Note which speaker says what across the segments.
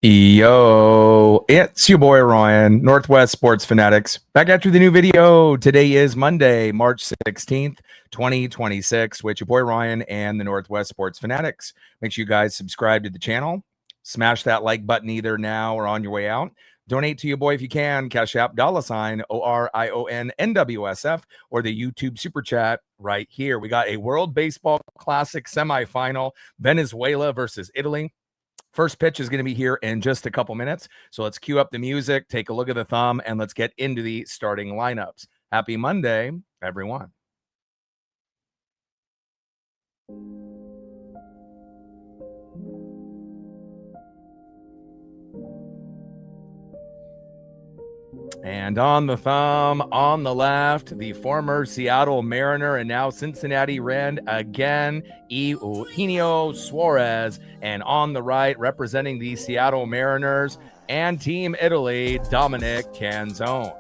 Speaker 1: Yo, it's your boy Ryan, Northwest Sports Fanatics, back after the new video. Today is Monday, March 16th, 2026, with your boy Ryan and the Northwest Sports Fanatics. Make sure you guys subscribe to the channel, smash that like button either now or on your way out. Donate to your boy if you can, Cash App, $ORIONNWSF, or the YouTube Super Chat right here. We got a World Baseball Classic semifinal, Venezuela versus Italy. First pitch is going to be here in just a couple minutes. So let's cue up the music, take a look at the thumb, and let's get into the starting lineups. Happy Monday, everyone. And on the thumb, on the left, the former Seattle Mariner and now Cincinnati Red again, Eugenio Suarez. And on the right, representing the Seattle Mariners and Team Italy, Dominic Canzone.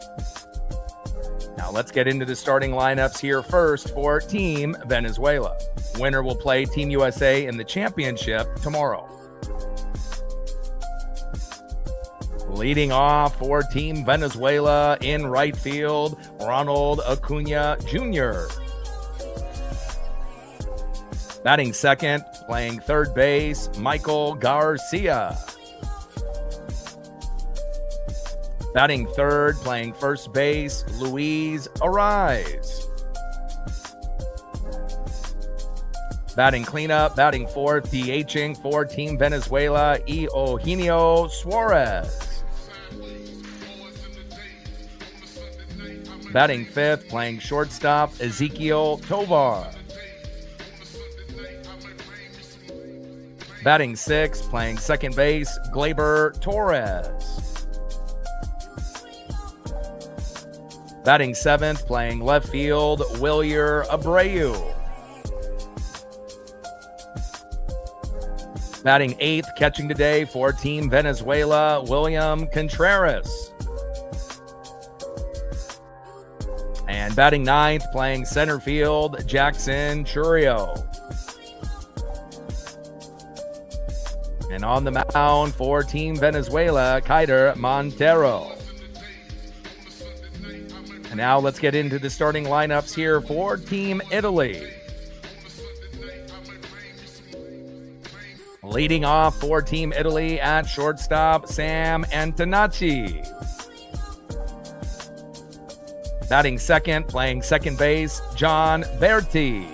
Speaker 1: Now let's get into the starting lineups here first for Team Venezuela. Winner will play Team USA in the championship tomorrow. Leading off for Team Venezuela in right field, Ronald Acuna Jr. Batting second, playing third base, Michael Garcia. Batting third, playing first base, Luis Ariz. Batting cleanup, batting fourth, DHing for Team Venezuela, Eugenio Suarez. Batting fifth, playing shortstop, Ezequiel Tovar. Batting sixth, playing second base, Gleyber Torres. Batting seventh, playing left field, Wilyer Abreu. Batting eighth, catching today for Team Venezuela, William Contreras. And batting ninth, playing center field, Jackson Chourio. And on the mound for Team Venezuela, Keider Montero. And now let's get into the starting lineups here for Team Italy. Leading off for Team Italy at shortstop, Sam Antonacci. Batting second, playing second base, John Berti.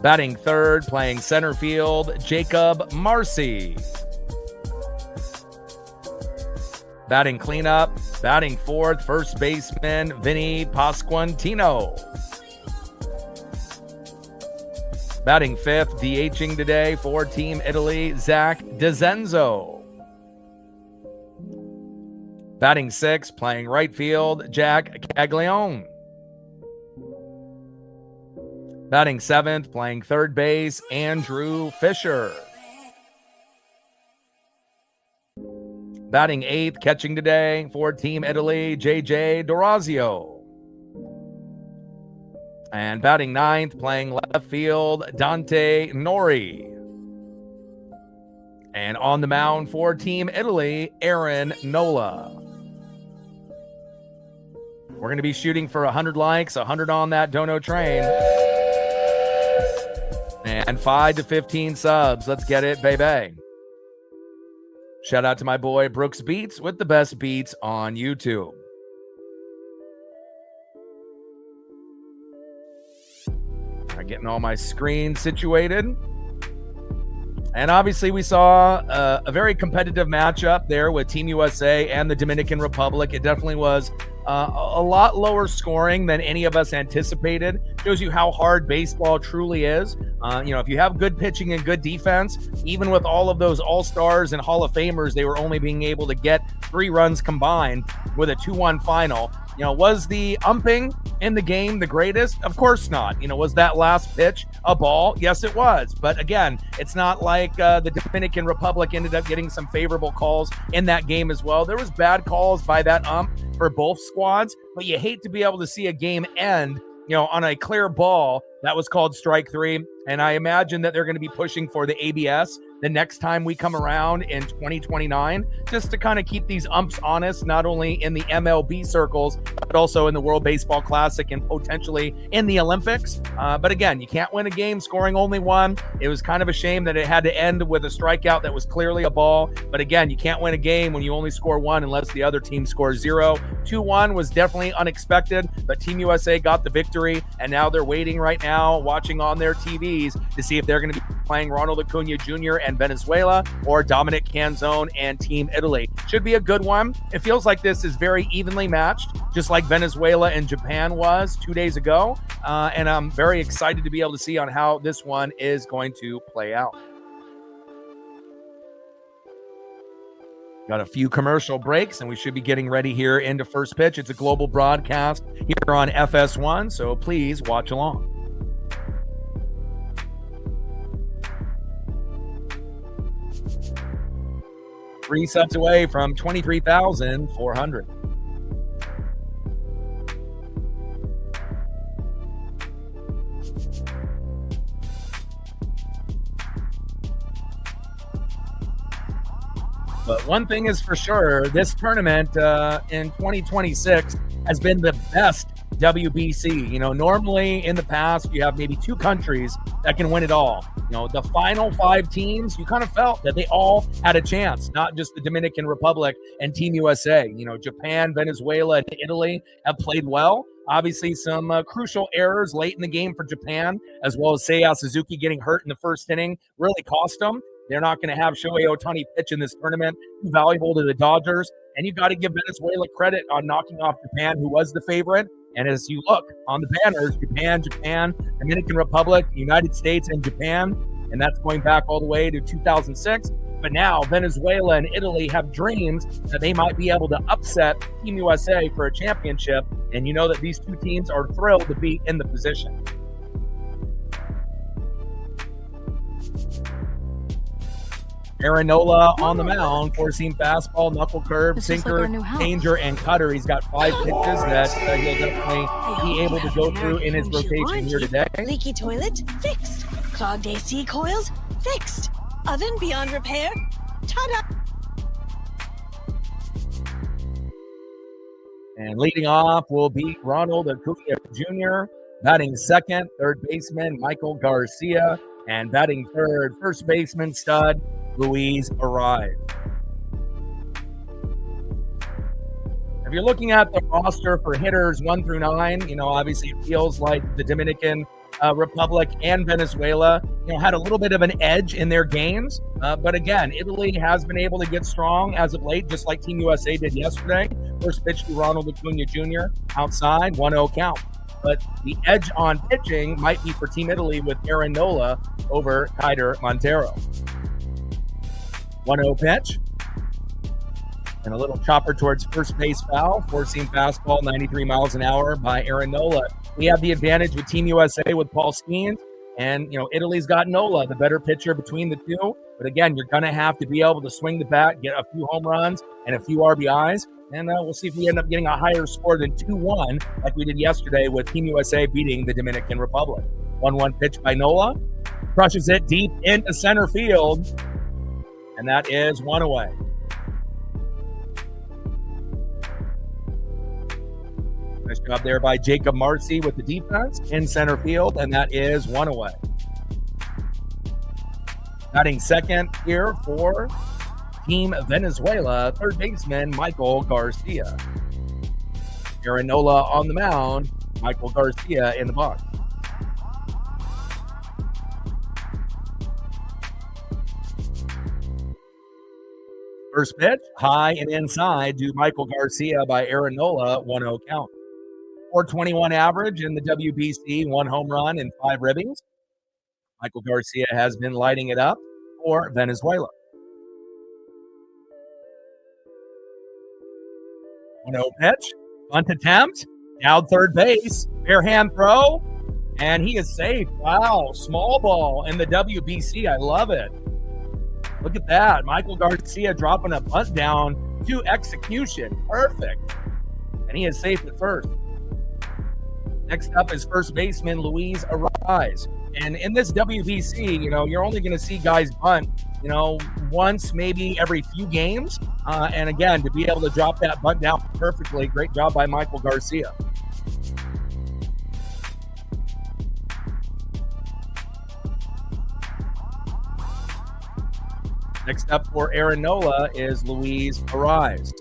Speaker 1: Batting third, playing center field, Jacob Marcy. Batting cleanup, batting fourth, first baseman, Vinny Pasquantino. Batting fifth, DHing today for Team Italy, Zach DeZenzo. Batting sixth, playing right field, Jack Caglione. Batting seventh, playing third base, Andrew Fisher. Batting eighth, catching today for Team Italy, JJ Dorazio. And batting ninth, playing left field, Dante Nori. And on the mound for Team Italy, Aaron Nola. We're going to be shooting for 100 likes, 100 on that dono train. And 5 to 15 subs. Let's get it, baby. Shout out to my boy Brooks Beats with the best beats on YouTube. I'm getting all my screens situated. And obviously we saw a very competitive matchup there with Team USA and the Dominican Republic. It definitely was a lot lower scoring than any of us anticipated. Shows you how hard baseball truly is. If you have good pitching and good defense, even with all of those all-stars and Hall of Famers, they were only being able to get 3 runs combined with a 2-1 final. Was the umping in the game the greatest? Of course not. Was that last pitch a ball? Yes, it was. But again, it's not like the Dominican Republic ended up getting some favorable calls in that game as well. There was bad calls by that ump for both squads, but you hate to be able to see a game end, on a clear ball That was called strike three. And I imagine that they're going to be pushing for the ABS the next time we come around in 2029, just to kind of keep these umps honest, not only in the MLB circles, but also in the World Baseball Classic and potentially in the Olympics. But again, you can't win a game scoring only one. It was kind of a shame that it had to end with a strikeout that was clearly a ball. But again, you can't win a game when you only score one unless the other team scores 0. 2-1 was definitely unexpected, but Team USA got the victory, and now they're waiting right now, watching on their TVs to see if they're going to be playing Ronald Acuna Jr. and Venezuela or Dominic Canzone and Team Italy. Should be a good one. It feels like this is very evenly matched, just like Venezuela and Japan was 2 days ago. And I'm very excited to be able to see on how this one is going to play out. Got a few commercial breaks, and we should be getting ready here into first pitch. It's a global broadcast here on FS1, so please watch along. 3 sets away from 23,400. But one thing is for sure, this tournament in 2026 has been the best WBC. Normally in the past, you have maybe 2 countries that can win it all. The final 5 teams, you kind of felt that they all had a chance, not just the Dominican Republic and Team USA. Japan, Venezuela, and Italy have played well. Obviously, some crucial errors late in the game for Japan, as well as Seiya Suzuki getting hurt in the first inning, really cost them. They're not going to have Shohei Ohtani pitch in this tournament. Too valuable to the Dodgers. And you got to give Venezuela credit on knocking off Japan, who was the favorite. And as you look on the banners, Japan, Dominican Republic, United States, and Japan. And that's going back all the way to 2006. But now Venezuela and Italy have dreams that they might be able to upset Team USA for a championship. And you know that these 2 teams are thrilled to be in the position. Aaron Nola on the mound, 4-seam fastball, knuckle curve, sinker, changer, and cutter. He's got 5 pitches that he'll definitely be able to go through in his rotation here today.
Speaker 2: Leaky toilet? Fixed. Clogged AC coils? Fixed. Oven beyond repair? Ta-da!
Speaker 1: And leading off will be Ronald Acuna Jr., batting second, third baseman Michael Garcia, and batting third, first baseman stud Luis Ariz. If you're looking at the roster for hitters 1 through 9, obviously it feels like the Dominican Republic and Venezuela, had a little bit of an edge in their games. But again, Italy has been able to get strong as of late, just like Team USA did yesterday. First pitch to Ronald Acuna Jr. outside, 1-0 count. But the edge on pitching might be for Team Italy with Aaron Nola over Kaider Montero. 1-0 pitch. And a little chopper towards first base foul. 4-seam fastball, 93 miles an hour by Aaron Nola. We have the advantage with Team USA with Paul Skeens. And, Italy's got Nola, the better pitcher between the two. But again, you're going to have to be able to swing the bat, get a few home runs and a few RBIs. And we'll see if we end up getting a higher score than 2-1 like we did yesterday with Team USA beating the Dominican Republic. 1-1 pitch by Nola. Crushes it deep into center field. And that is 1 away. Nice job there by Jacob Marcy with the defense in center field, and that is 1 away. Batting second here for Team Venezuela, third baseman Michael Garcia. Aaron Nola on the mound, Michael Garcia in the box. First pitch, high and inside to Michael Garcia by Aaron Nola, 1-0 count. 421 average in the WBC, 1 home run and 5 ribbings. Michael Garcia has been lighting it up for Venezuela. 1-0 pitch, bunt attempt, down third base, bare hand throw, and he is safe. Wow, small ball in the WBC. I love it. Look at that. Michael Garcia dropping a bunt down to execution. Perfect. And he is safe at first. Next up is first baseman Luis Arise. And in this WBC, you're only going to see guys bunt, once, maybe every few games. And again, to be able to drop that bunt down perfectly, great job by Michael Garcia. Next up for Aaron Nola is Luis Arise.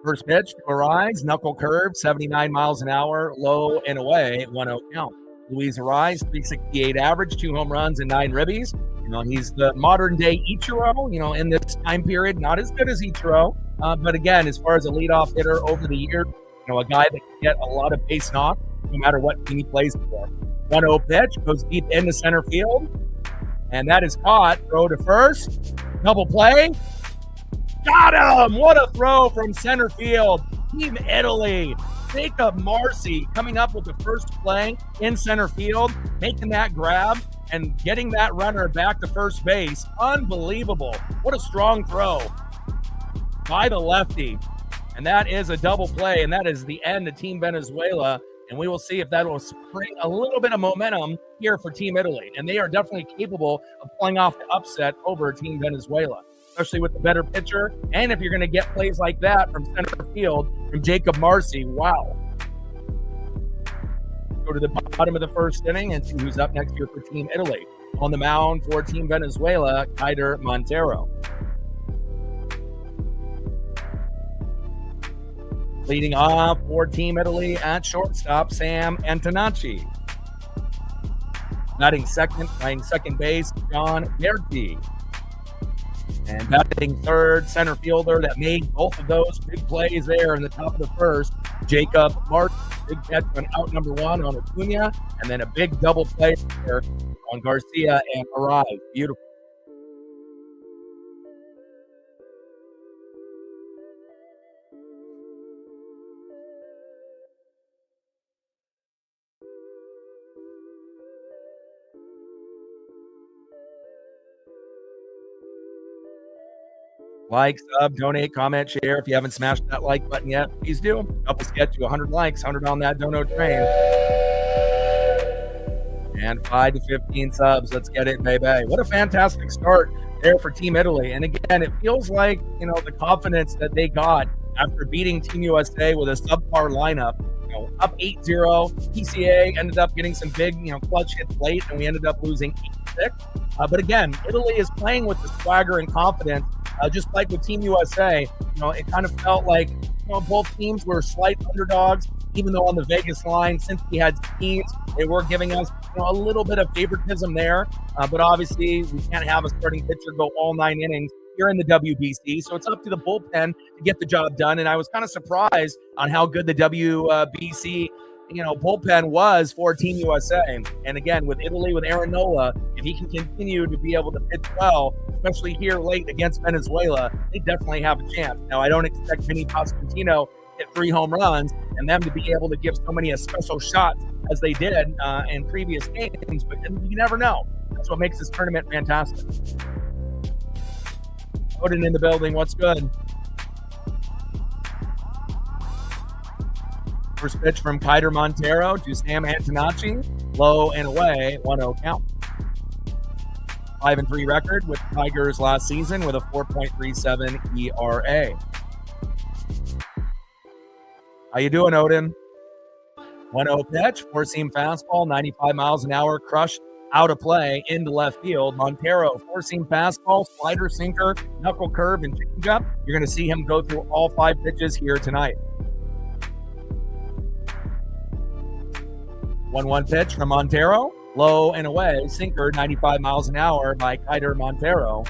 Speaker 1: First pitch to Arise, knuckle curve, 79 miles an hour, low and away, 1-0 count. Luis Arise, 368 average, 2 home runs and 9 ribbies. He's the modern day Ichiro, in this time period. Not as good as Ichiro, but again, as far as a leadoff hitter over the year, a guy that can get a lot of base knocks no matter what team he plays for. 1-0 pitch, goes deep into center field, and that is caught. Throw to first, double play. Got him! What a throw from center field. Team Italy. Jacob Marcy coming up with the first play in center field, making that grab and getting that runner back to first base. Unbelievable. What a strong throw by the lefty. And that is a double play, and that is the end of Team Venezuela. And we will see if that will spring a little bit of momentum here for Team Italy. And they are definitely capable of pulling off the upset over Team Venezuela, especially with the better pitcher. And if you're going to get plays like that from center field from Jacob Marcy, wow. Go to the bottom of the first inning and see who's up next here for Team Italy. On the mound for Team Venezuela, Kaider Montero. Leading off for Team Italy at shortstop, Sam Antonacci. Batting second base, John Berti. And batting third, center fielder that made both of those big plays there in the top of the first, Jacob Martin. Big catch on out number 1 on Acuna, and then a big double play there on Garcia and Arise. Beautiful. Like, sub, donate, comment, share. If you haven't smashed that like button yet, please do. Help us get to 100 likes, 100 on that dono train. And 5 to 15 subs. Let's get it, baby. What a fantastic start there for Team Italy. And again, it feels like, the confidence that they got after beating Team USA with a subpar lineup, up 8-0. PCA ended up getting some big, clutch hits late, and we ended up losing 8-6. But again, Italy is playing with the swagger and confidence. Just like with Team USA, it kind of felt like, both teams were slight underdogs, even though on the Vegas line, since we had teams, they were giving us, a little bit of favoritism there. But obviously, we can't have a starting pitcher go all 9 innings here in the WBC. So it's up to the bullpen to get the job done. And I was kind of surprised on how good the WBC bullpen was for Team USA. And again, with Italy, with Aaron Nola, if he can continue to be able to pitch well, especially here late against Venezuela, they definitely have a chance. Now, I don't expect Vinny Pasquantino to hit 3 home runs and them to be able to give so many special shots as they did in previous games, but you never know. That's what makes this tournament fantastic. Odin in the building, what's good? First pitch from Kaider Montero to Sam Antonacci, low and away, 1-0 count. 5-3 record with Tigers last season with a 4.37 ERA. How you doing, Odin? 1-0 pitch, four-seam fastball, 95 miles an hour, crushed out of play into left field. Montero, four-seam fastball, slider, sinker, knuckle curve, and changeup. You're going to see him go through all 5 pitches here tonight. 1-1 pitch from Montero, low and away, sinker, 95 miles an hour by Kaider Montero.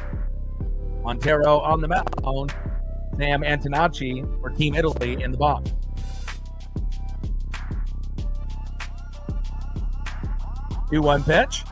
Speaker 1: Montero on the mound, Sam Antonacci for Team Italy in the box. 2-1 pitch,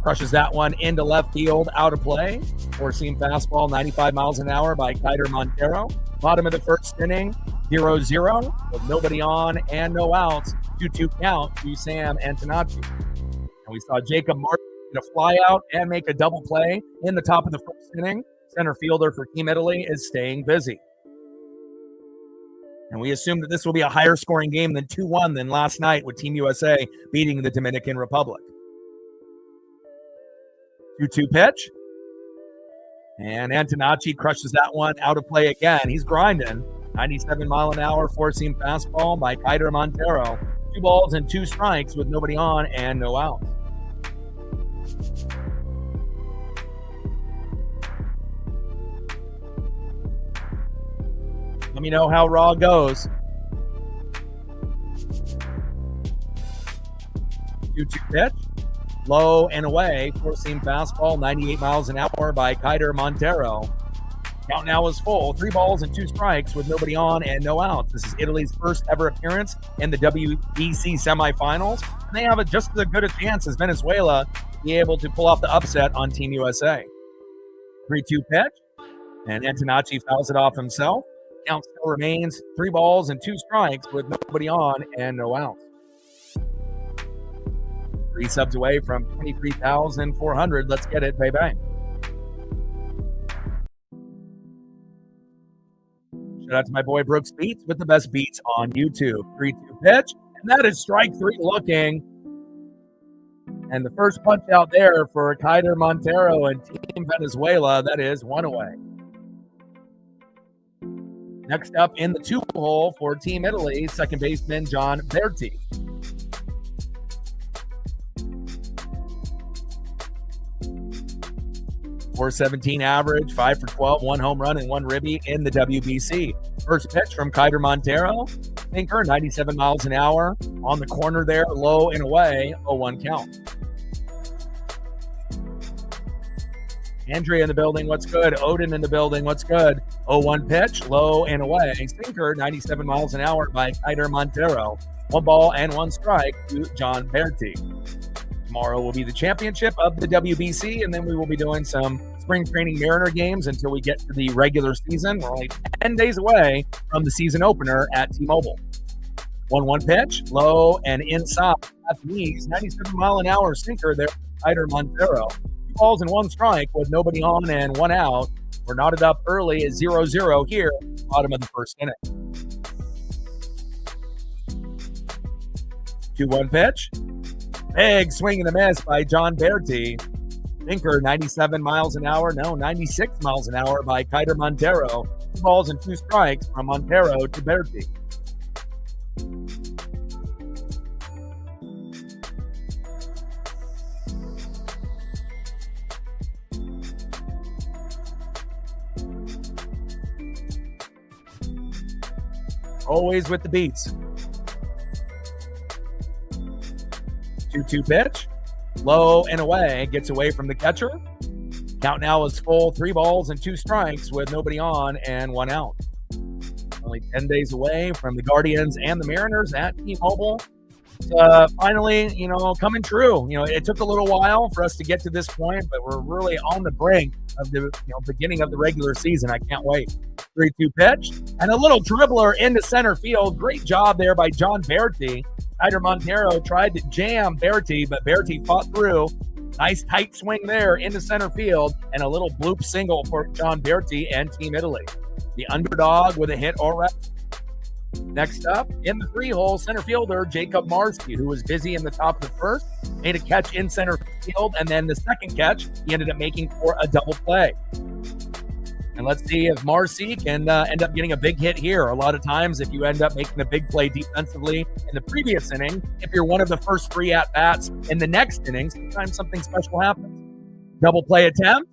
Speaker 1: crushes that one into left field, out of play. Four-seam fastball, 95 miles an hour by Kaider Montero. Bottom of the first inning, 0-0 with nobody on and no outs. 2-2 count to Sam Antonacci. And we saw Jacob Martin get a fly out and make a double play in the top of the first inning. Center fielder for Team Italy is staying busy. And we assume that this will be a higher scoring game than 2-1 than last night with Team USA beating the Dominican Republic. 2-2 pitch. And Antonacci crushes that one out of play again. He's grinding. 97-mile-an-hour four-seam fastball by Kaider Montero. 2 balls and 2 strikes with nobody on and no out. Let me know how Raw goes. 2-2 pitch. Low and away. Four-seam fastball, 98 miles an hour by Kaider Montero. Count now is full. 3 balls and 2 strikes with nobody on and no outs. This is Italy's first ever appearance in the WBC semifinals. And they have just as good a chance as Venezuela to be able to pull off the upset on Team USA. 3-2 pitch. And Antonacci fouls it off himself. Count still remains 3 balls and 2 strikes with nobody on and no outs. 3 subs away from 23,400. Let's get it, baby. Shout out to my boy Brooks Beats with the best beats on YouTube. 3-2 pitch, and that is strike 3 looking. And the first punch out there for Kaider Montero and Team Venezuela, that is 1 away. Next up in the 2-hole for Team Italy, second baseman John Berti. .417 average, 5 for 12, 1 home run and 1 ribby in the WBC. First pitch from Kaider Montero. Sinker, 97 miles an hour. On the corner there, low and away, 0-1 count. Andrea in the building, what's good? Odin in the building, what's good? 0-1 pitch, low and away. Sinker, 97 miles an hour by Kaider Montero. 1 ball and 1 strike to John Berti. Tomorrow will be the championship of the WBC, and then we will be doing some spring training Mariner games until we get to the regular season. We're only 10 days away from the season opener at T-Mobile. 1-1 pitch, low and inside at the knees. 97-mile-an-hour sinker there, Kaider Montero. 2 balls and 1 strike with nobody on and 1 out. We're knotted up early at 0-0 here, bottom of the first inning. 2-1 pitch. Big swing and a miss by John Berti. Sinker, 97 miles an hour. No, 96 miles an hour by Kaider Montero. 2 balls and 2 strikes from Montero to Berti. Always with the beats. 2-2 pitch, low and away, gets away from the catcher. Count now is full, 3 balls and 2 strikes with nobody on and 1 out. Only 10 days away from the Guardians and the Mariners at T-Mobile. Finally, coming true. It took a little while for us to get to this point, but we're really on the brink of the beginning of the regular season. I can't wait. 3-2 pitch, and a little dribbler into center field. Great job there by John Berti. Kaider Montero tried to jam Berti, but Berti fought through. Nice tight swing there into center field, and a little bloop single for John Berti and Team Italy. The underdog with a hit already. Next up, in the 3-hole, center fielder Jacob Marcy, who was busy in the top of the first, made a catch in center field, and then the second catch, he ended up making for a double play. And let's see if Marcy can end up getting a big hit here. A lot of times, if you end up making a big play defensively in the previous inning, if you're one of the first 3 at-bats in the next inning, sometimes something special happens. Double play attempt,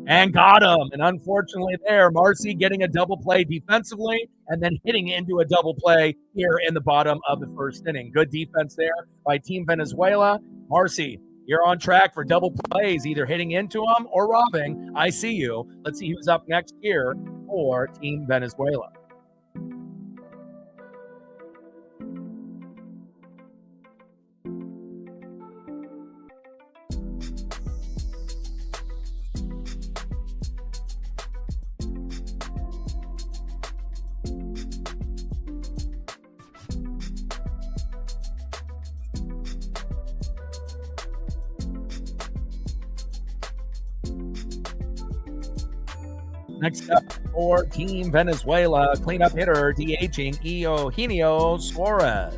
Speaker 1: and got him. And unfortunately there, Marcy getting a double play defensively and then hitting into a double play here in the bottom of the first inning. Good defense there by Team Venezuela. Marcy, you're on track for double plays, either hitting into them or robbing. I see you. Let's see who's up next here for Team Venezuela. Next up for Team Venezuela, cleanup hitter, DHing Eugenio Suarez.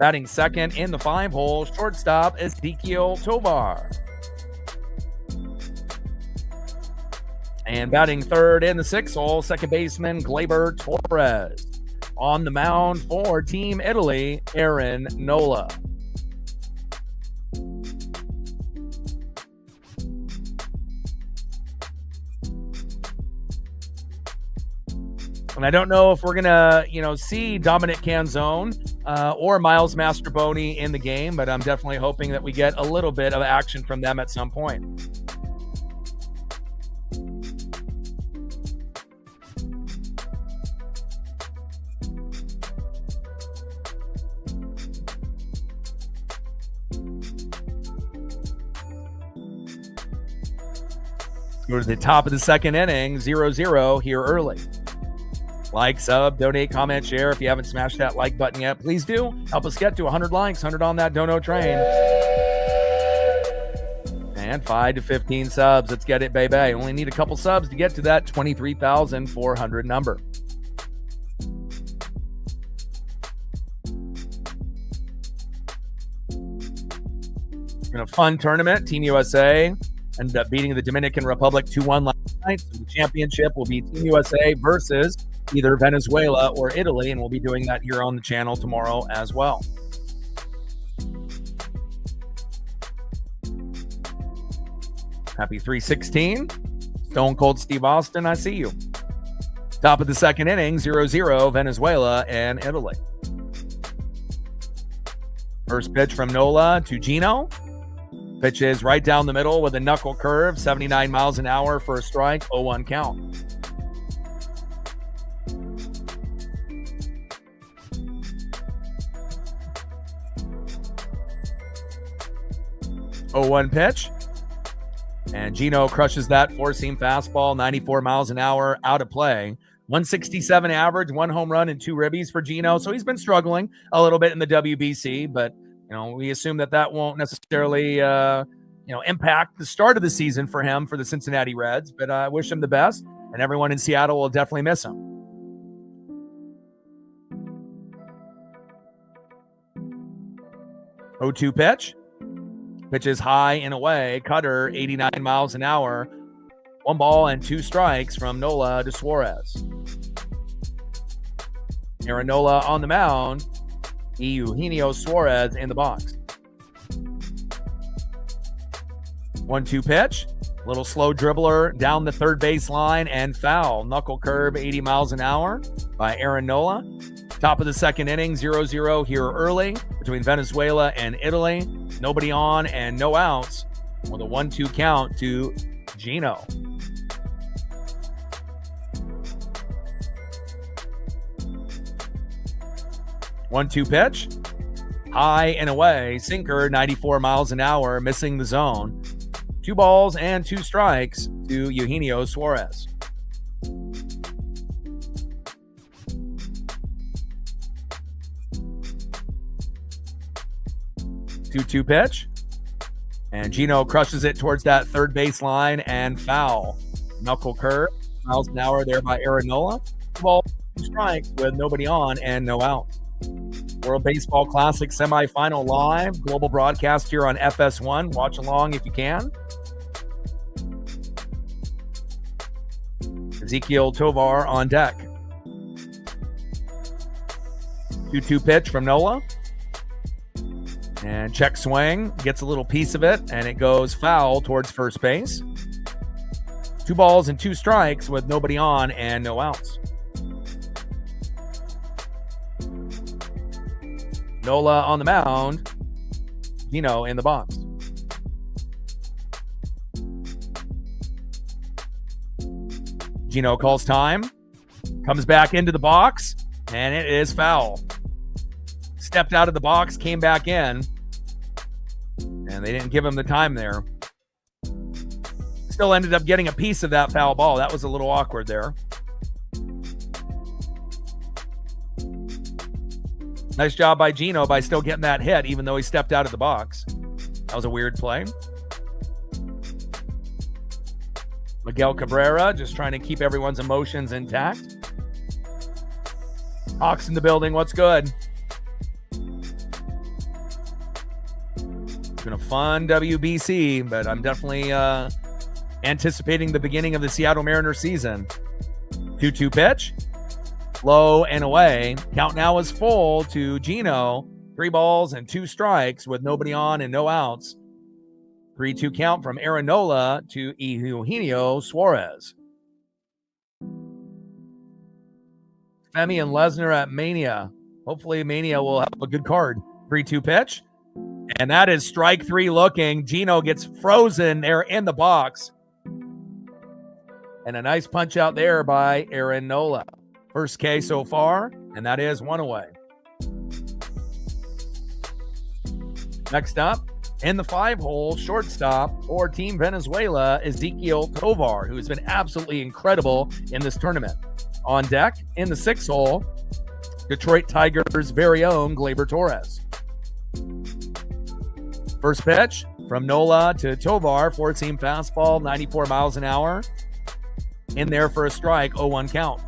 Speaker 1: Batting second in the 5-hole, shortstop Ezequiel Tovar. And batting third in the 6-hole, second baseman Gleyber Torres. On the mound for Team Italy, Aaron Nola. And I don't know if we're going to, see Dominic Canzone or Miles Mastrobuoni in the game, but I'm definitely hoping that we get a little bit of action from them at some point. Go to the top of the second inning, 0-0 here early. Like, sub, donate, comment, share. If you haven't smashed that like button yet, please do. Help us get to 100 likes, 100 on that dono train. And 5 to 15 subs. Let's get it, baby. Only need a couple subs to get to that 23,400 number. In a fun tournament, Team USA ended up beating the Dominican Republic 2-1 last night. So the championship will be Team USA versus either Venezuela or Italy, and we'll be doing that here on the channel tomorrow as well. Happy 316. Stone Cold Steve Austin, I see you. Top of the second inning, 0-0, Venezuela and Italy. First pitch from Nola to Gino. Pitch is right down the middle with a knuckle curve, 79 miles an hour for a strike, 0-1 count. Oh, 0-1 pitch. And Gino crushes that four-seam fastball, 94 miles an hour, out of play. 167 average, 1 home run and 2 ribbies for Gino. So he's been struggling a little bit in the WBC, but we assume that won't necessarily impact the start of the season for him for the Cincinnati Reds. But I wish him the best, and everyone in Seattle will definitely miss him. Oh-2 pitch. Pitch is high and away. Cutter, 89 miles an hour. 1 ball and 2 strikes from Nola to Suarez. Aaron Nola on the mound. Eugenio Suarez in the box. 1-2 pitch. Little slow dribbler down the third base line and foul. Knuckle curve, 80 miles an hour by Aaron Nola. Top of the second inning, 0-0 here early between Venezuela and Italy. Nobody on and no outs with a 1-2 count to Gino. One-two pitch. High and away. Sinker, 94 miles an hour, missing the zone. 2 balls and 2 strikes to Eugenio Suarez. Two-two pitch. And Gino crushes it towards that third base line and foul. Knuckle curve, miles an hour there by Aaron Nola. 2 balls, 2 strikes with nobody on and no out. World Baseball Classic Semifinal live. Global broadcast here on FS1. Watch along if you can. Ezequiel Tovar on deck. 2-2 pitch from Nola. And check swing, gets a little piece of it, and it goes foul towards first base. 2 balls and 2 strikes with nobody on and no outs. Nola on the mound. Gino in the box. Gino calls time. Comes back into the box, and it is foul. Stepped out of the box, came back in, and they didn't give him the time there. Still ended up getting a piece of that foul ball. That was a little awkward there. Nice job by Gino by still getting that hit, even though he stepped out of the box. That was a weird play. Miguel Cabrera just trying to keep everyone's emotions intact. Hawks in the building. What's good? It's been a fun WBC, but I'm definitely anticipating the beginning of the Seattle Mariners season. 2-2 pitch. Low and away. Count now is full to Gino. 3 balls and 2 strikes with nobody on and no outs. 3-2 count from Aaron Nola to Eugenio Suarez. Femi and Lesnar at Mania. Hopefully Mania will have a good card. 3-2 pitch. And that is strike 3 looking. Gino gets frozen there in the box. And a nice punch out there by Aaron Nola. First K so far, and that is 1 away. Next up, in the 5-hole, shortstop for Team Venezuela, Ezequiel Tovar, who has been absolutely incredible in this tournament. On deck, in the 6-hole, Detroit Tigers' very own Gleyber Torres. First pitch from Nola to Tovar, 4-seam fastball, 94 miles an hour. In there for a strike, 0-1 count.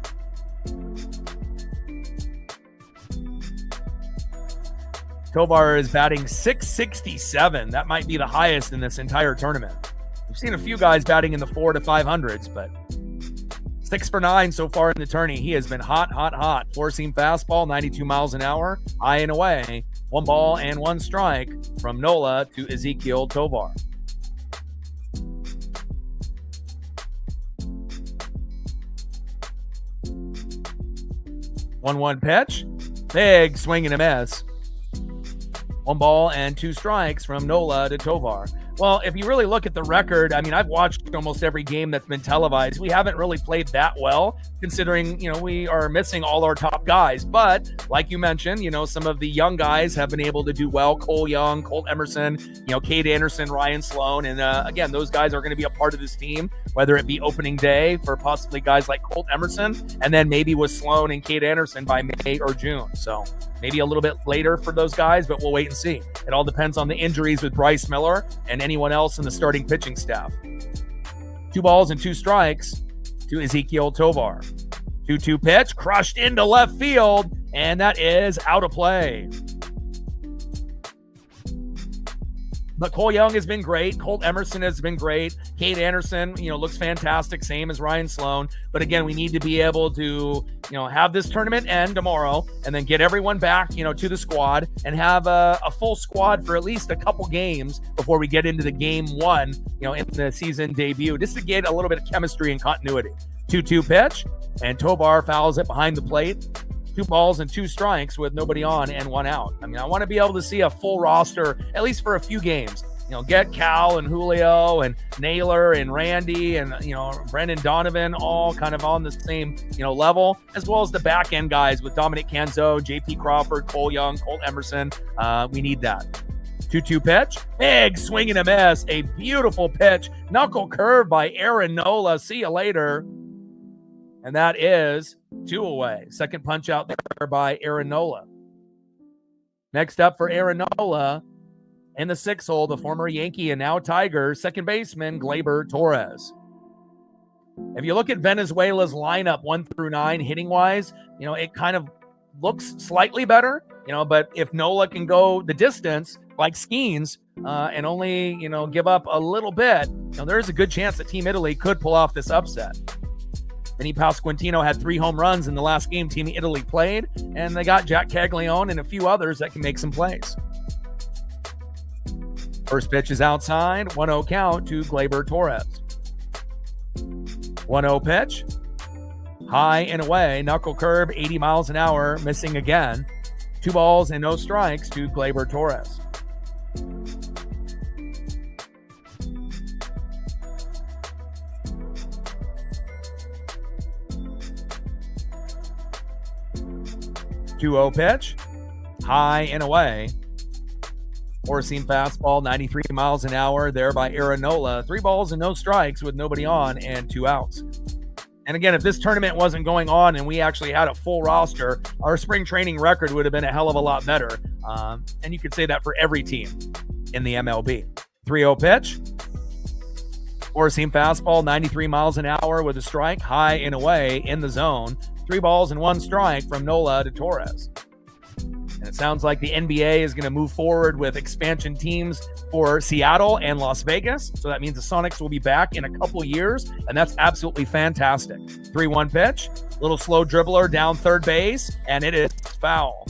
Speaker 1: Tovar is batting .667. That might be the highest in this entire tournament. We've seen a few guys batting in the 4 to 500s, but 6 for 9 so far in the tourney. He has been hot, hot, hot. 4-seam fastball, 92 miles an hour, high and away. 1 ball and 1 strike from Nola to Ezequiel Tovar. One pitch. Big swing and a miss. 1 ball and 2 strikes from Nola to Tovar. Well, if you really look at the record, I mean, I've watched almost every game that's been televised. We haven't really played that well, considering, we are missing all our top guys. But like you mentioned, some of the young guys have been able to do well. Cole Young, Colt Emerson, Cade Anderson, Ryan Sloan. And again, those guys are going to be a part of this team, whether it be opening day for possibly guys like Colt Emerson, and then maybe with Sloan and Cade Anderson by May or June. So maybe a little bit later for those guys, but we'll wait and see. It all depends on the injuries with Bryce Miller and anyone else in the starting pitching staff. 2 balls and 2 strikes to Ezequiel Tovar. 2-2 pitch, crushed into left field, and that is out of play. But Cole Young has been great. Colt Emerson has been great. Cade Anderson, looks fantastic, same as Ryan Sloan. But again, we need to be able to, have this tournament end tomorrow and then get everyone back, to the squad and have a full squad for at least a couple games before we get into the game 1, in the season debut, just to get a little bit of chemistry and continuity. 2-2 pitch, and Tovar fouls it behind the plate. 2 balls and 2 strikes with nobody on and 1 out. I mean, I want to be able to see a full roster, at least for a few games. Get Cal and Julio and Naylor and Randy and, Brendan Donovan all kind of on the same, level, as well as the back end guys with Dominic Canzo, JP Crawford, Cole Young, Colt Emerson. We need that. 2-2 pitch, big swing and a miss, a beautiful pitch, knuckle curve by Aaron Nola. See you later. And that is 2 away. Second punch out there by Aaron Nola. Next up for Aaron Nola, in the 6-hole, the former Yankee and now Tiger, second baseman Gleyber Torres. If you look at Venezuela's lineup 1 through 9 hitting-wise, it kind of looks slightly better, but if Nola can go the distance like Skeens and only, give up a little bit, there is a good chance that Team Italy could pull off this upset. Vinny Pasquantino had 3 home runs in the last game Team Italy played, and they got Jack Caglione and a few others that can make some plays. First pitch is outside, 1-0 count to Gleyber Torres. 1-0 pitch, high and away, knuckle curve, 80 miles an hour, missing again. 2 balls and no strikes to Gleyber Torres. Two-0 pitch, high and away. 4-seam fastball, 93 miles an hour there by Aaron Nola. 3 balls and no strikes with nobody on and 2 outs. And again, if this tournament wasn't going on and we actually had a full roster, our spring training record would have been a hell of a lot better. And you could say that for every team in the MLB. 3-0 pitch. Four-seam fastball, 93 miles an hour with a strike, high and away in the zone. 3 balls and 1 strike from Nola to Torres. And it sounds like the NBA is going to move forward with expansion teams for Seattle and Las Vegas. So that means the Sonics will be back in a couple years, and that's absolutely fantastic. 3-1 pitch, little slow dribbler down third base, and it is foul.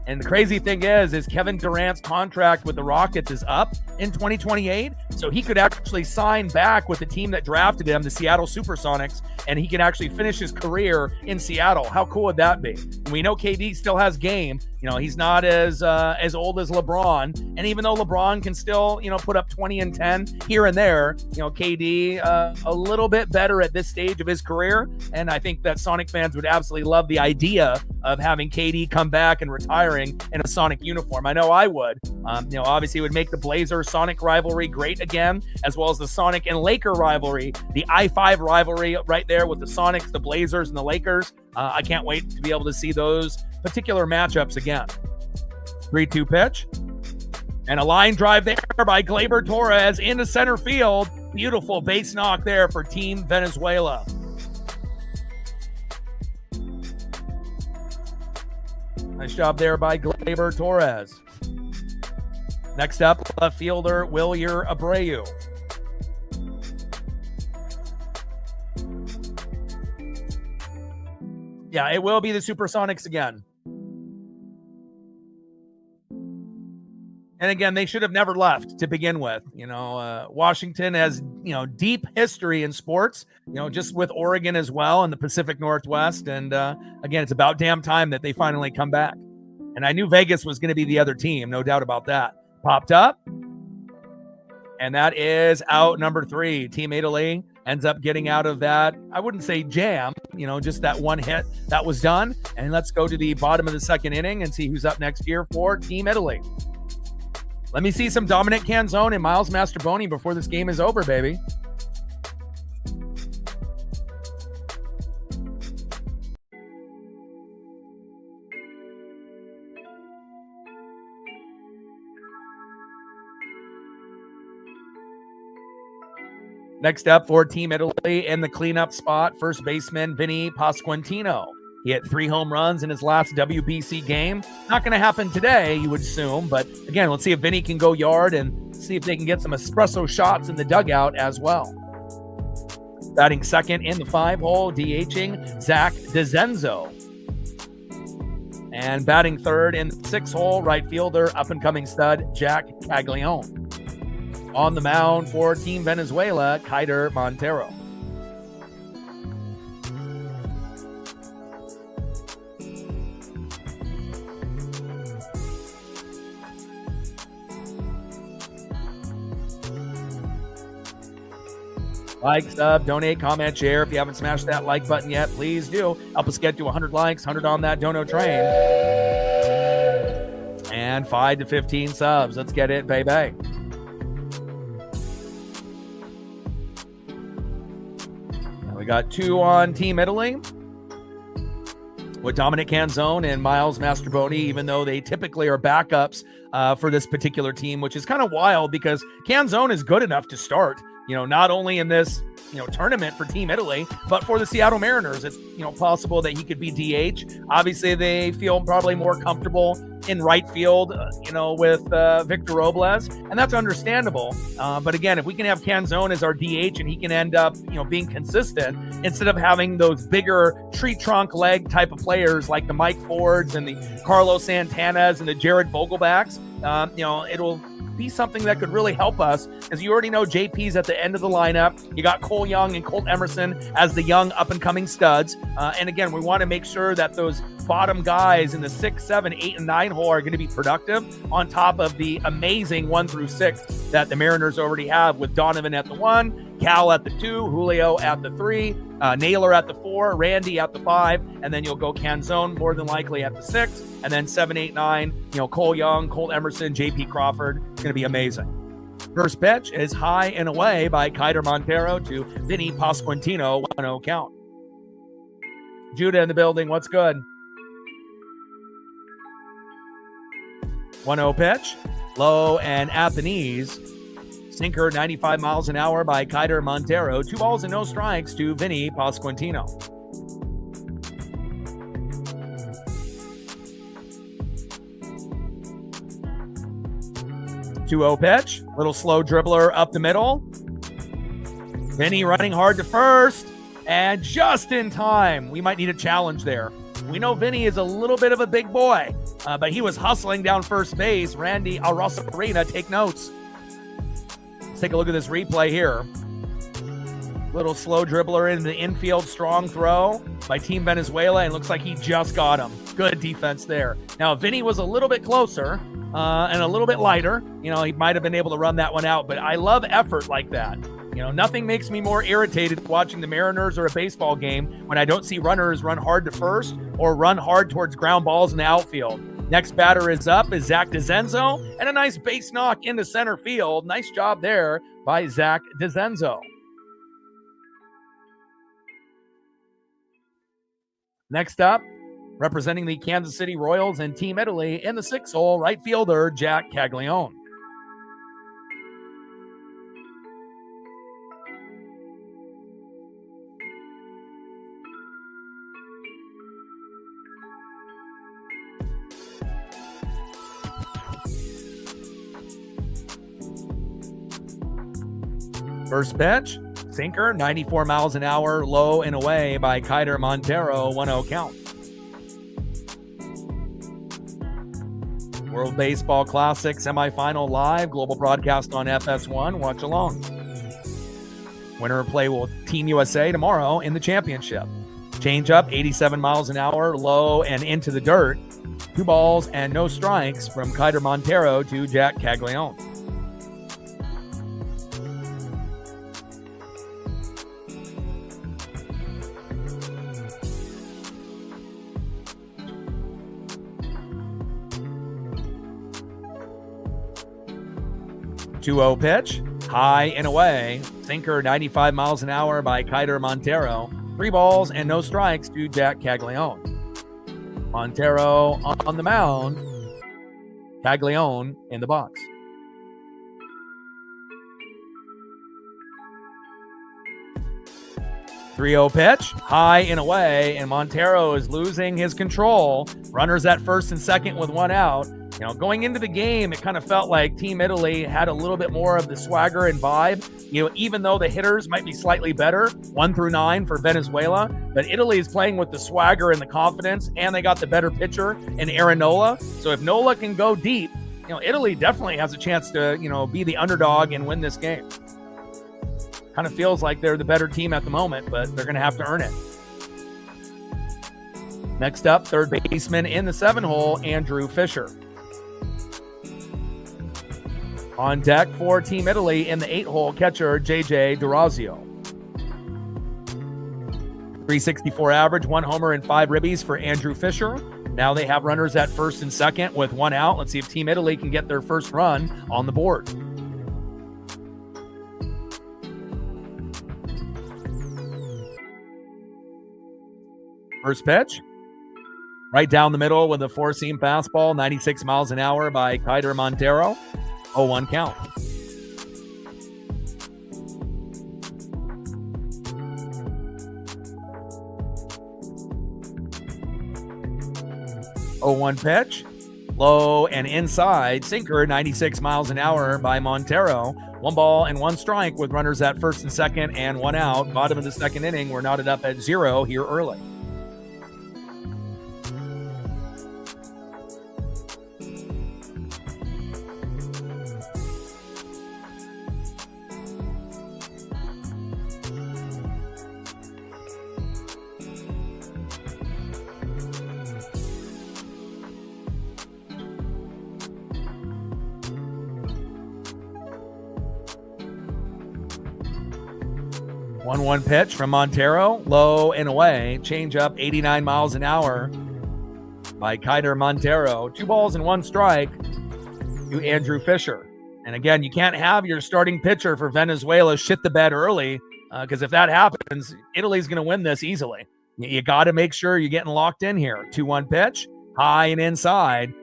Speaker 1: And the crazy thing is Kevin Durant's contract with the Rockets is up in 2028, so he could actually sign back with the team that drafted him, the Seattle Supersonics, and he can actually finish his career in Seattle. How cool would that be? And we know KD still has game. You know, he's not as old as LeBron, and even though LeBron can still, put up 20 and 10 here and there, KD a little bit better at this stage of his career, and I think that Sonic fans would absolutely love the idea of having KD come back and retiring in a Sonic uniform. I know I would. Obviously it would make the Blazer-Sonic rivalry great again, as well as the Sonic and Laker rivalry, the I-5 rivalry right there with the Sonics, the Blazers, and the Lakers. I can't wait to be able to see those particular matchups again. 3-2 pitch. And a line drive there by Gleyber Torres into center field. Beautiful base knock there for Team Venezuela. Nice job there by Gleyber Torres. Next up, left fielder Wilyer Abreu. Yeah, it will be the Supersonics again. And again, they should have never left to begin with. Washington has, deep history in sports, just with Oregon as well and the Pacific Northwest. And again, it's about damn time that they finally come back. And I knew Vegas was going to be the other team, no doubt about that. Popped up. And that is out number 3. Team Italy ends up getting out of that, I wouldn't say jam, just that one hit that was done. And let's go to the bottom of the second inning and see who's up next here for Team Italy. Let me see some Dominic Canzone and Miles Mastrobuoni before this game is over, baby. Next up for Team Italy in the cleanup spot, first baseman Vinny Pasquantino. He hit 3 home runs in his last WBC game. Not going to happen today, you would assume. But again, let's see if Vinny can go yard and see if they can get some espresso shots in the dugout as well. Batting second in the 5-hole, DHing Zach DeZenzo. And batting third in the 6-hole, right fielder, up-and-coming stud Jack Caglione. On the mound for Team Venezuela, Keider Montero. Like, sub, donate, comment, share. If you haven't smashed that like button yet, please do. Help us get to 100 likes, 100 on that dono train. And 5 to 15 subs. Let's get it, baby. We got 2 on Team Italy with Dominic Canzone and Miles Mastrobuoni, even though they typically are backups for this particular team, which is kind of wild because Canzone is good enough to start, not only in this, tournament for Team Italy, but for the Seattle Mariners. It's, possible that he could be DH. Obviously, they feel probably more comfortable in right field, with Victor Robles, and that's understandable. But again, if we can have Canzone as our DH and he can end up, being consistent instead of having those bigger tree trunk leg type of players like the Mike Fords and the Carlos Santanas and the Jared Vogelbacks, it'll be something that could really help us, as you already know JP's at the end of the lineup. You got Cole Young and Colt Emerson as the young up-and-coming studs. And again, we want to make sure that those bottom guys in the 6, 7, 8, and 9 hole are going to be productive on top of the amazing 1 through 6 that the Mariners already have, with Donovan at the 1, Cal at the 2, Julio at the 3, Naylor at the 4, Randy at the 5, and then you'll go Canzone more than likely at the 6, and then 7, 8, 9, Cole Young, Colt Emerson, JP Crawford. It's going to be amazing. First pitch is high and away by Keider Montero to Vinny Pasquantino, 1-0 count. Judah in the building, what's good? 1-0 pitch, low and at the knees. Sinker 95 miles an hour by Kaider Montero. 2 balls and no strikes to Vinny Pasquantino. Two-0 pitch. Little slow dribbler up the middle. Vinny running hard to first. And just in time. We might need a challenge there. We know Vinny is a little bit of a big boy, but he was hustling down first base. Randy Arosarena, take notes. Let's take a look at this replay here. Little slow dribbler in the infield, strong throw by Team Venezuela, and looks like he just got him. Good defense there. Now, Vinny was a little bit closer and a little bit lighter. You know, he might have been able to run that one out, but I love effort like that. You know, nothing makes me more irritated watching the Mariners or a baseball game when I don't see runners run hard to first or run hard towards ground balls in the outfield. Next batter is up is Zach DeZenzo, and a nice base knock into center field. Nice job there by Zach DeZenzo. Next up, representing the Kansas City Royals and Team Italy in the 6th hole, right fielder Jack Caglione. First pitch, sinker, 94 miles an hour, low and away by Kaider Montero, 1-0 count. World Baseball Classic semifinal live, global broadcast on FS1. Watch along. Winner of play will Team USA tomorrow in the championship. Change up, 87 miles an hour, low and into the dirt. 2 balls and no strikes from Kaider Montero to Jack Caglione. Two-0 pitch, high and away. Sinker 95 miles an hour by Kaider Montero. 3 balls and no strikes to Jack Caglione. Montero on the mound. Caglione in the box. Three-0 pitch, high and away, and Montero is losing his control. Runners at first and second with 1 out. You know, going into the game, it kind of felt like Team Italy had a little bit more of the swagger and vibe. You know, even though the hitters might be slightly better, 1 through 9 for Venezuela, but Italy is playing with the swagger and the confidence, and they got the better pitcher in Aaron Nola. So if Nola can go deep, you know, Italy definitely has a chance to, you know, be the underdog and win this game. Kind of feels like they're the better team at the moment, but they're going to have to earn it. Next up, third baseman in the 7 hole, Andrew Fisher. On deck for Team Italy in the 8 hole, catcher JJ Durazio. 364 average, 1 homer and 5 ribbies for Andrew Fisher. Now they have runners at first and second with 1 out. Let's see if Team Italy can get their first run on the board. First pitch, right down the middle with a 4-seam fastball, 96 miles an hour by Kaider Montero. 0-1 count. Oh, 0-1 pitch, low and inside, sinker, 96 miles an hour by Montero. 1 ball and 1 strike with runners at first and second and 1 out. Bottom of the 2nd inning, we're knotted up at 0 here early. One pitch from Montero, low and away. Change up, 89 miles an hour by Kaider Montero. 2 balls and 1 strike to Andrew Fisher. And again, you can't have your starting pitcher for Venezuela shit the bed early, because if that happens, Italy's going to win this easily. You got to make sure you're getting locked in here. 2-1 pitch, high and inside.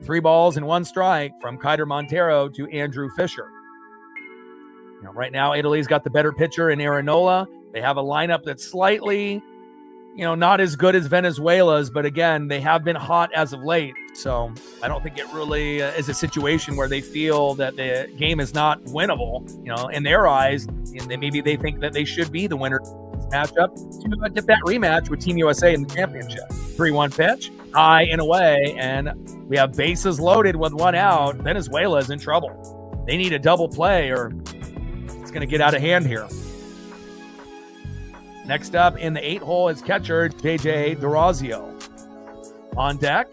Speaker 1: 3 balls and 1 strike from Kaider Montero to Andrew Fisher. Right now, Italy's got the better pitcher in Arinola. They have a lineup that's slightly, not as good as Venezuela's, but again, they have been hot as of late. So I don't think it really is a situation where they feel that the game is not winnable. In their eyes, and maybe they think that they should be the winner of this matchup to get that rematch with Team USA in the championship. 3-1 pitch, high and away, and we have bases loaded with one out. Venezuela is in trouble. They need a double play or it's going to get out of hand here. Next up in the 8-hole is catcher JJ D'Orazio. On deck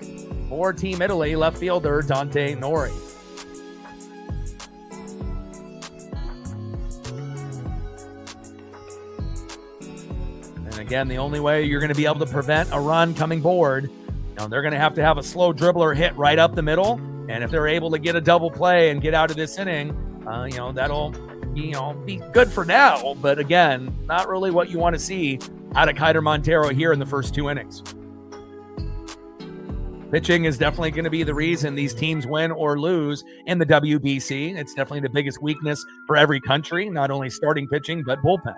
Speaker 1: for Team Italy, left fielder Dante Nori. And again, the only way you're going to be able to prevent a run coming board, they're going to have a slow dribbler hit right up the middle. And if they're able to get a double play and get out of this inning, that'll be good for now, but again, not really what you want to see out of Keider Montero here in the first 2 innings. Pitching is definitely going to be the reason these teams win or lose in the WBC. It's definitely the biggest weakness for every country, not only starting pitching, but bullpen.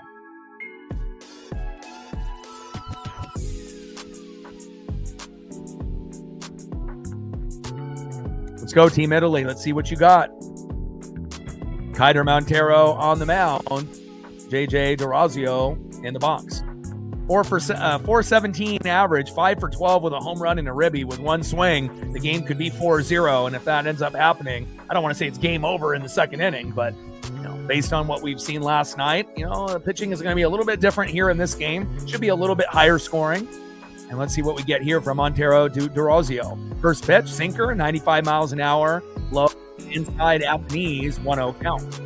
Speaker 1: Let's go, Team Italy. Let's see what you got. Keider Montero on the mound. JJ D'Orazio in the box. 417 average, 5 for 12 with a home run and a ribby. With one swing, the game could be 4-0. And if that ends up happening, I don't want to say it's game over in the second inning, but based on what we've seen last night, the pitching is going to be a little bit different here in this game. Should be a little bit higher scoring. And let's see what we get here from Montero to D'Orazio. First pitch, sinker, 95 miles an hour, low inside at the knees, 1-0 count.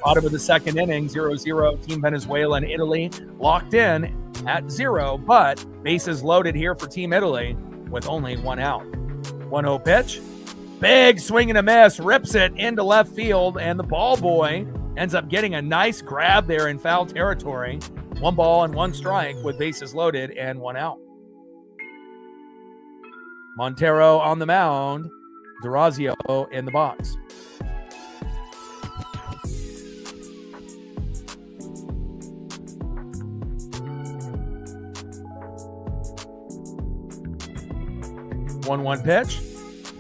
Speaker 1: Bottom of the second inning, 0-0, Team Venezuela and Italy locked in at 0, but bases loaded here for Team Italy with only 1 out. 1-0 pitch, big swing and a miss, rips it into left field, and the ball boy ends up getting a nice grab there in foul territory. 1 ball and 1 strike with bases loaded and 1 out. Montero on the mound, D'Orazio in the box. One pitch.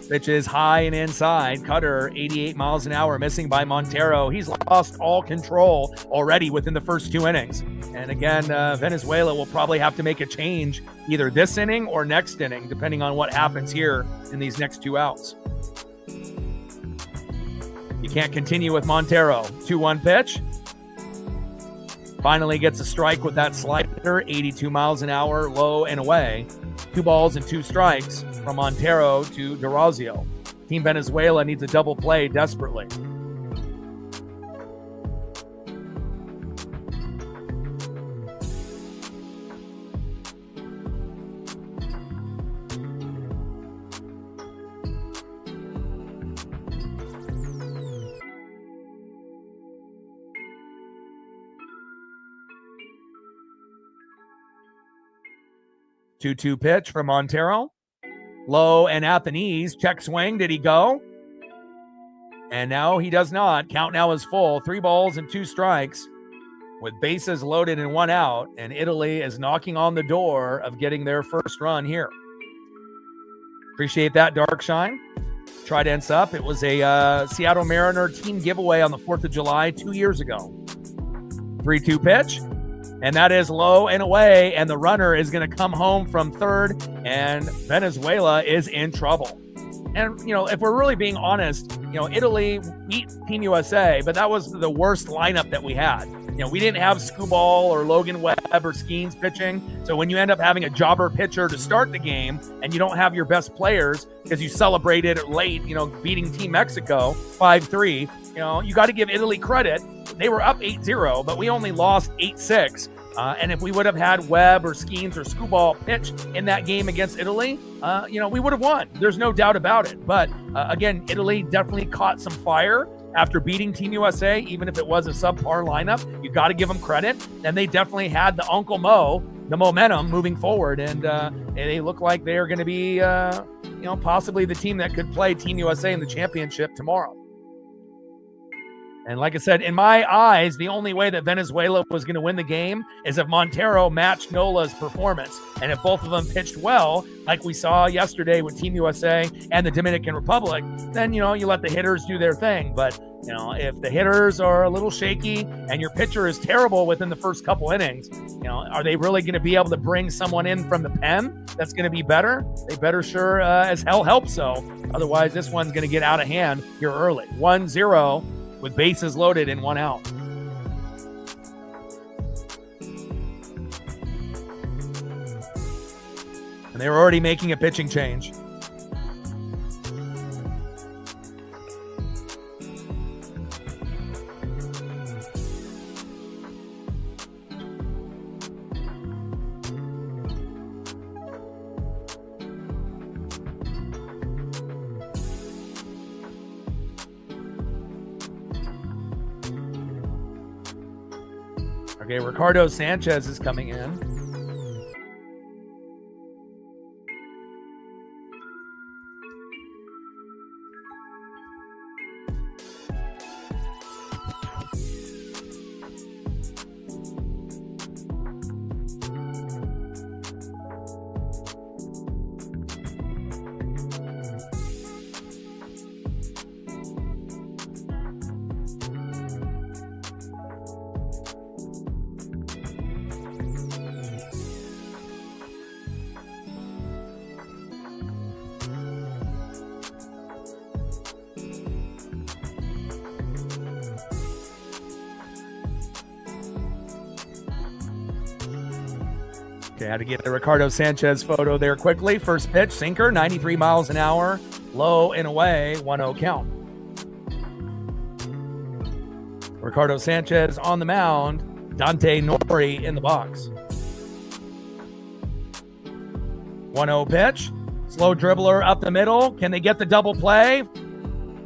Speaker 1: Pitch is high and inside. Cutter, 88 miles an hour, missing by Montero. He's lost all control already within the first 2 innings. And again, Venezuela will probably have to make a change either this inning or next inning, depending on what happens here in these next 2 outs. You can't continue with Montero. 2-1 pitch. Finally gets a strike with that slider, 82 miles an hour, low and away. 2 balls and 2 strikes from Montero to D'Orazio. Team Venezuela needs a double play desperately. Two-two pitch from Montero. Low and at the knees. Check swing. Did he go? And no, he does not. Count now is full. 3 balls and 2 strikes with bases loaded and 1 out. And Italy is knocking on the door of getting their first run here. Appreciate that, Dark Shine. Tridents up. It was a Seattle Mariner team giveaway on the 4th of July 2 years ago. 3-2 pitch. And that is low and away, and the runner is going to come home from third, and Venezuela is in trouble. And, if we're really being honest, Italy beat Team USA, but that was the worst lineup that we had. We didn't have Skubal or Logan Webb or Skeens pitching. So when you end up having a jobber pitcher to start the game and you don't have your best players because you celebrated late, beating Team Mexico 5-3, you got to give Italy credit. They were up 8-0, but we only lost 8-6. And if we would have had Webb or Skeens or Skubal pitch in that game against Italy, we would have won. There's no doubt about it. But again, Italy definitely caught some fire after beating Team USA, even if it was a subpar lineup. You got to give them credit. And they definitely had the Uncle Mo, the momentum moving forward. And they look like they're going to be, possibly the team that could play Team USA in the championship tomorrow. And like I said, in my eyes, the only way that Venezuela was going to win the game is if Montero matched Nola's performance. And if both of them pitched well, like we saw yesterday with Team USA and the Dominican Republic, then, you let the hitters do their thing. But, if the hitters are a little shaky and your pitcher is terrible within the first couple innings, are they really going to be able to bring someone in from the pen that's going to be better? They better sure as hell help so. Otherwise, this one's going to get out of hand here early. 1-0. With bases loaded and 1 out. And they were already making a pitching change. Okay, Ricardo Sanchez is coming in. Okay, had to get the Ricardo Sanchez photo there quickly. First pitch, sinker, 93 miles an hour, low and away, 1-0 count. Ricardo Sanchez on the mound, Dante Nori in the box. 1-0 pitch, slow dribbler up the middle. Can they get the double play?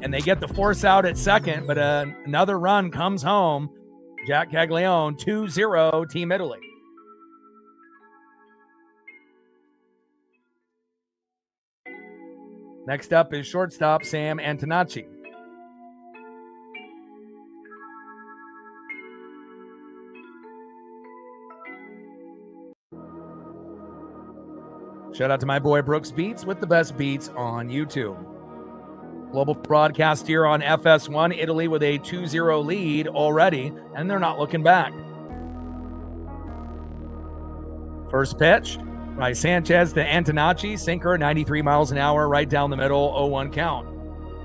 Speaker 1: And they get the force out at second, but another run comes home. Jack Caglione, 2-0, Team Italy. Next up is shortstop Sam Antonacci. Shout out to my boy Brooks Beats with the best beats on YouTube. Global broadcast here on FS1, Italy with a 2-0 lead already, and they're not looking back. First pitch by Sanchez to Antonacci, sinker, 93 miles an hour, right down the middle, 0-1 count.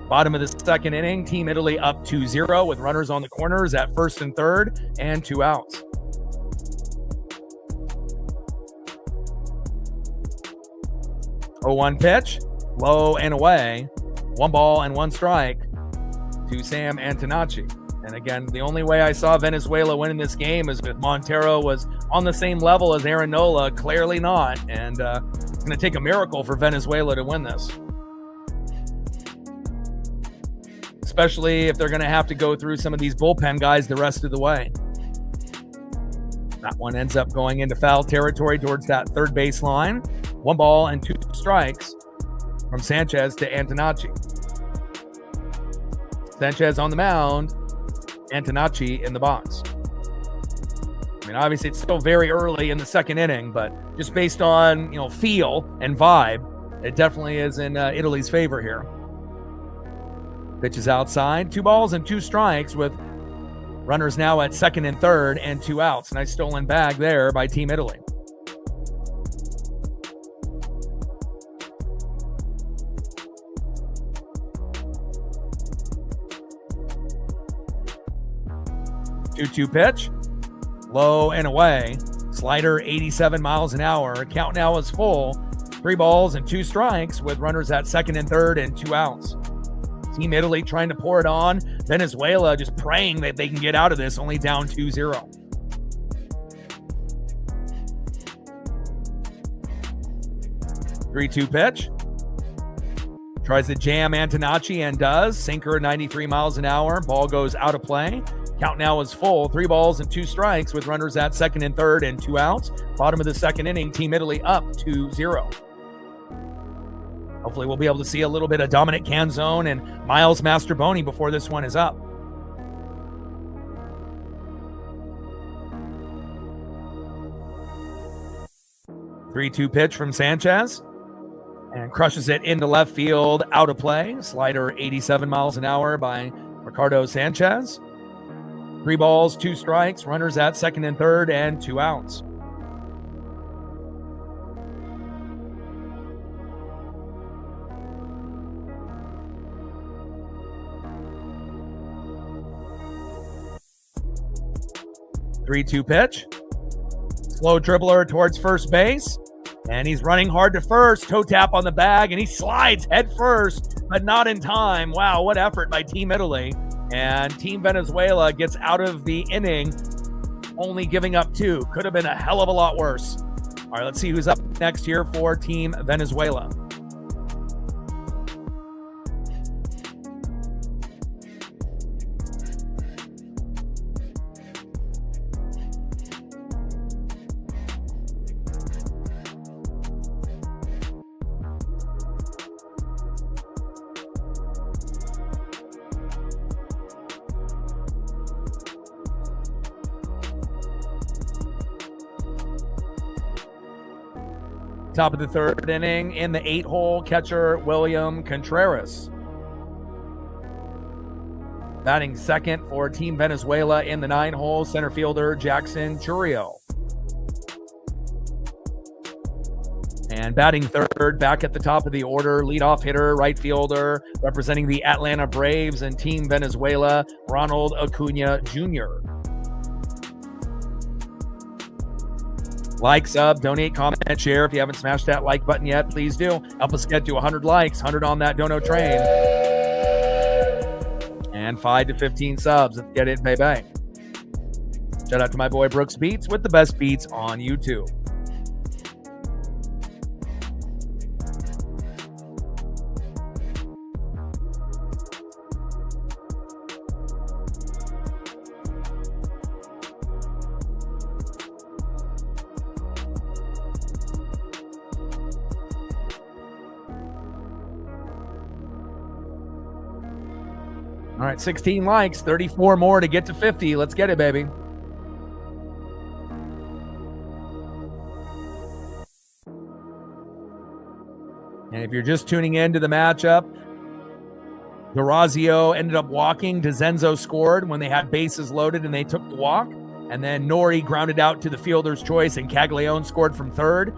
Speaker 1: Bottom of the second inning, Team Italy up 2-0 with runners on the corners at first and third and 2 outs. Oh-1 pitch, low and away, 1 ball and 1 strike to Sam Antonacci. And again, the only way I saw Venezuela winning this game is if Montero was on the same level as Aaron Nola. Clearly not. And it's going to take a miracle for Venezuela to win this. Especially if they're going to have to go through some of these bullpen guys the rest of the way. That one ends up going into foul territory towards that third base line. 1 ball and 2 strikes from Sanchez to Antonacci. Sanchez on the mound. Antonacci in the box. I mean, obviously it's still very early in the second inning, but just based on, feel and vibe, it definitely is in Italy's favor here. Pitch is outside, 2 balls and 2 strikes with runners now at second and third and 2 outs. Nice stolen bag there by Team Italy. Two pitch, low and away, slider 87 miles an hour. Count now is full. 3 balls and 2 strikes with runners at second and third and 2 outs. Team Italy trying to pour it on. Venezuela just praying that they can get out of this, only down 2-0. Three-two pitch. Tries to jam Antonacci and does. Sinker 93 miles an hour. Ball goes out of play. Count now is full. 3 balls and 2 strikes with runners at second and third and 2 outs. Bottom of the second inning, Team Italy up 2-0. Hopefully we'll be able to see a little bit of Dominic Canzone and Miles Mastrobuoni before this one is up. 3-2 pitch from Sanchez. And crushes it into left field, out of play. Slider 87 miles an hour by Ricardo Sanchez. 3 balls, 2 strikes, runners at second and third, and 2 outs. Three-two pitch. Slow dribbler towards first base. And he's running hard to first. Toe tap on the bag, and he slides head first, but not in time. Wow, what effort by Team Italy. And Team Venezuela gets out of the inning, only giving up 2. Could have been a hell of a lot worse. All right, let's see who's up next here for Team Venezuela. Top of the third inning, in the 8-hole, catcher William Contreras. Batting second for Team Venezuela in the 9-hole, center fielder Jackson Churio. And batting third, back at the top of the order, leadoff hitter, right fielder, representing the Atlanta Braves and Team Venezuela, Ronald Acuna Jr. Like, sub, donate, comment, share. If you haven't smashed that like button yet, please do. Help us get to 100 likes, 100 on that dono train. And 5 to 15 subs. Let's get it, baby. Shout out to my boy Brooks Beats with the best beats on YouTube. All right, 16 likes, 34 more to get to 50. Let's get it, baby. And if you're just tuning in to the matchup, Durazio ended up walking. DeZenzo scored when they had bases loaded and they took the walk. And then Nori grounded out to the fielder's choice, and Caglione scored from third.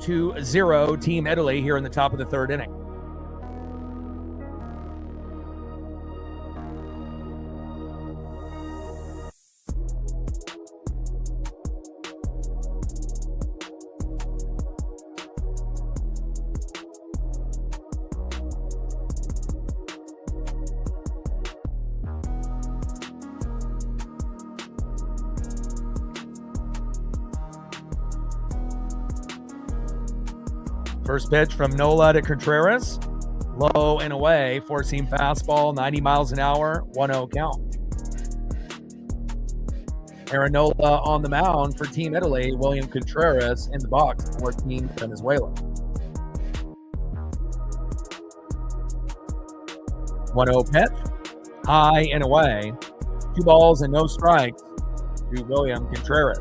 Speaker 1: 2-0 Team Italy here in the top of the third inning. First pitch from Nola to Contreras. Low and away, four-seam fastball, 90 miles an hour, 1-0 count. Aaron Nola on the mound for Team Italy, William Contreras in the box for Team Venezuela. 1-0 pitch, high and away, 2 balls and no strikes to William Contreras.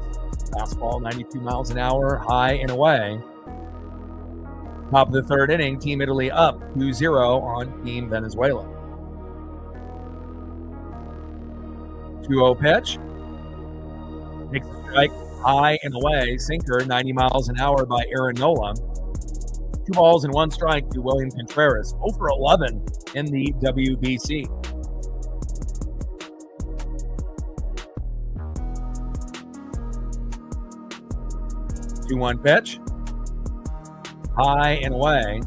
Speaker 1: Fastball, 92 miles an hour, high and away. Top of the third inning, Team Italy up 2-0 on Team Venezuela. 2-0 pitch. Makes a strike, high and away. Sinker, 90 miles an hour by Aaron Nola. 2 balls and 1 strike to William Contreras. 0 for 11 in the WBC. Two-one pitch. High and away.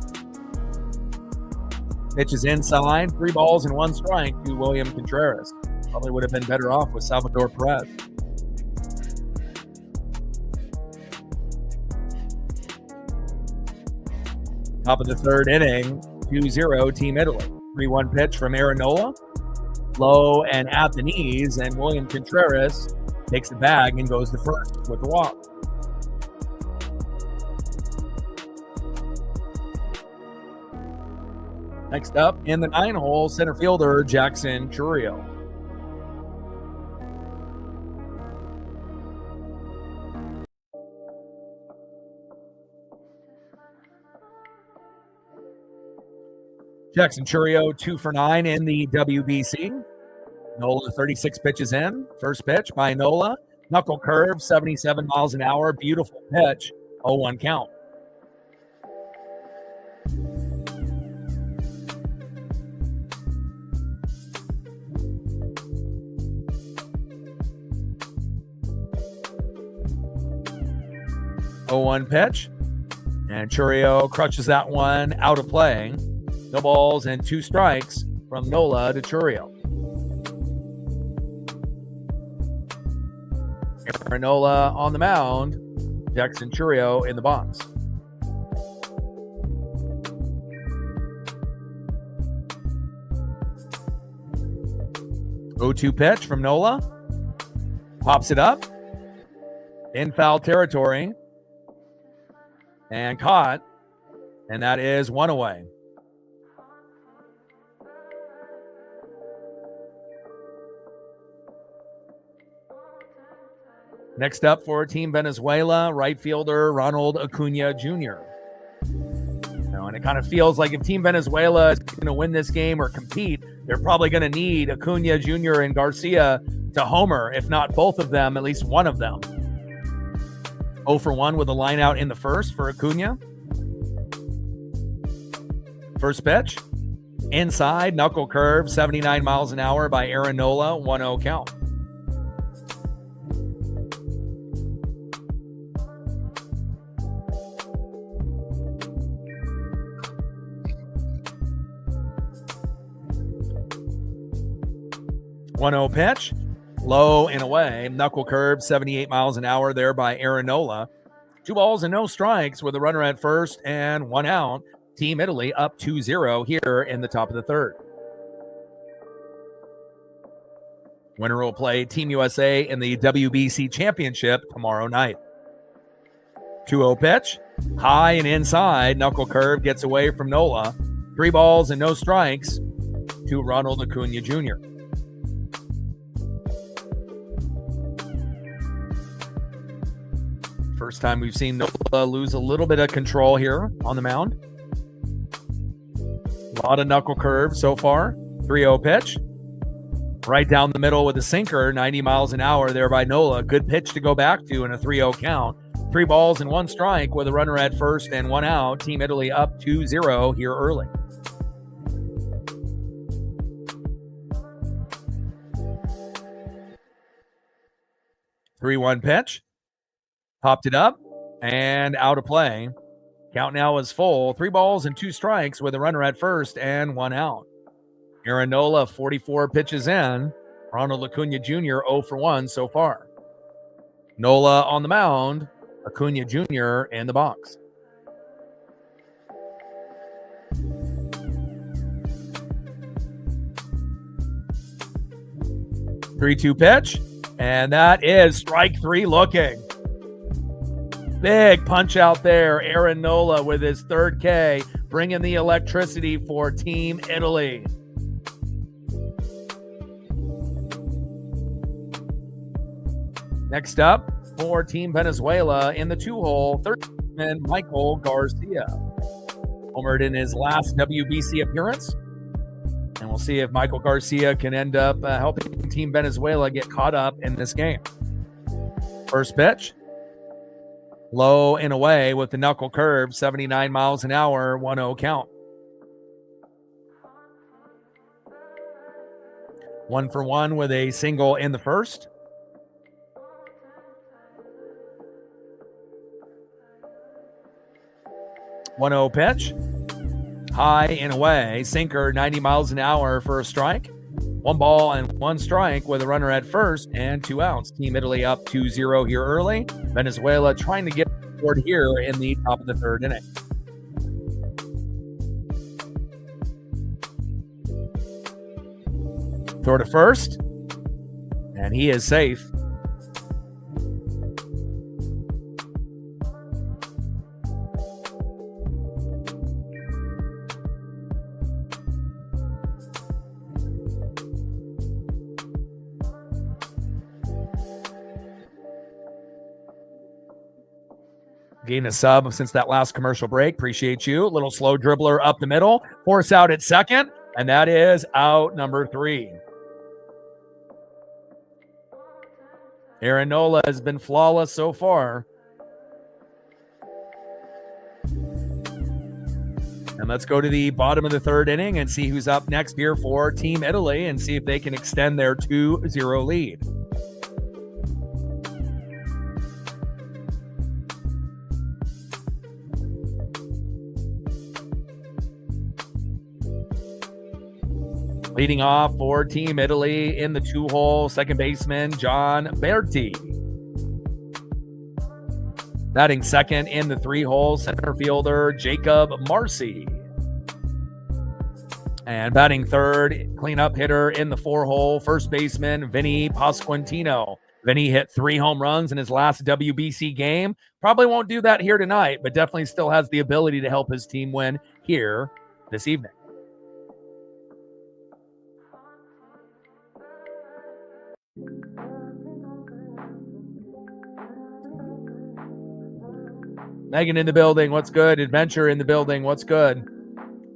Speaker 1: Pitch is inside. 3 balls and 1 strike to William Contreras. Probably would have been better off with Salvador Perez. Top of the third inning, 2-0 Team Italy. 3-1 pitch from Aaron Nola. Low and at the knees, and William Contreras takes the bag and goes to first with the walk. Next up, in the 9-hole, center fielder Jackson Churio. Jackson Churio 2 for 9 in the WBC. Nola 36 pitches in. First pitch by Nola. Knuckle curve, 77 miles an hour. Beautiful pitch. 0-1 count. Oh, 0-1 pitch. And Churio crutches that one out of play. No balls and 2 strikes from Nola to Churio. Aaron Nola on the mound. Jackson Churio in the box. Oh, 2 pitch from Nola. Pops it up. In foul territory. And caught. And that is 1 away. Next up for Team Venezuela, right fielder Ronald Acuna Jr. And it kind of feels like if Team Venezuela is going to win this game or compete, they're probably going to need Acuna Jr. and Garcia to homer, if not both of them, at least one of them. 0 for 1 with a line out in the first for Acuna. First pitch, inside, knuckle curve, 79 miles an hour by Aaron Nola, 1-0 count. One-0 pitch, low and away, knuckle curve, 78 miles an hour there by Aaron Nola. 2 balls and no strikes with a runner at first and 1 out. Team Italy up 2-0 here in the top of the third. Winner will play Team USA in the WBC Championship tomorrow night. 2-0 pitch, high and inside, knuckle curve gets away from Nola. 3 balls and no strikes to Ronald Acuna Jr. First time we've seen Nola lose a little bit of control here on the mound. A lot of knuckle curve so far. 3-0 pitch. Right down the middle with a sinker, 90 miles an hour there by Nola. Good pitch to go back to in a 3-0 count. 3 balls and 1 strike with a runner at first and 1 out. Team Italy up 2-0 here early. Three-one pitch. Popped it up and out of play. Count now is full. 3 balls and 2 strikes with a runner at first and 1 out. Aaron Nola, 44 pitches in. Ronald Acuna Jr., 0 for 1 so far. Nola on the mound. Acuna Jr. in the box. Three-two pitch. And that is strike 3 looking. Big punch out there. Aaron Nola with his 3rd K, bringing the electricity for Team Italy. Next up for Team Venezuela in the 2-hole, third baseman Michael Garcia. Homered in his last WBC appearance. And we'll see if Michael Garcia can end up helping Team Venezuela get caught up in this game. First pitch. Low and away with the knuckle curve, 79 miles an hour, 1-0 count. 1 for 1 with a single in the first. One-0 pitch. High and away. Sinker, 90 miles an hour for a strike. 1 ball and 1 strike with a runner at first and 2 outs. Team Italy up 2-0 here early. Venezuela trying to get forward here in the top of the 3rd inning. Throw to first. And he is safe. Gain a sub since that last commercial break. Appreciate you. Little slow dribbler up the middle. Force out at second. And that is out number 3. Aaron Nola has been flawless so far. And let's go to the bottom of the 3rd inning and see who's up next here for Team Italy and see if they can extend their 2-0 lead. Leading off for Team Italy in the 2-hole, second baseman John Berti. Batting second in the 3-hole, center fielder Jacob Marcy. And batting third, cleanup hitter in the 4-hole, first baseman Vinny Pasquantino. Vinny hit 3 home runs in his last WBC game. Probably won't do that here tonight, but definitely still has the ability to help his team win here this evening. Megan in the building, what's good? Adventure in the building, what's good?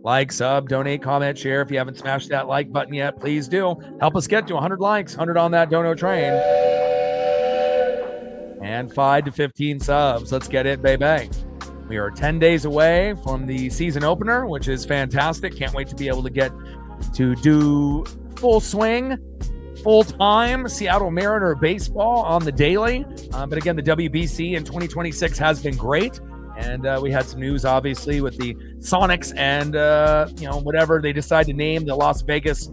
Speaker 1: Like, sub, donate, comment, share. If you haven't smashed that like button yet, please do. Help us get to 100 likes, 100 on that dono train. And 5 to 15 subs. Let's get it, baby. We are 10 days away from the season opener, which is fantastic. Can't wait to be able to get to do full swing, full-time Seattle Mariner baseball on the daily. But again, the WBC in 2026 has been great. And we had some news, obviously, with the Sonics and, whatever they decide to name the Las Vegas,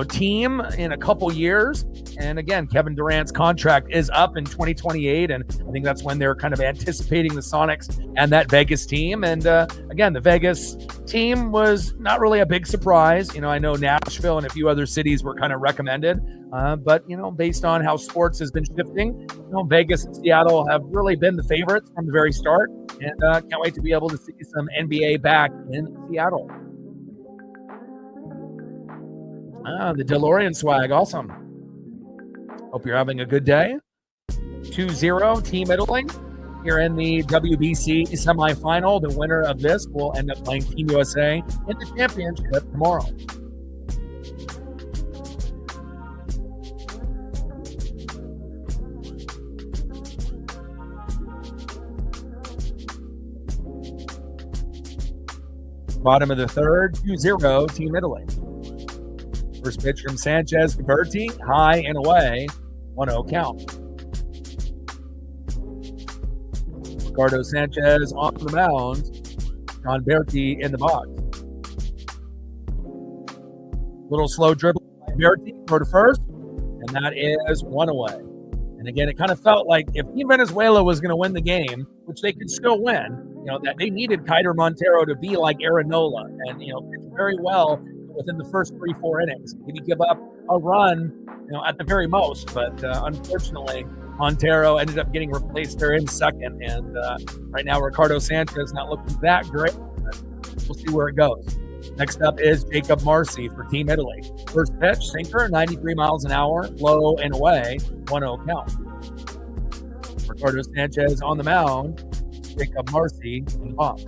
Speaker 1: team in a couple years. And again, Kevin Durant's contract is up in 2028. And I think that's when they're kind of anticipating the Sonics and that Vegas team. And again, the Vegas team was not really a big surprise. I know Nashville and a few other cities were kind of recommended. But based on how sports has been shifting, Vegas and Seattle have really been the favorites from the very start. And can't wait to be able to see some NBA back in Seattle. The DeLorean swag, awesome. Hope you're having a good day. 2-0, Team Italy. Here in the WBC semifinal. The winner of this will end up playing Team USA in the championship tomorrow. Bottom of the 3rd, 2-0, Team Italy. First pitch from Sanchez to Berti, high and away, 1-0 count. Ricardo Sanchez on the mound, John Berti in the box. Little slow dribble by Berti, throw to first, and that is 1 away. And again, it kind of felt like if Team Venezuela was going to win the game, which they could still win, that they needed Kiter Montero to be like Aaron Nola and, pitch very well within the first 3-4 innings. Maybe give up a run, at the very most. But unfortunately, Montero ended up getting replaced there in second. And right now, Ricardo Sanchez not looking that great. But we'll see where it goes. Next up is Jacob Marcy for Team Italy. First pitch, sinker, 93 miles an hour, low and away, 1-0 count. Ricardo Sanchez on the mound. Jacob Marcy in the box.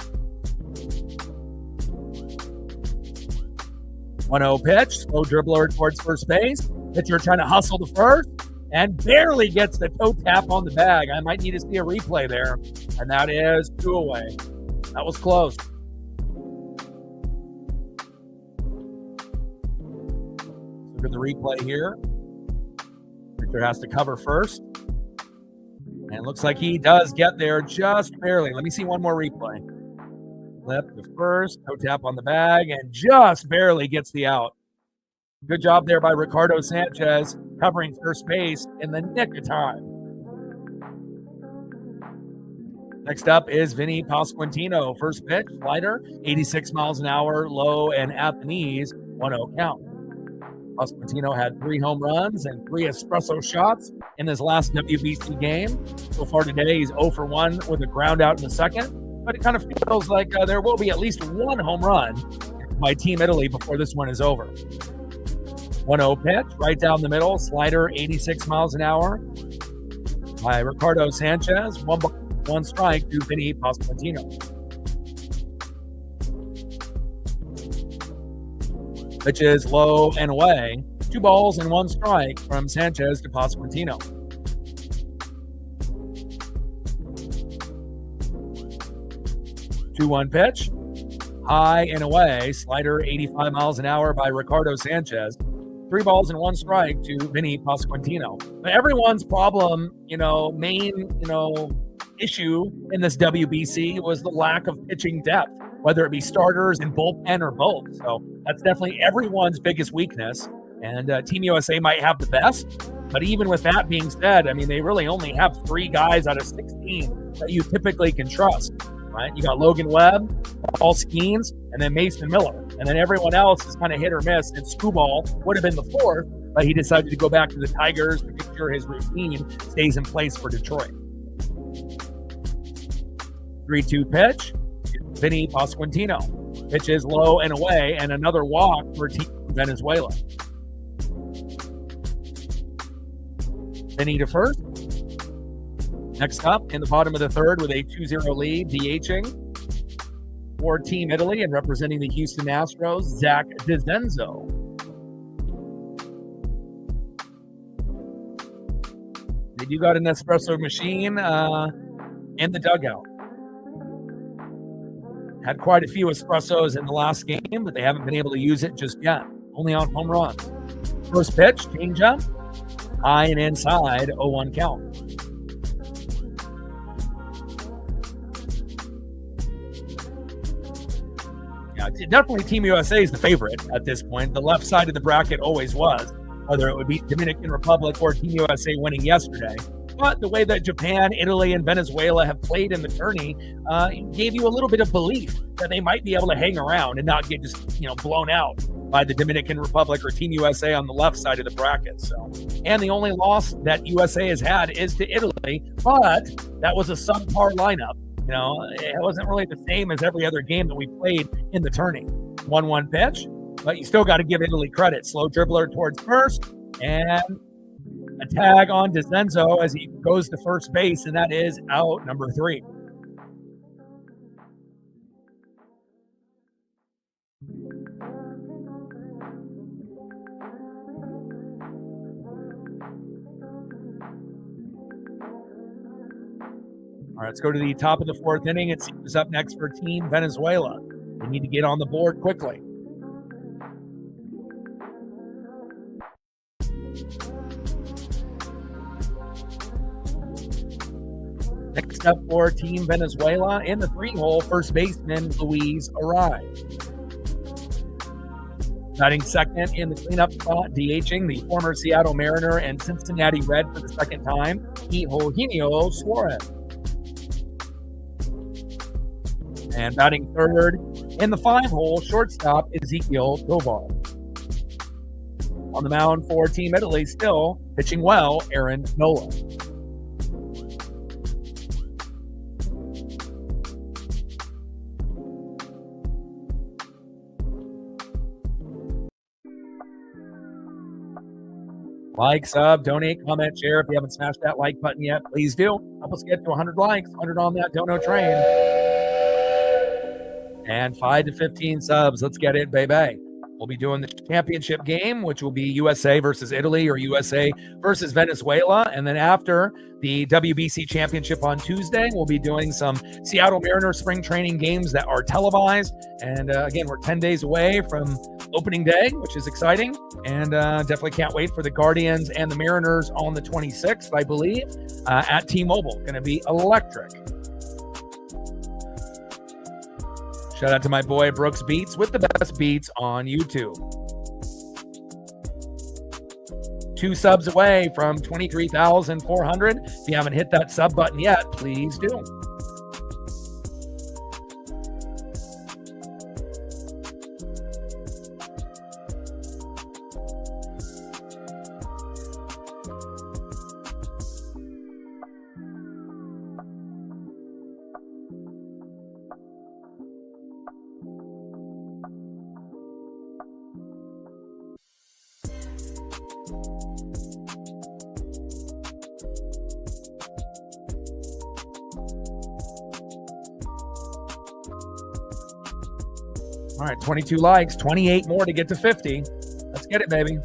Speaker 1: 1-0 pitch, slow dribbler towards first base. Pitcher trying to hustle to first and barely gets the toe tap on the bag. I might need to see a replay there. And that is 2 away. That was close. Look at the replay here. Pitcher has to cover first. And it looks like he does get there just barely. Let me see one more replay. Flip to first, toe tap on the bag, and just barely gets the out. Good job there by Ricardo Sanchez, covering first base in the nick of time. Next up is Vinny Pasquantino. First pitch, slider, 86 miles an hour, low and at the knees, 1-0 count. Pasquantino had 3 home runs and 3 espresso shots in his last WBC game. So far today, he's 0 for 1 with a ground out in the second. But it kind of feels like there will be at least 1 home run by Team Italy before this one is over. 1-0 pitch, right down the middle, slider, 86 miles an hour by Ricardo Sanchez. 1 ball, 1 strike to Vinny Pasquantino. Pitch is low and away. 2 balls and 1 strike from Sanchez to Pasquantino. Two-one pitch. High and away. Slider 85 miles an hour by Ricardo Sanchez. 3 balls and 1 strike to Vinny Pasquantino. But everyone's problem, main, issue in this WBC was the lack of pitching depth, whether it be starters and bullpen or both. So that's definitely everyone's biggest weakness. And Team USA might have the best. But even with that being said, they really only have 3 guys out of 16 that you typically can trust, right? You got Logan Webb, Paul Skeens, and then Mason Miller. And then everyone else is kind of hit or miss. And Skubal would have been the 4th, but he decided to go back to the Tigers to make sure his routine stays in place for Detroit. 3-2 pitch. Vinny Pasquantino. Pitch is low and away, and another walk for Team Venezuela. Vinny to first. Next up, in the bottom of the 3rd with a 2-0 lead, DHing for Team Italy and representing the Houston Astros, Zach DiZenzo. They do got an espresso machine in the dugout. Had quite a few espressos in the last game, but they haven't been able to use it just yet. Only on home runs. First pitch, changeup, high and inside, 0-1 count. Yeah, definitely Team USA is the favorite at this point. The left side of the bracket always was, whether it would be Dominican Republic or Team USA winning yesterday. But the way that Japan, Italy, and Venezuela have played in the tourney gave you a little bit of belief that they might be able to hang around and not get just blown out by the Dominican Republic or Team USA on the left side of the bracket. So, and the only loss that USA has had is to Italy, but that was a subpar lineup. It wasn't really the same as every other game that we played in the tourney. 1-1 pitch, but you still got to give Italy credit. Slow dribbler towards first, and a tag on DiZenzo as he goes to first base, and that is out number 3. All right, let's go to the top of the 4th inning. It's who's up next for Team Venezuela. They need to get on the board quickly. Next up for Team Venezuela, in the 3-hole, first baseman Luis arrives. Batting second in the cleanup spot, DHing the former Seattle Mariner and Cincinnati Red for the second time, Eugenio Suarez. And batting third in the 5-hole, shortstop Ezequiel Tovar. On the mound for Team Italy, still pitching well, Aaron Nola. Like, sub, donate, comment, share. If you haven't smashed that like button yet, please do. Help us get to 100 likes, 100 on that dono train. And 5 to 15 subs. Let's get it, baby. We'll be doing the championship game, which will be USA versus Italy or USA versus Venezuela. And then after the WBC championship on Tuesday, we'll be doing some Seattle Mariners spring training games that are televised. And again, we're 10 days away from opening day, which is exciting. And definitely can't wait for the Guardians and the Mariners on the 26th, I believe, at T-Mobile. Going to be electric. Shout out to my boy Brooks Beats with the best beats on YouTube. 2 subs away from 23,400. If you haven't hit that sub button yet, please do. All right, 22 likes, 28 more to get to 50. Let's get it, baby.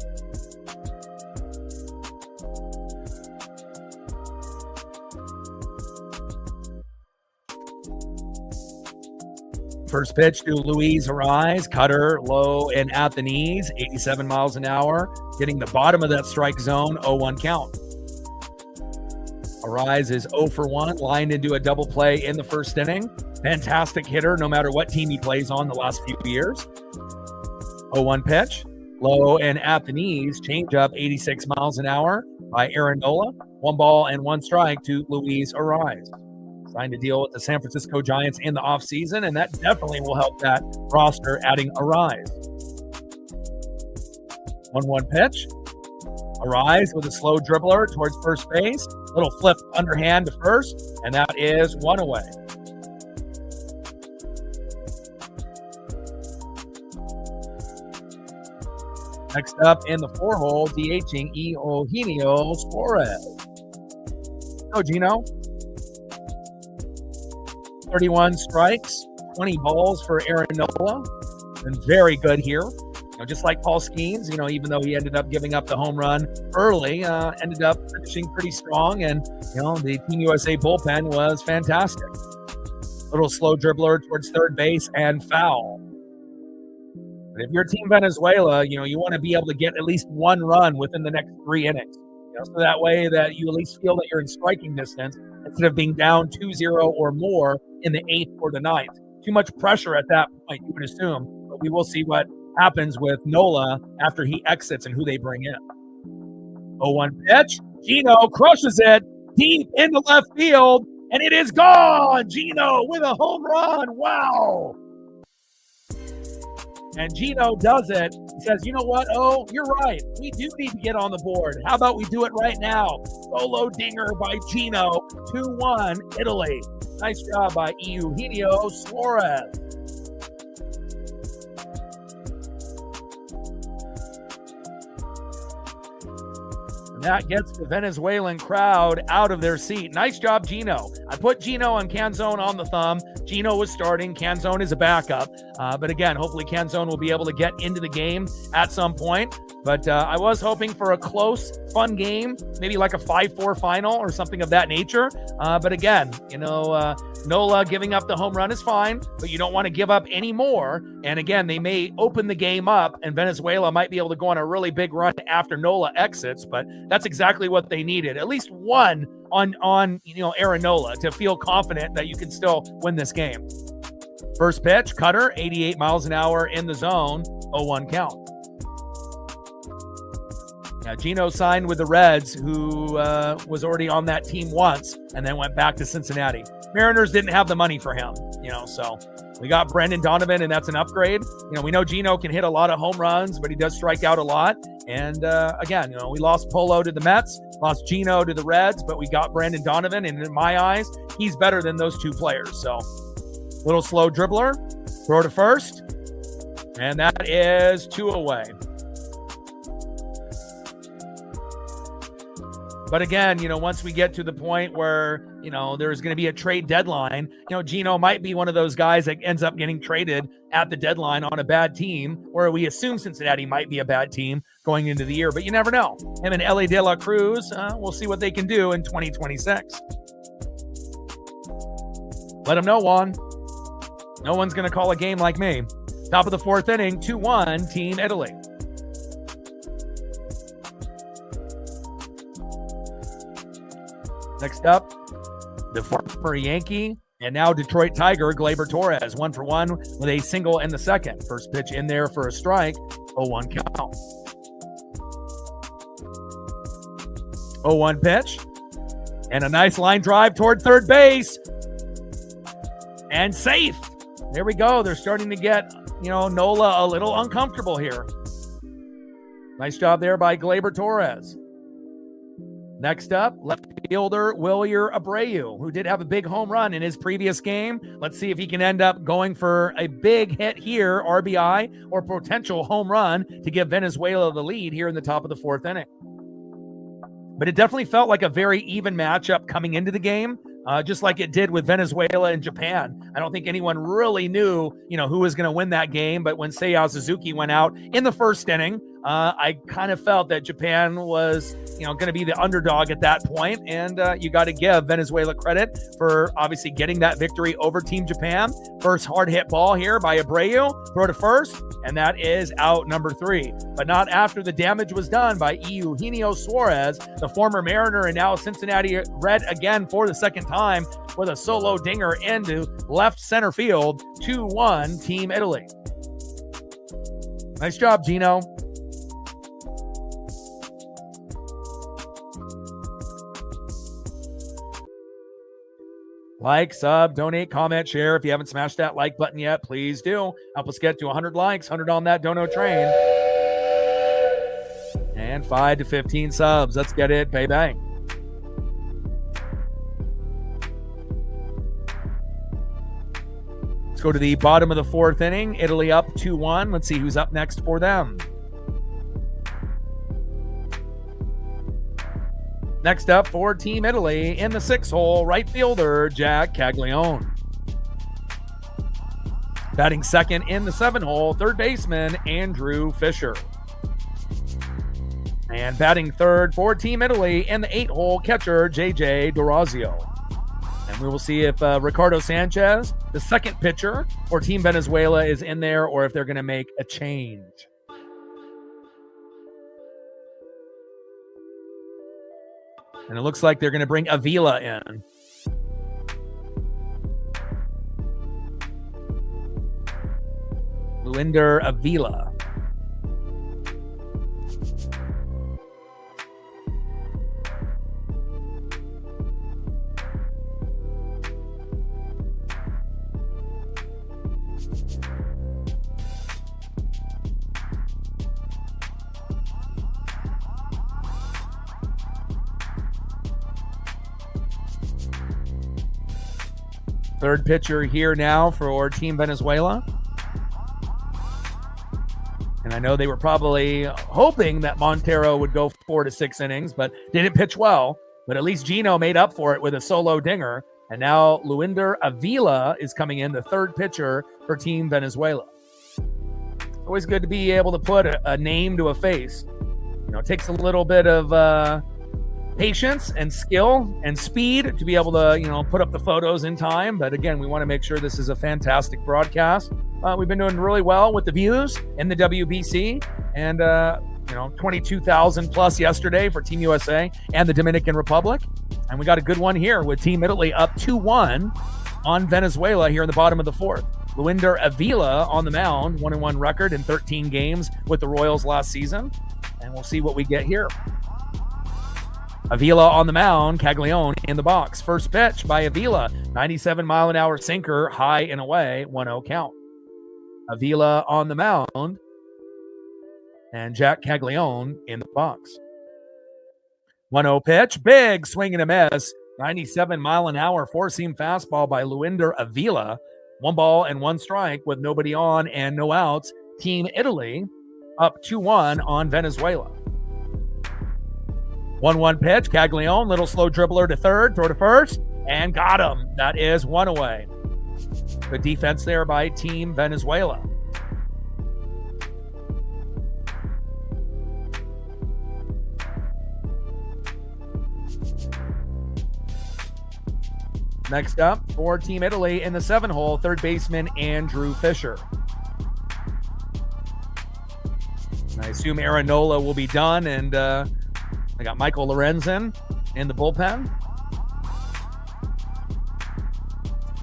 Speaker 1: First pitch to Luis Arise, cutter low and at the knees, 87 miles an hour, getting the bottom of that strike zone, 0-1 count. Arise is 0 for 1, lined into a double play in the first inning. Fantastic hitter, no matter what team he plays on the last few years. 0-1 pitch, low and at the knees, change up 86 miles an hour by Aaron Nola. 1 ball and 1 strike to Luis Arise. Signed a deal with the San Francisco Giants in the offseason, and that definitely will help that roster, adding Arise. 1-1 pitch. Arise with a slow dribbler towards first base. Little flip underhand to first, and that is 1 away. Next up in the 4-hole, DHing Eugenio Suarez. Go, Gino. 31 strikes, 20 balls for Aaron Nola. Been very good here. Just like Paul Skeens, even though he ended up giving up the home run early, ended up finishing pretty strong. And, the Team USA bullpen was fantastic. Little slow dribbler towards third base and foul. But if you're Team Venezuela, you want to be able to get at least 1 run within the next 3 innings. So that way that you at least feel that you're in striking distance instead of being down 2-0 or more in the 8th or the 9th. Too much pressure at that point, you would assume. But we will see what happens with Nola after he exits and who they bring in. 0-1 pitch. Gino crushes it deep into left field, and it is gone. Gino with a home run. Wow. And Gino does it. He says, you know what? Oh, you're right. We do need to get on the board. How about we do it right now? Solo dinger by Gino. 2-1, Italy. Nice job by Eugenio Suarez. And that gets the Venezuelan crowd out of their seat. Nice job, Gino. I put Gino and Canzone on the thumb. Gino was starting. Canzone is a backup. But again, hopefully Canzone will be able to get into the game at some point. But I was hoping for a close, fun game, maybe like a 5-4 final or something of that nature. But again, Nola giving up the home run is fine, but you don't want to give up any more. And again, they may open the game up, and Venezuela might be able to go on a really big run after Nola exits. But that's exactly what they needed. At least one on Aaron Nola to feel confident that you can still win this game. First pitch, cutter, 88 miles an hour in the zone, 0-1 count. Now, Gino signed with the Reds, who was already on that team once and then went back to Cincinnati. Mariners didn't have the money for him, so we got Brendan Donovan, and that's an upgrade. We know Gino can hit a lot of home runs, but he does strike out a lot. And again, we lost Polo to the Mets, lost Gino to the Reds, but we got Brandon Donovan, and in my eyes, he's better than those two players. So, little slow dribbler, throw to first, and that is 2 away. But again, once we get to the point where, there's going to be a trade deadline, Gino might be one of those guys that ends up getting traded at the deadline on a bad team, or we assume Cincinnati might be a bad team going into the year, but you never know. Him and Ellie De La Cruz, we'll see what they can do in 2026. Let them know, Juan. No one's going to call a game like me. Top of the 4th inning, 2-1, Team Italy. Next up, the former Yankee and now Detroit Tiger, Gleyber Torres, 1 for 1 with a single in the second. First pitch in there for a strike, 0-1 count. 0-1 pitch, and a nice line drive toward third base, and safe. There we go. They're starting to get, Nola a little uncomfortable here. Nice job there by Gleyber Torres. Next up, left fielder Wilyer Abreu, who did have a big home run in his previous game. Let's see if he can end up going for a big hit here, RBI, or potential home run to give Venezuela the lead here in the top of the 4th inning. But it definitely felt like a very even matchup coming into the game. just like it did with Venezuela and Japan. I don't think anyone really knew, who was going to win that game. But when Seiya Suzuki went out in the first inning, I kind of felt that Japan was, going to be the underdog at that point. And you got to give Venezuela credit for obviously getting that victory over Team Japan. First hard hit ball here by Abreu, throw to first, and that is out number 3. But not after the damage was done by Eugenio Suarez, the former Mariner and now Cincinnati Red again for the second time with a solo dinger into left center field. 2-1 Team Italy. Nice job, Gino. Like, sub, donate, comment, share. If you haven't smashed that like button yet, please do. Help us get to 100 likes, 100 on that dono train. And 5 to 15 subs. Let's get it, baby. Let's go to the bottom of the 4th inning. Italy up 2-1. Let's see who's up next for them. Next up for Team Italy in the 6th hole, right fielder Jack Caglione. Batting second in the 7th hole, third baseman Andrew Fisher. And batting third for Team Italy in the 8th hole, catcher JJ D'Orazio. And we will see if Ricardo Sanchez, the second pitcher for Team Venezuela, is in there or if they're going to make a change. And it looks like they're going to bring Avila in. Luinder Avila. Third pitcher here now for Team Venezuela. And I know they were probably hoping that Montero would go 4 to 6 innings, but didn't pitch well. But at least Gino made up for it with a solo dinger. And now Luinder Avila is coming in, the third pitcher for Team Venezuela. Always good to be able to put a name to a face. It takes a little bit of patience and skill and speed to be able to, put up the photos in time. But again, we want to make sure this is a fantastic broadcast. We've been doing really well with the views in the WBC, and 22,000 plus yesterday for Team USA and the Dominican Republic. And we got a good one here with Team Italy up 2-1 on Venezuela here in the bottom of the 4th. Luinder Avila on the mound, 1-1 record in 13 games with the Royals last season. And we'll see what we get here. Avila on the mound, Caglione in the box. First pitch by Avila, 97-mile-an-hour sinker, high and away, 1-0 count. Avila on the mound, and Jack Caglione in the box. 1-0 pitch, big swing and a miss. 97-mile-an-hour four-seam fastball by Luinder Avila. 1 ball and 1 strike with nobody on and no outs. Team Italy up 2-1 on Venezuela. 1-1 pitch, Caglione, little slow dribbler to third, throw to first, and got him. That is 1 away. Good defense there by Team Venezuela. Next up for Team Italy in the 7th hole, third baseman Andrew Fisher. I assume Aaron Nola will be done, and I got Michael Lorenzen in the bullpen.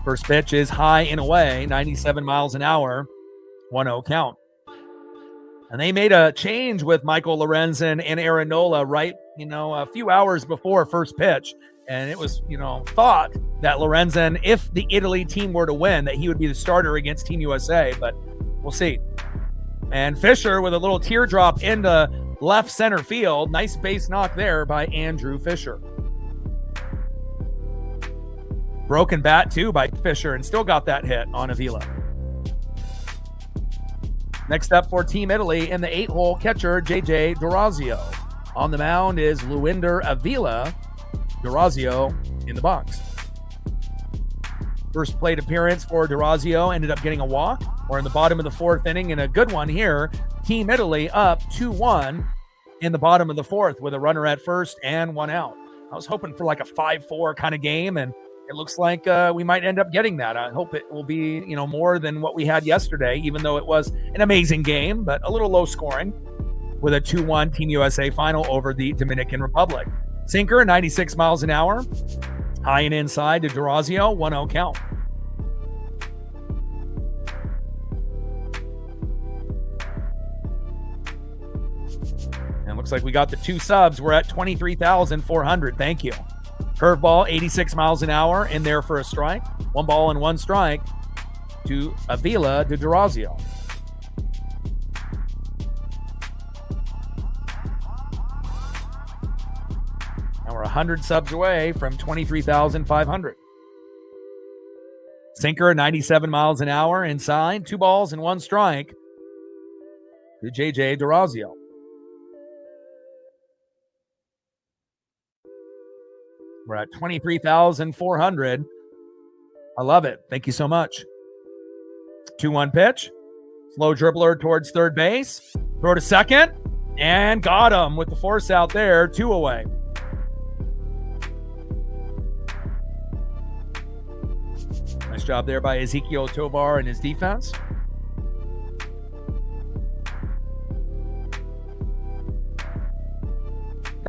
Speaker 1: First pitch is high and away, 97 miles an hour, 1-0 count. And they made a change with Michael Lorenzen and Aaron Nola right, a few hours before first pitch. And it was, thought that Lorenzen, if the Italy team were to win, that he would be the starter against Team USA, but we'll see. And Fisher with a little teardrop into left center field. Nice base knock there by Andrew Fisher. Broken bat too by Fisher, and still got that hit on Avila. Next up for Team Italy in the 8th hole, catcher JJ D'Orazio. On the mound is Luinder Avila. D'Orazio in the box. First plate appearance for D'Orazio ended up getting a walk. We're in the bottom of the fourth inning, and a good one here. Team Italy up 2-1 in the bottom of the fourth with a runner at first and one out. I was hoping for like a 5-4 kind of game, and it looks like we might end up getting that. I hope it will be, more than what we had yesterday, even though it was an amazing game, but a little low scoring with a 2-1 Team USA final over the Dominican Republic. Sinker, 96 miles an hour. High and inside to D'Orazio, 1-0 count. And it looks like we got the two subs. We're at 23,400. Thank you. Curveball, 86 miles an hour, in there for a strike. 1 ball and 1 strike to Avila to D'Orazio. And we're 100 subs away from 23,500. Sinker, 97 miles an hour inside. 2 balls and 1 strike to JJ D'Orazio. We're at 23,400. I love it. Thank you so much. 2-1 pitch. Slow dribbler towards third base. Throw to second. And got him with the force out there. 2 away. Nice job there by Ezekiel Tovar and his defense.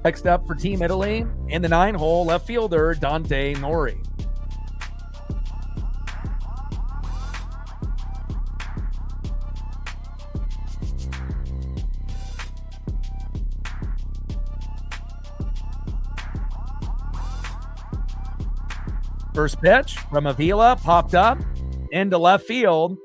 Speaker 1: Next up for Team Italy, in the 9-hole, left fielder Dante Nori. First pitch from Avila, popped up into left field,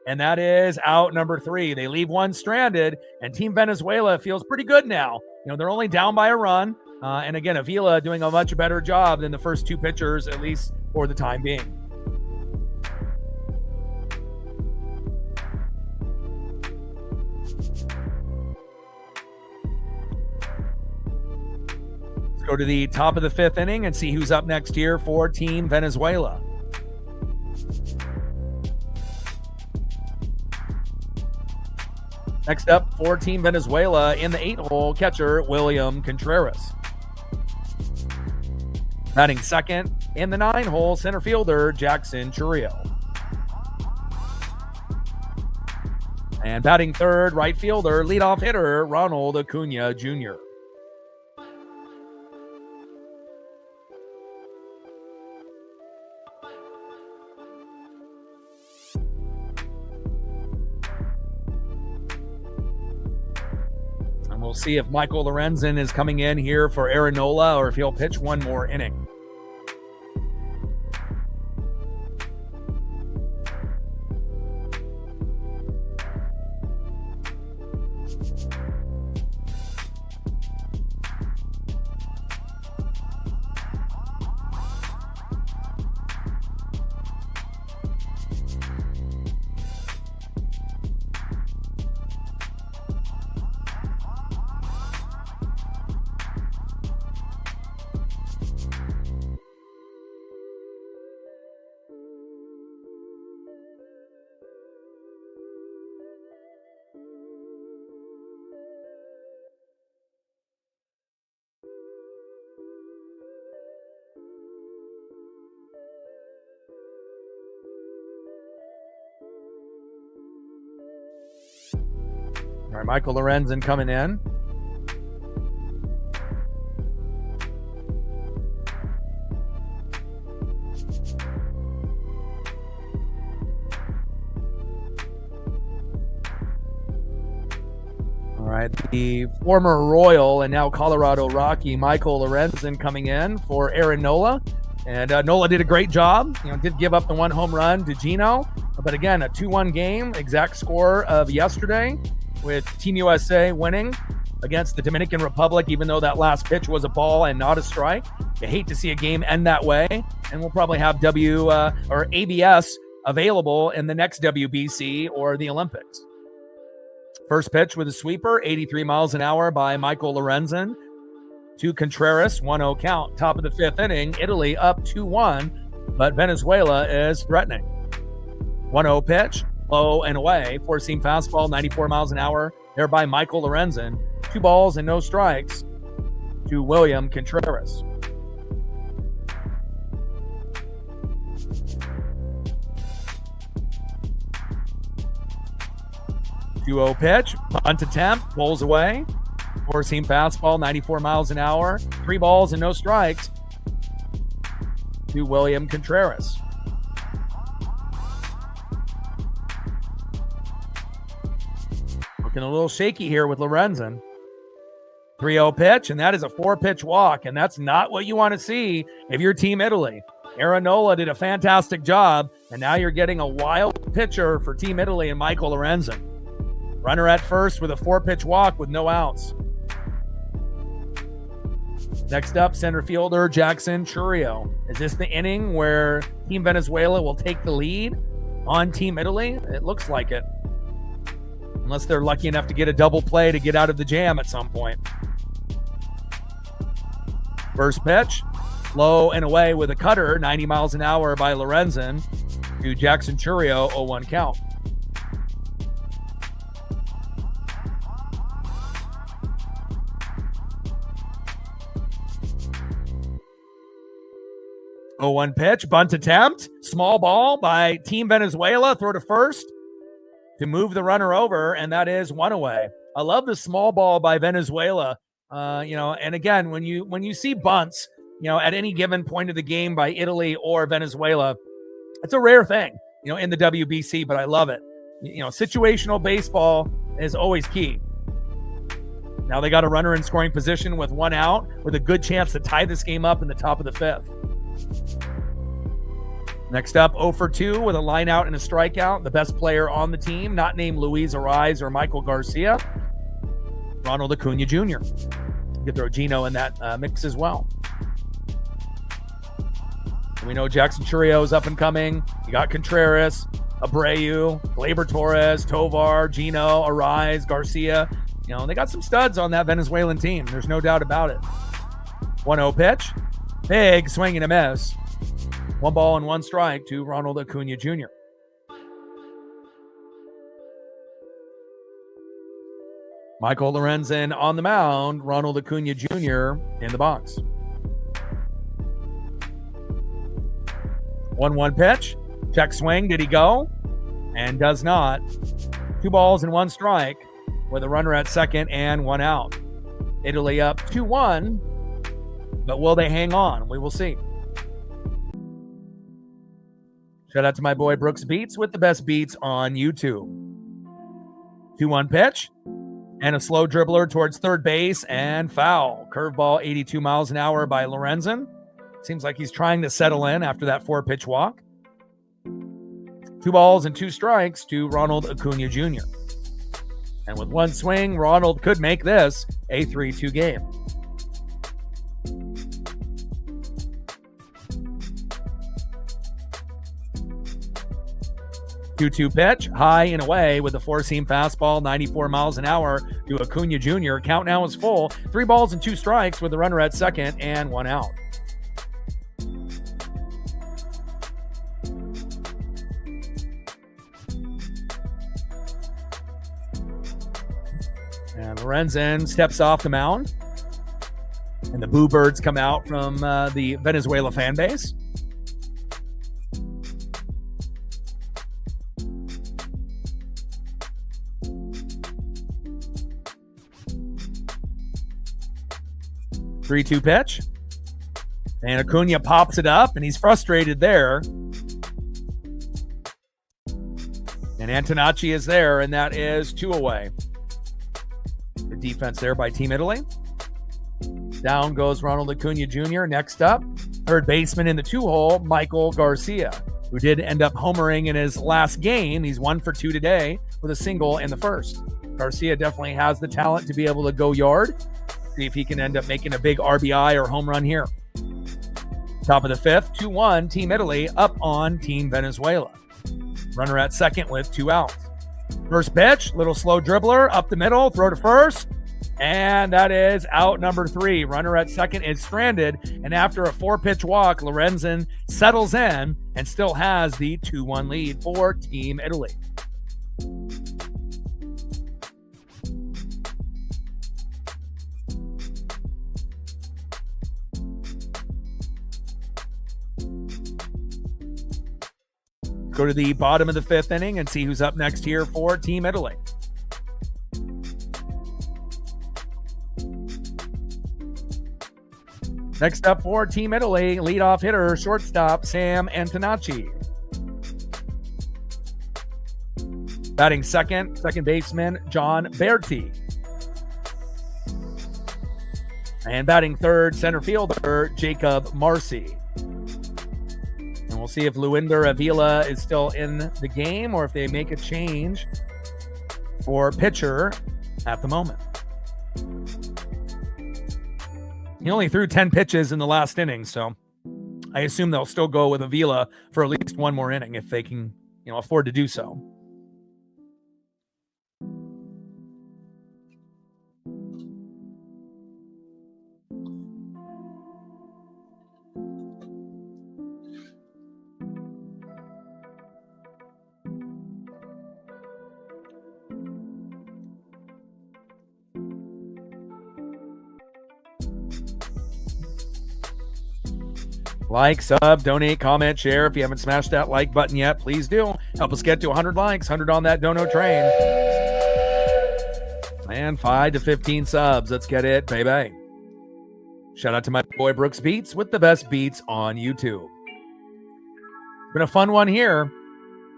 Speaker 1: and that is out number 3. They leave one stranded, and Team Venezuela feels pretty good now. They're only down by a run. And again, Avila doing a much better job than the first 2 pitchers, at least for the time being. Let's go to the top of the 5th inning and see who's up next here for Team Venezuela. Next up for Team Venezuela, in the 8-hole, catcher William Contreras. Batting second in the 9-hole, center fielder Jackson Churio. And batting third, right fielder, leadoff hitter Ronald Acuna Jr. We'll see if Michael Lorenzen is coming in here for Aaron Nola or if he'll pitch one more inning. All right, Michael Lorenzen coming in. All right, the former Royal and now Colorado Rocky Michael Lorenzen coming in for Aaron Nola. And Nola did a great job. Did give up the 1 home run to Gino. But again, a 2-1 game, exact score of yesterday, with Team USA winning against the Dominican Republic, even though that last pitch was a ball and not a strike. You hate to see a game end that way. And we'll probably have ABS available in the next WBC or the Olympics. First pitch with a sweeper, 83 miles an hour by Michael Lorenzen to Contreras, 1-0 count. Top of the 5th inning, Italy up 2-1 but Venezuela is threatening. 1-0 pitch, low and away, four-seam fastball, 94 miles an hour, there by Michael Lorenzen. 2 balls and no strikes to William Contreras. Two-0 pitch, bunt attempt, bowls away. Four-seam fastball, 94 miles an hour. 3 balls and no strikes to William Contreras. Looking a little shaky here with Lorenzen. 3-0 pitch, and that is a 4-pitch walk, and that's not what you want to see if you're Team Italy. Aaronola did a fantastic job, and now you're getting a wild pitcher for Team Italy and Michael Lorenzen. Runner at first with a 4-pitch walk with no outs. Next up, center fielder Jackson Churio. Is this the inning where Team Venezuela will take the lead on Team Italy? It looks like it. Unless they're lucky enough to get a double play to get out of the jam at some point. First pitch, low and away with a cutter, 90 miles an hour by Lorenzen to Jackson Churio, 0-1 count. One pitch, bunt attempt, small ball by Team Venezuela, throw to first to move the runner over, and that is 1 away. I love the small ball by Venezuela. And again, when you see bunts, at any given point of the game by Italy or Venezuela, it's a rare thing, in the WBC, but I love it. Situational baseball is always key. Now they got a runner in scoring position with 1 out, with a good chance to tie this game up in the top of the 5th. Next up, 0 for 2 with a line out and a strikeout. The best player on the team, not named Luis Ariz or Michael Garcia, Ronald Acuna Jr. You could throw Gino in that mix as well. We know Jackson Churio is up and coming. You got Contreras, Abreu, Gleyber Torres, Tovar, Gino, Ariz, Garcia. They got some studs on that Venezuelan team. There's no doubt about it. 1-0 pitch. Big swing and a miss. 1 ball and 1 strike to Ronald Acuna Jr. Michael Lorenzen on the mound. Ronald Acuna Jr. in the box. 1-1 pitch. Check swing. Did he go? And does not. 2 balls and 1 strike with a runner at second and 1 out. Italy up 2-1. But will they hang on? We will see. Shout out to my boy Brooks Beats with the best beats on YouTube. 2-1 pitch. And a slow dribbler towards third base and foul. Curveball 82 miles an hour by Lorenzen. Seems like he's trying to settle in after that 4-pitch walk. 2 balls and 2 strikes to Ronald Acuna Jr. And with 1 swing, Ronald could make this a 3-2 game. 2-2 pitch, high and away with a 4-seam fastball, 94 miles an hour to Acuna Jr. Count now is full. 3 balls and 2 strikes with the runner at second and 1 out. And Lorenzen steps off the mound. And the boo birds come out from the Venezuela fan base. Three-two pitch. And Acuna pops it up, and he's frustrated there. And Antonacci is there, and that is 2 away. The defense there by Team Italy. Down goes Ronald Acuna Jr. Next up, third baseman in the 2-hole, Michael Garcia, who did end up homering in his last game. He's 1 for 2 today with a single in the first. Garcia definitely has the talent to be able to go yard. See if he can end up making a big RBI or home run here. Top of the 5th, 2-1, Team Italy up on Team Venezuela. Runner at second with 2 outs. First pitch, little slow dribbler, up the middle, throw to first. And that is out number 3. Runner at second is stranded. And after a 4-pitch walk, Lorenzen settles in and still has the 2-1 lead for Team Italy. Go to the bottom of the 5th inning and see who's up next here for Team Italy. Next up for Team Italy, leadoff hitter, shortstop, Sam Antonacci. Batting second baseman, John Berti. And batting third, center fielder, Jacob Marcy. And we'll see if Luinder Avila is still in the game or if they make a change for pitcher at the moment. He only threw 10 pitches in the last inning, so I assume they'll still go with Avila for at least one more inning if they can, afford to do so. Like, sub, donate, comment, share. If you haven't smashed that like button yet, please do. Help us get to 100 likes, 100 on that dono train. And 5 to 15 subs. Let's get it, baby. Shout out to my boy Brooks Beats with the best beats on YouTube. It's been a fun one here.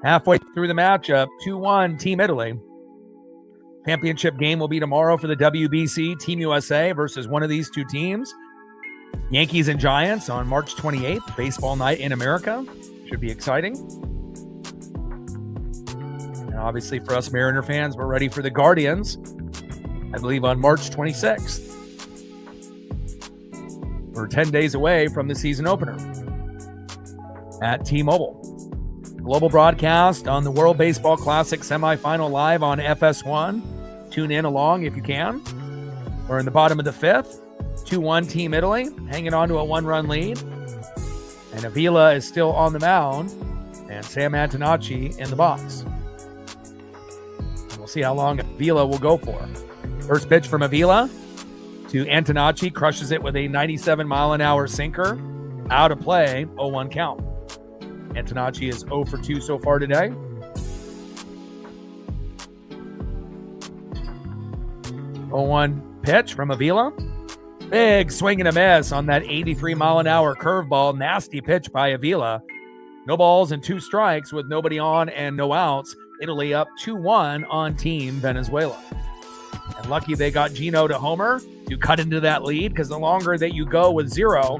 Speaker 1: Halfway through the matchup, 2-1 Team Italy. Championship game will be tomorrow for the WBC. Team USA versus one of these two teams. Yankees and Giants on March 28th. Baseball night in America. Should be exciting. And obviously for us Mariner fans, we're ready for the Guardians. I believe on March 26th. We're 10 days away from the season opener at T-Mobile. Global broadcast on the World Baseball Classic semifinal live on FS1. Tune in along if you can. We're in the bottom of the 5th. 2-1 Team Italy, hanging on to a 1-run lead. And Avila is still on the mound. And Sam Antonacci in the box. And we'll see how long Avila will go for. First pitch from Avila to Antonacci. Crushes it with a 97-mile-an-hour sinker. Out of play, 0-1 count. Antonacci is 0 for 2 so far today. 0-1 pitch from Avila. Big swing and a miss on that 83-mile-an-hour curveball. Nasty pitch by Avila. No balls and 2 strikes with nobody on and no outs. Italy up 2-1 on Team Venezuela. And lucky they got Gino to homer to cut into that lead, because the longer that you go with 0,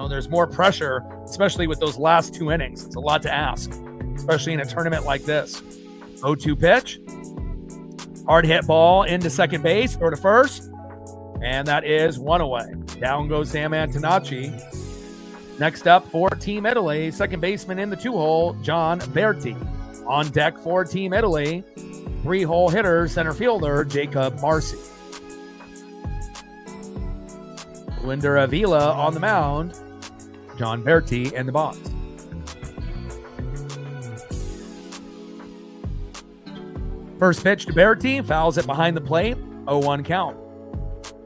Speaker 1: there's more pressure, especially with those last 2 innings. It's a lot to ask, especially in a tournament like this. 0-2 pitch. Hard hit ball into second base, throw to first. And that is 1 away. Down goes Sam Antonacci. Next up for Team Italy, second baseman in the 2-hole, John Berti. On deck for Team Italy, 3-hole hitter, center fielder, Jacob Marcy. Luinder Avila on the mound, John Berti in the box. First pitch to Berti, fouls it behind the plate, 0-1 count.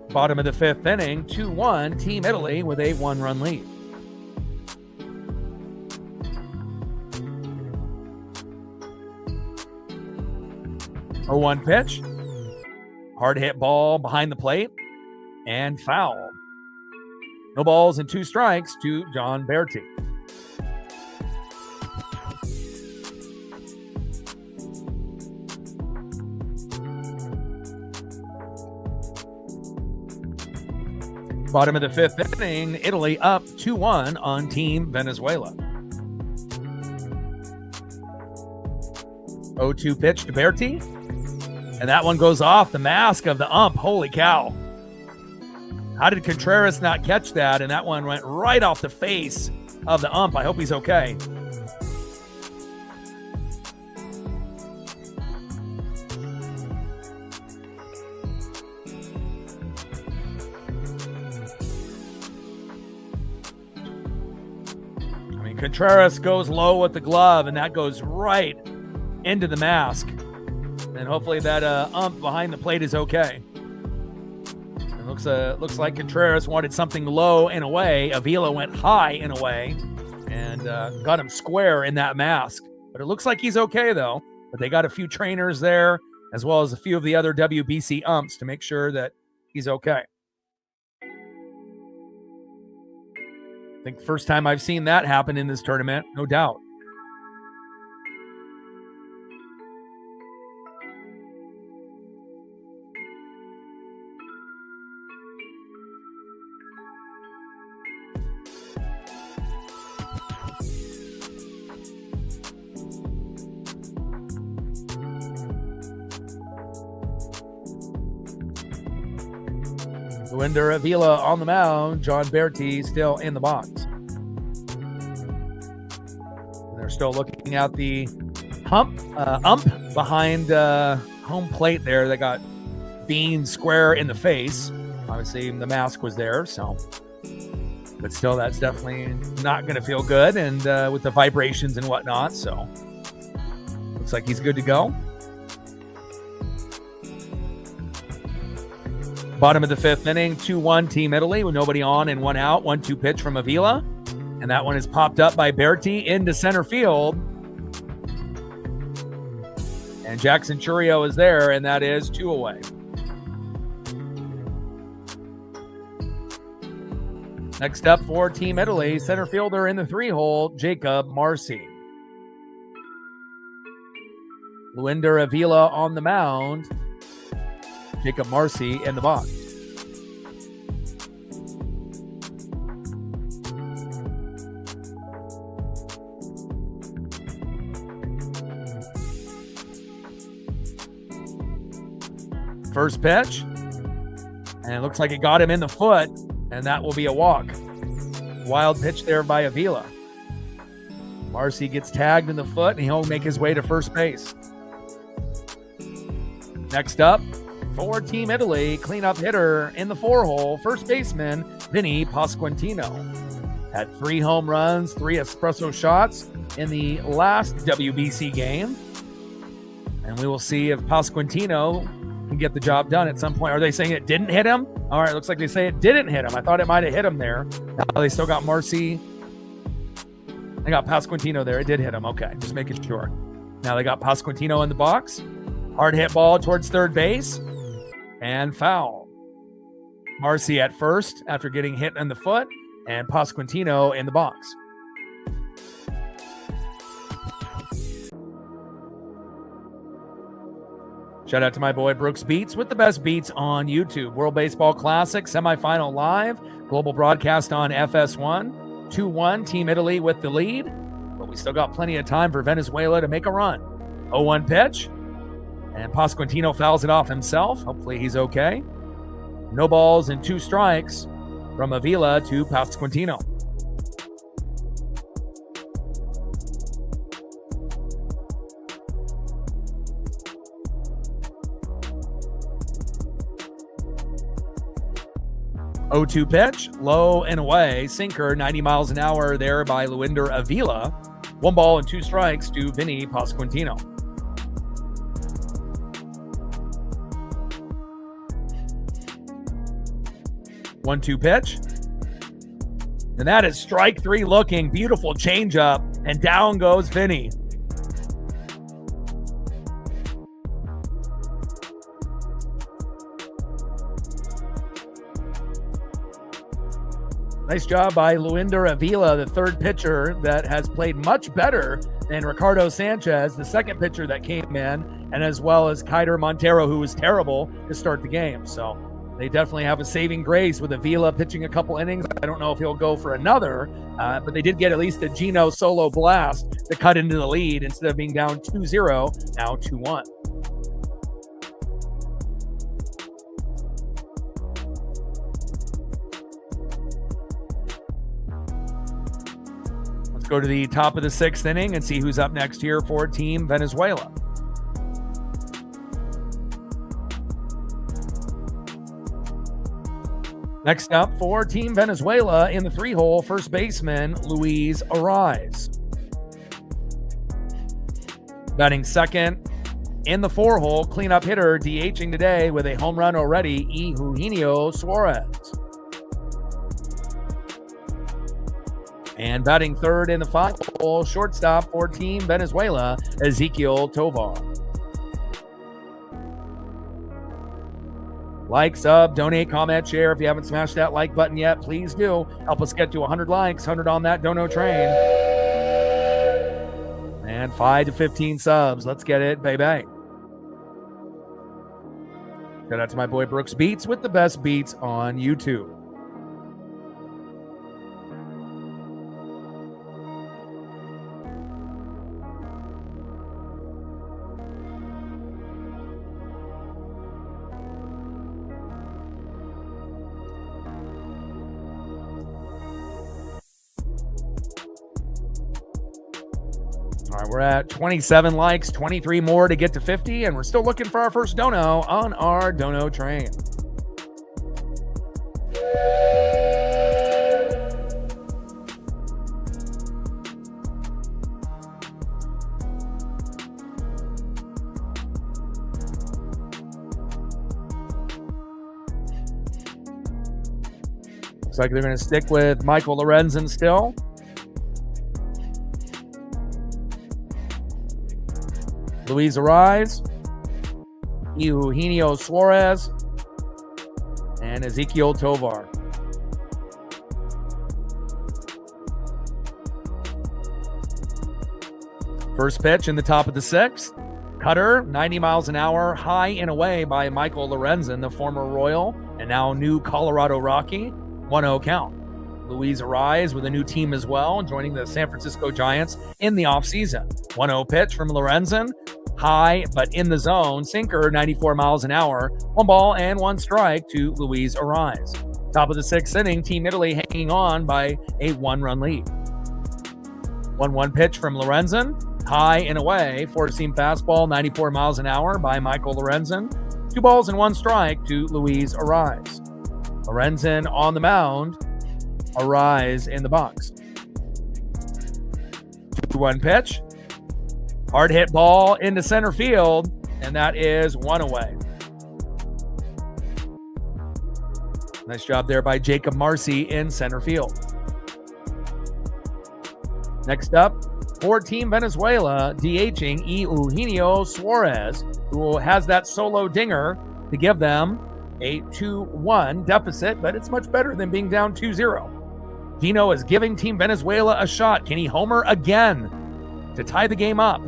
Speaker 1: Bottom of the 5th inning, 2-1 Team Italy with a 1-run lead. A 0-1 pitch. Hard hit ball behind the plate and foul. No balls and 2 strikes to John Berti. Bottom of the 5th inning, Italy up 2-1 on Team Venezuela. 0-2 pitch to Berti. And that one goes off the mask of the ump. Holy cow. How did Contreras not catch that? And that one went right off the face of the ump. I hope he's okay. Contreras goes low with the glove, and that goes right into the mask. And hopefully that ump behind the plate is okay. It looks like Contreras wanted something low and away. Avila went high and away and got him square in that mask. But it looks like he's okay, though. But they got a few trainers there, as well as a few of the other WBC umps to make sure that he's okay. I think first time I've seen that happen in this tournament, no doubt. Luinder Avila on the mound. John Berti still in the box. They're still looking at the ump behind home plate there. They got Bean square in the face. Obviously, the mask was there, so. But still, that's definitely not going to feel good, and with the vibrations and whatnot, so. Looks like he's good to go. Bottom of the fifth inning, 2-1 Team Italy with nobody on and one out. 1-2 pitch from Avila. And that one is popped up by Berti into center field. And Jackson Churio is there, and that is 2 away. Next up for Team Italy, center fielder in the 3-hole, Jacob Marcy. Luinder Avila on the mound. Jacob Marcy in the box. First pitch. And it looks like it got him in the foot, and that will be a walk. Wild pitch there by Avila. Marcy gets tagged in the foot, and he'll make his way to first base. Next up, for Team Italy, cleanup hitter in the 4-hole, first baseman Vinny Pasquantino. Had 3 home runs, 3 espresso shots in the last WBC game. And we will see if Pasquantino can get the job done at some point. Are they saying it didn't hit him? All right, looks like they say it didn't hit him. I thought it might have hit him there. Now they still got Marcy. They got Pasquantino there. It did hit him. Okay, just making sure. Now they got Pasquantino in the box. Hard hit ball towards third base. And foul. Marcy at first after getting hit in the foot, and Pasquantino in the box. Shout out to my boy Brooks Beats with the best beats on YouTube. World Baseball Classic, semifinal live, global broadcast on FS1. 2-1, Team Italy with the lead, but we still got plenty of time for Venezuela to make a run. 0-1 pitch. And Pasquantino fouls it off himself. Hopefully he's okay. No balls and 2 strikes from Avila to Pasquantino. (0-2 pitch, low and away. Sinker, 90 miles an hour there by Luinder Avila. 1 ball and 2 strikes to Vinny Pasquantino. 1-2 pitch. And that is strike 3 looking. Beautiful changeup. And down goes Vinny. Nice job by Luinder Avila, the third pitcher that has played much better than Ricardo Sanchez, the second pitcher that came in, and as well as Keider Montero, who was terrible to start the game. So they definitely have a saving grace with Avila pitching a couple innings. I don't know if he'll go for another, but they did get at least a Gino solo blast to cut into the lead instead of being down 2-0, now 2-1. Go to the top of the 6th inning and see who's up next here for Team Venezuela. Next up for Team Venezuela in the 3-hole, first baseman Luis Ariz. Batting second in the 4-hole, cleanup hitter DHing today with a home run already, Eugenio Suarez. And batting third in the 5-hole, shortstop for Team Venezuela, Ezequiel Tovar. Like, sub, donate, comment, share. If you haven't smashed that like button yet, please do. Help us get to 100 likes, 100 on that dono train. And 5 to 15 subs. Let's get it, baby. Shout out to my boy Brooks Beats with the best beats on YouTube. All right, we're at 27 likes, 23 more to get to 50, and we're still looking for our first dono on our dono train. Looks like they're going to stick with Michael Lorenzen still. Luis Ariz, Eugenio Suarez, and Ezequiel Tovar. First pitch in the top of the 6th. Cutter, 90 miles an hour, high and away by Michael Lorenzen, the former Royal and now new Colorado Rocky. 1-0 count. Luis Ariz with a new team as well, joining the San Francisco Giants in the offseason. 1-0 pitch from Lorenzen. High, but in the zone. Sinker, 94 miles an hour. 1 ball and 1 strike to Luis Ariz. Top of the 6th inning, Team Italy hanging on by a 1-run lead. 1-1 pitch from Lorenzen. High and away. 4-seam fastball, 94 miles an hour by Michael Lorenzen. 2 balls and 1 strike to Luis Ariz. Lorenzen on the mound. Ariz in the box. 2-1 pitch. Hard hit ball into center field, and that is 1 away. Nice job there by Jacob Marcy in center field. Next up, for Team Venezuela, DHing Eugenio Suarez, who has that solo dinger to give them a 2-1 deficit, but it's much better than being down 2-0. Gino is giving Team Venezuela a shot. Can he homer again to tie the game up?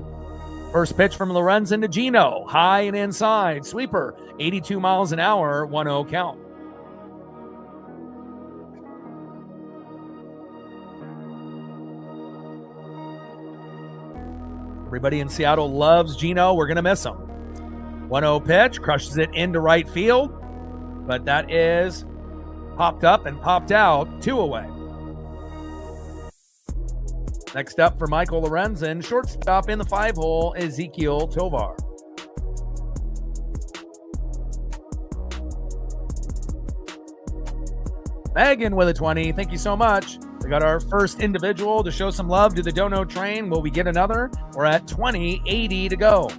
Speaker 1: First pitch from Lorenzen to Gino. High and inside. Sweeper. 82 miles an hour. 1-0 count. Everybody in Seattle loves Gino. We're going to miss him. 1-0 pitch. Crushes it into right field. But that is popped up and popped out. 2 away. Next up for Michael Lorenzen, shortstop in the 5-hole, Ezequiel Tovar. Megan with a 20. Thank you so much. We got our first individual to show some love to the dono train. Will we get another? We're at 20:80 to go.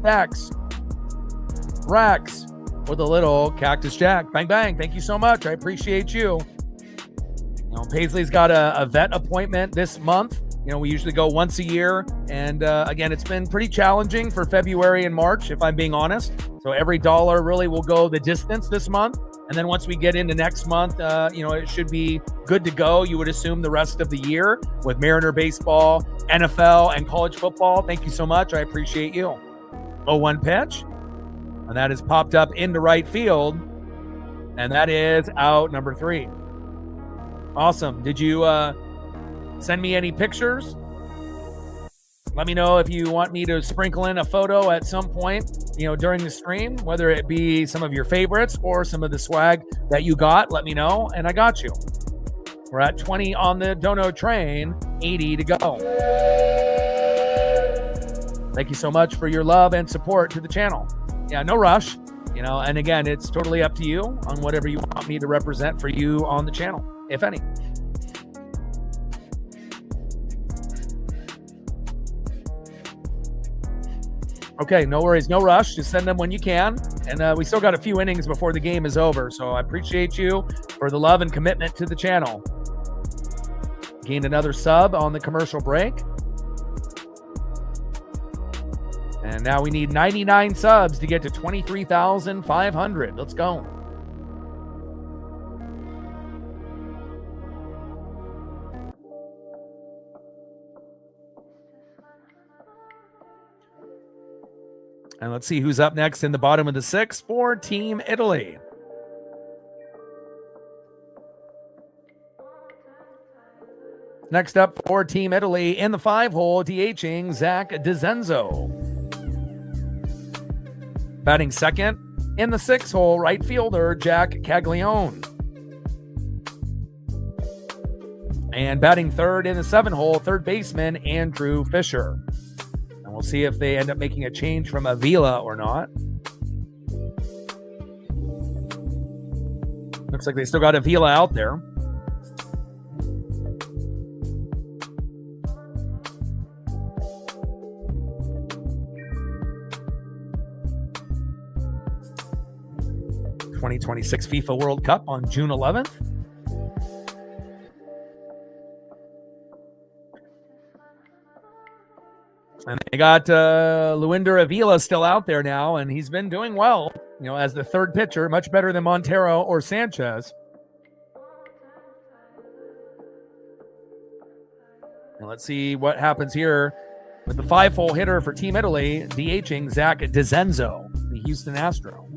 Speaker 1: Rex with a little Cactus Jack. Bang, bang. Thank you so much. I appreciate you. Paisley's got a vet appointment this month. We usually go once a year. And again, it's been pretty challenging for February and March, if I'm being honest. So every dollar really will go the distance this month. And then once we get into next month, it should be good to go. You would assume the rest of the year with Mariner baseball, NFL, and college football. Thank you so much. I appreciate you. 0-1 pitch. And that is popped up into right field. And that is out number 3. Awesome. Did you send me any pictures? Let me know if you want me to sprinkle in a photo at some point, during the stream, whether it be some of your favorites or some of the swag that you got. Let me know, and I got you. We're at 20 on the dono train, 80 to go. Thank you so much for your love and support to the channel. Yeah, no rush. You know, and again, it's totally up to you on whatever you want me to represent for you on the channel, if any. Okay, no worries, no rush. Just send them when you can. And we still got a few innings before the game is over. So I appreciate you for the love and commitment to the channel. Gained another sub on the commercial break. And now we need 99 subs to get to 23,500. Let's go. And let's see who's up next in the bottom of the 6 for Team Italy. Next up for Team Italy in the 5-hole, DHing Zach DeZenzo. Batting second in the 6-hole, right fielder Jack Caglione. And batting third in the 7-hole, third baseman Andrew Fisher. And we'll see if they end up making a change from Avila or not. Looks like they still got Avila out there. '26 FIFA World Cup on June 11th. And they got Luinder Avila still out there now, and he's been doing well, you know, as the third pitcher, much better than Montero or Sanchez. And let's see what happens here with the 5-hole hitter for Team Italy, DHing Zach DeZenzo, the Houston Astro.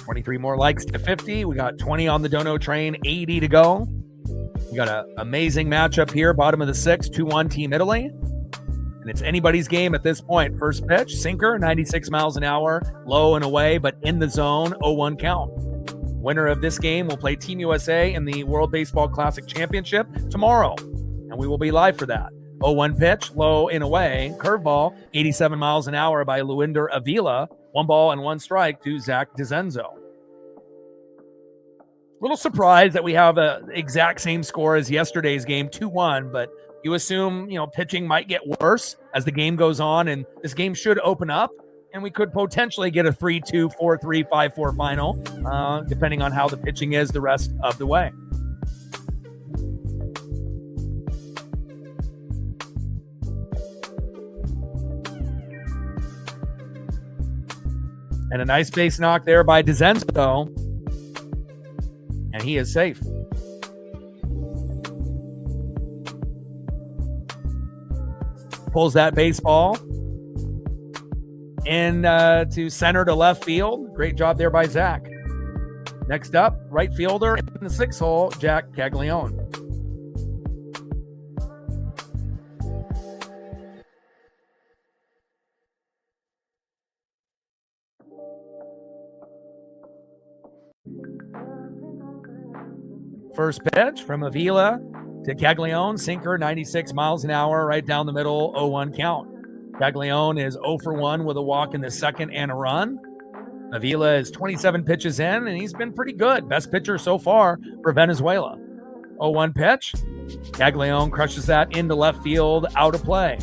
Speaker 1: 23 more likes to 50. We got 20 on the Dono train, 80 to go. We got an amazing matchup here, bottom of the 6, 2-1 Team Italy. And it's anybody's game at this point. First pitch, sinker, 96 miles an hour, low and away, but in the zone, 0-1 count. Winner of this game will play Team USA in the World Baseball Classic Championship tomorrow, and we will be live for that. 0-1 pitch, low and away, curveball, 87 miles an hour by Luinder Avila. 1 ball and 1 strike to Zach DeZenzo. Little surprised that we have the exact same score as yesterday's game, 2-1, but you assume, you know, pitching might get worse as the game goes on, and this game should open up, and we could potentially get a 3-2, 4-3, 5-4 final, depending on how the pitching is the rest of the way. And a nice base knock there by DeZenzo. And he is safe. Pulls that baseball in to center to left field. Great job there by Zach. Next up, right fielder in the 6-hole, Jack Caglione. First pitch from Avila to Caglione, sinker, 96 miles an hour, right down the middle, 0-1 count. Caglione is 0 for 1 with a walk in the second and a run. Avila is 27 pitches in, and he's been pretty good. Best pitcher so far for Venezuela. 0-1 pitch. Caglione crushes that into left field, out of play.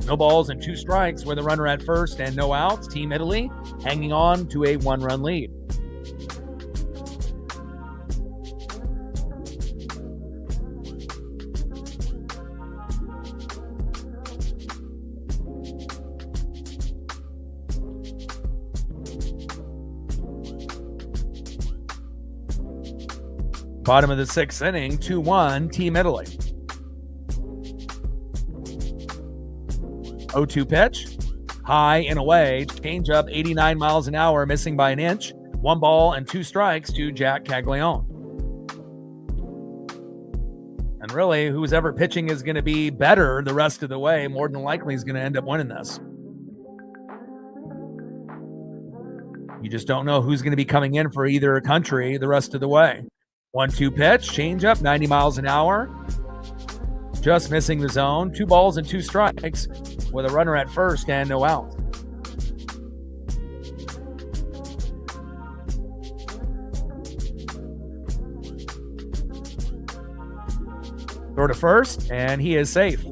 Speaker 1: No balls and 2 strikes with a runner at first and no outs. Team Italy hanging on to a 1-run lead. Bottom of the 6th inning, 2-1, Team Italy. 0-2 pitch, high and away, change up, 89 miles an hour, missing by an inch. 1 ball and 2 strikes to Jack Caglione. And really, who's ever pitching is going to be better the rest of the way. More than likely is going to end up winning this. You just don't know who's going to be coming in for either country the rest of the way. 1-2 pitch, change up, 90 miles an hour. just missing the zone. 2 balls and 2 strikes with a runner at first and no out. Throw to first, and he is safe.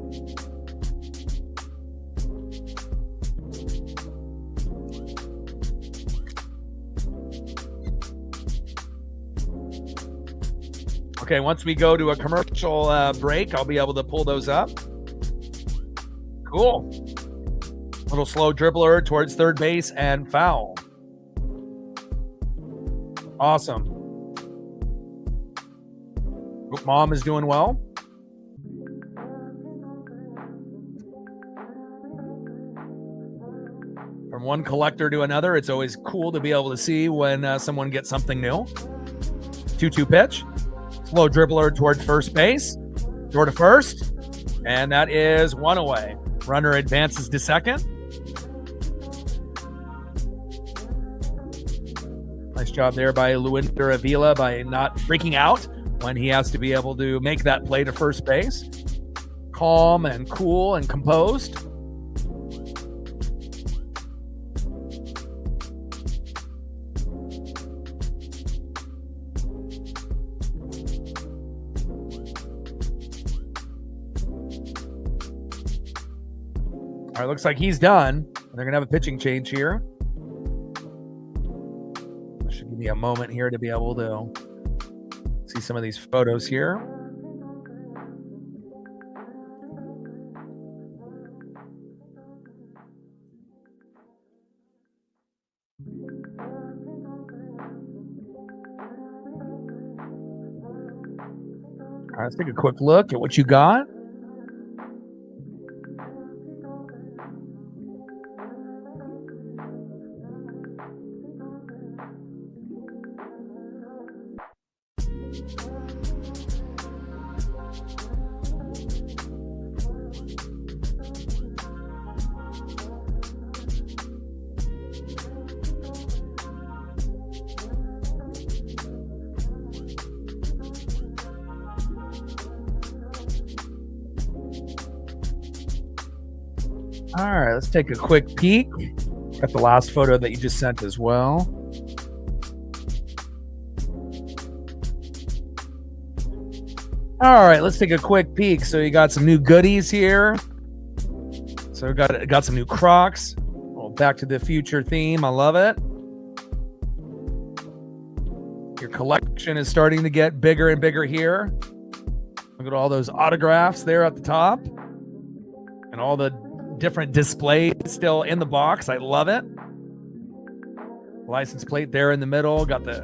Speaker 1: Okay, once we go to a commercial break, I'll be able to pull those up. Cool. Little slow dribbler towards third base and foul. Awesome. Mom is doing well. From one collector to another, it's always cool to be able to see when someone gets something new. 2-2 pitch. Slow dribbler towards first base. Throw to first. And that is 1 away. Runner advances to second. Nice job there by Luinder Avila by not freaking out when he has to be able to make that play to first base. Calm and cool and composed. All right, looks like he's done. They're going to have a pitching change here. Should give me a moment here to be able to see some of these photos here. All right, let's take a quick look at what you got. All right, let's take a quick peek at the last photo that you just sent as well. All right, let's take a quick peek. So you got some new goodies here. So we got some new Crocs. Oh, Back to the Future theme. I love it. Your collection is starting to get bigger and bigger here. Look at all those autographs there at the top. And all the different displays still in the box. I love it. License plate there in the middle. Got the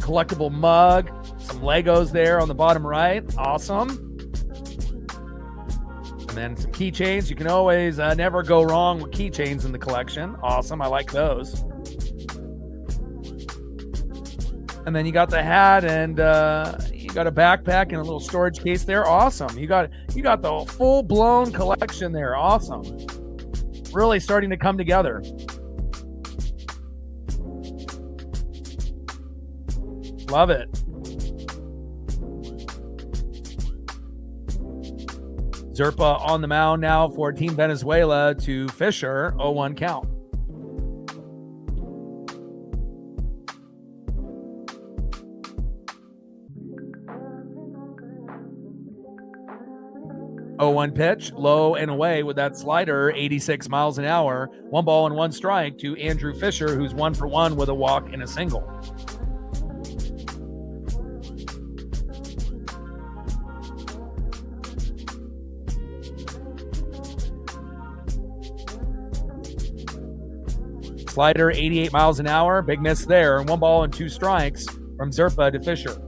Speaker 1: collectible mug. Some Legos there on the bottom right. Awesome. And then some keychains. You can always never go wrong with keychains in the collection. Awesome. I like those. And then you got the hat and you got a backpack and a little storage case there. Awesome. You got the full-blown collection there. Awesome. Really starting to come together. Love it. Zerpa on the mound now for Team Venezuela to Fisher. 0-1 count. Oh, 0-1 pitch, low and away with that slider, 86 miles an hour. 1 ball and 1 strike to Andrew Fisher, who's 1 for 1 with a walk and a single. Slider, 88 miles an hour. Big miss there. 1 ball and 2 strikes from Zerpa to Fisher.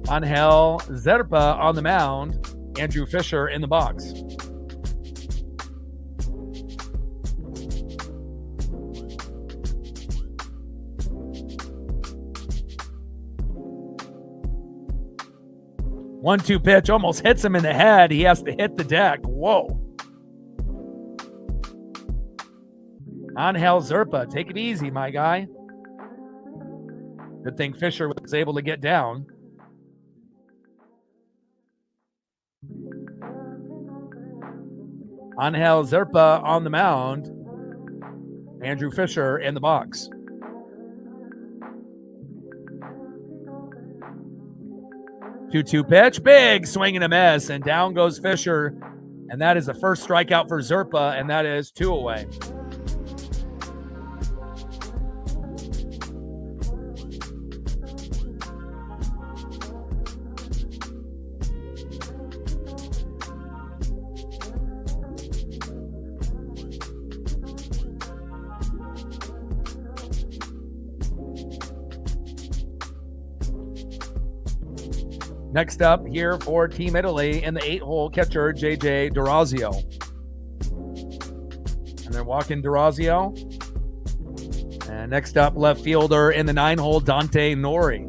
Speaker 1: Angel Zerpa on the mound. Andrew Fisher in the box. One-two pitch almost hits him in the head. He has to hit the deck. Whoa. Angel Zerpa, take it easy, my guy. Good thing Fisher was able to get down. Angel Zerpa on the mound. Andrew Fisher in the box. Two-two pitch, big swing and a miss, and down goes Fisher. And that is the first strikeout for Zerpa, and that is 2 away. Next up here for Team Italy in the 8-hole catcher, JJ D'Orazio. And they're walking D'Orazio. And next up, left fielder in the 9-hole, Dante Nori.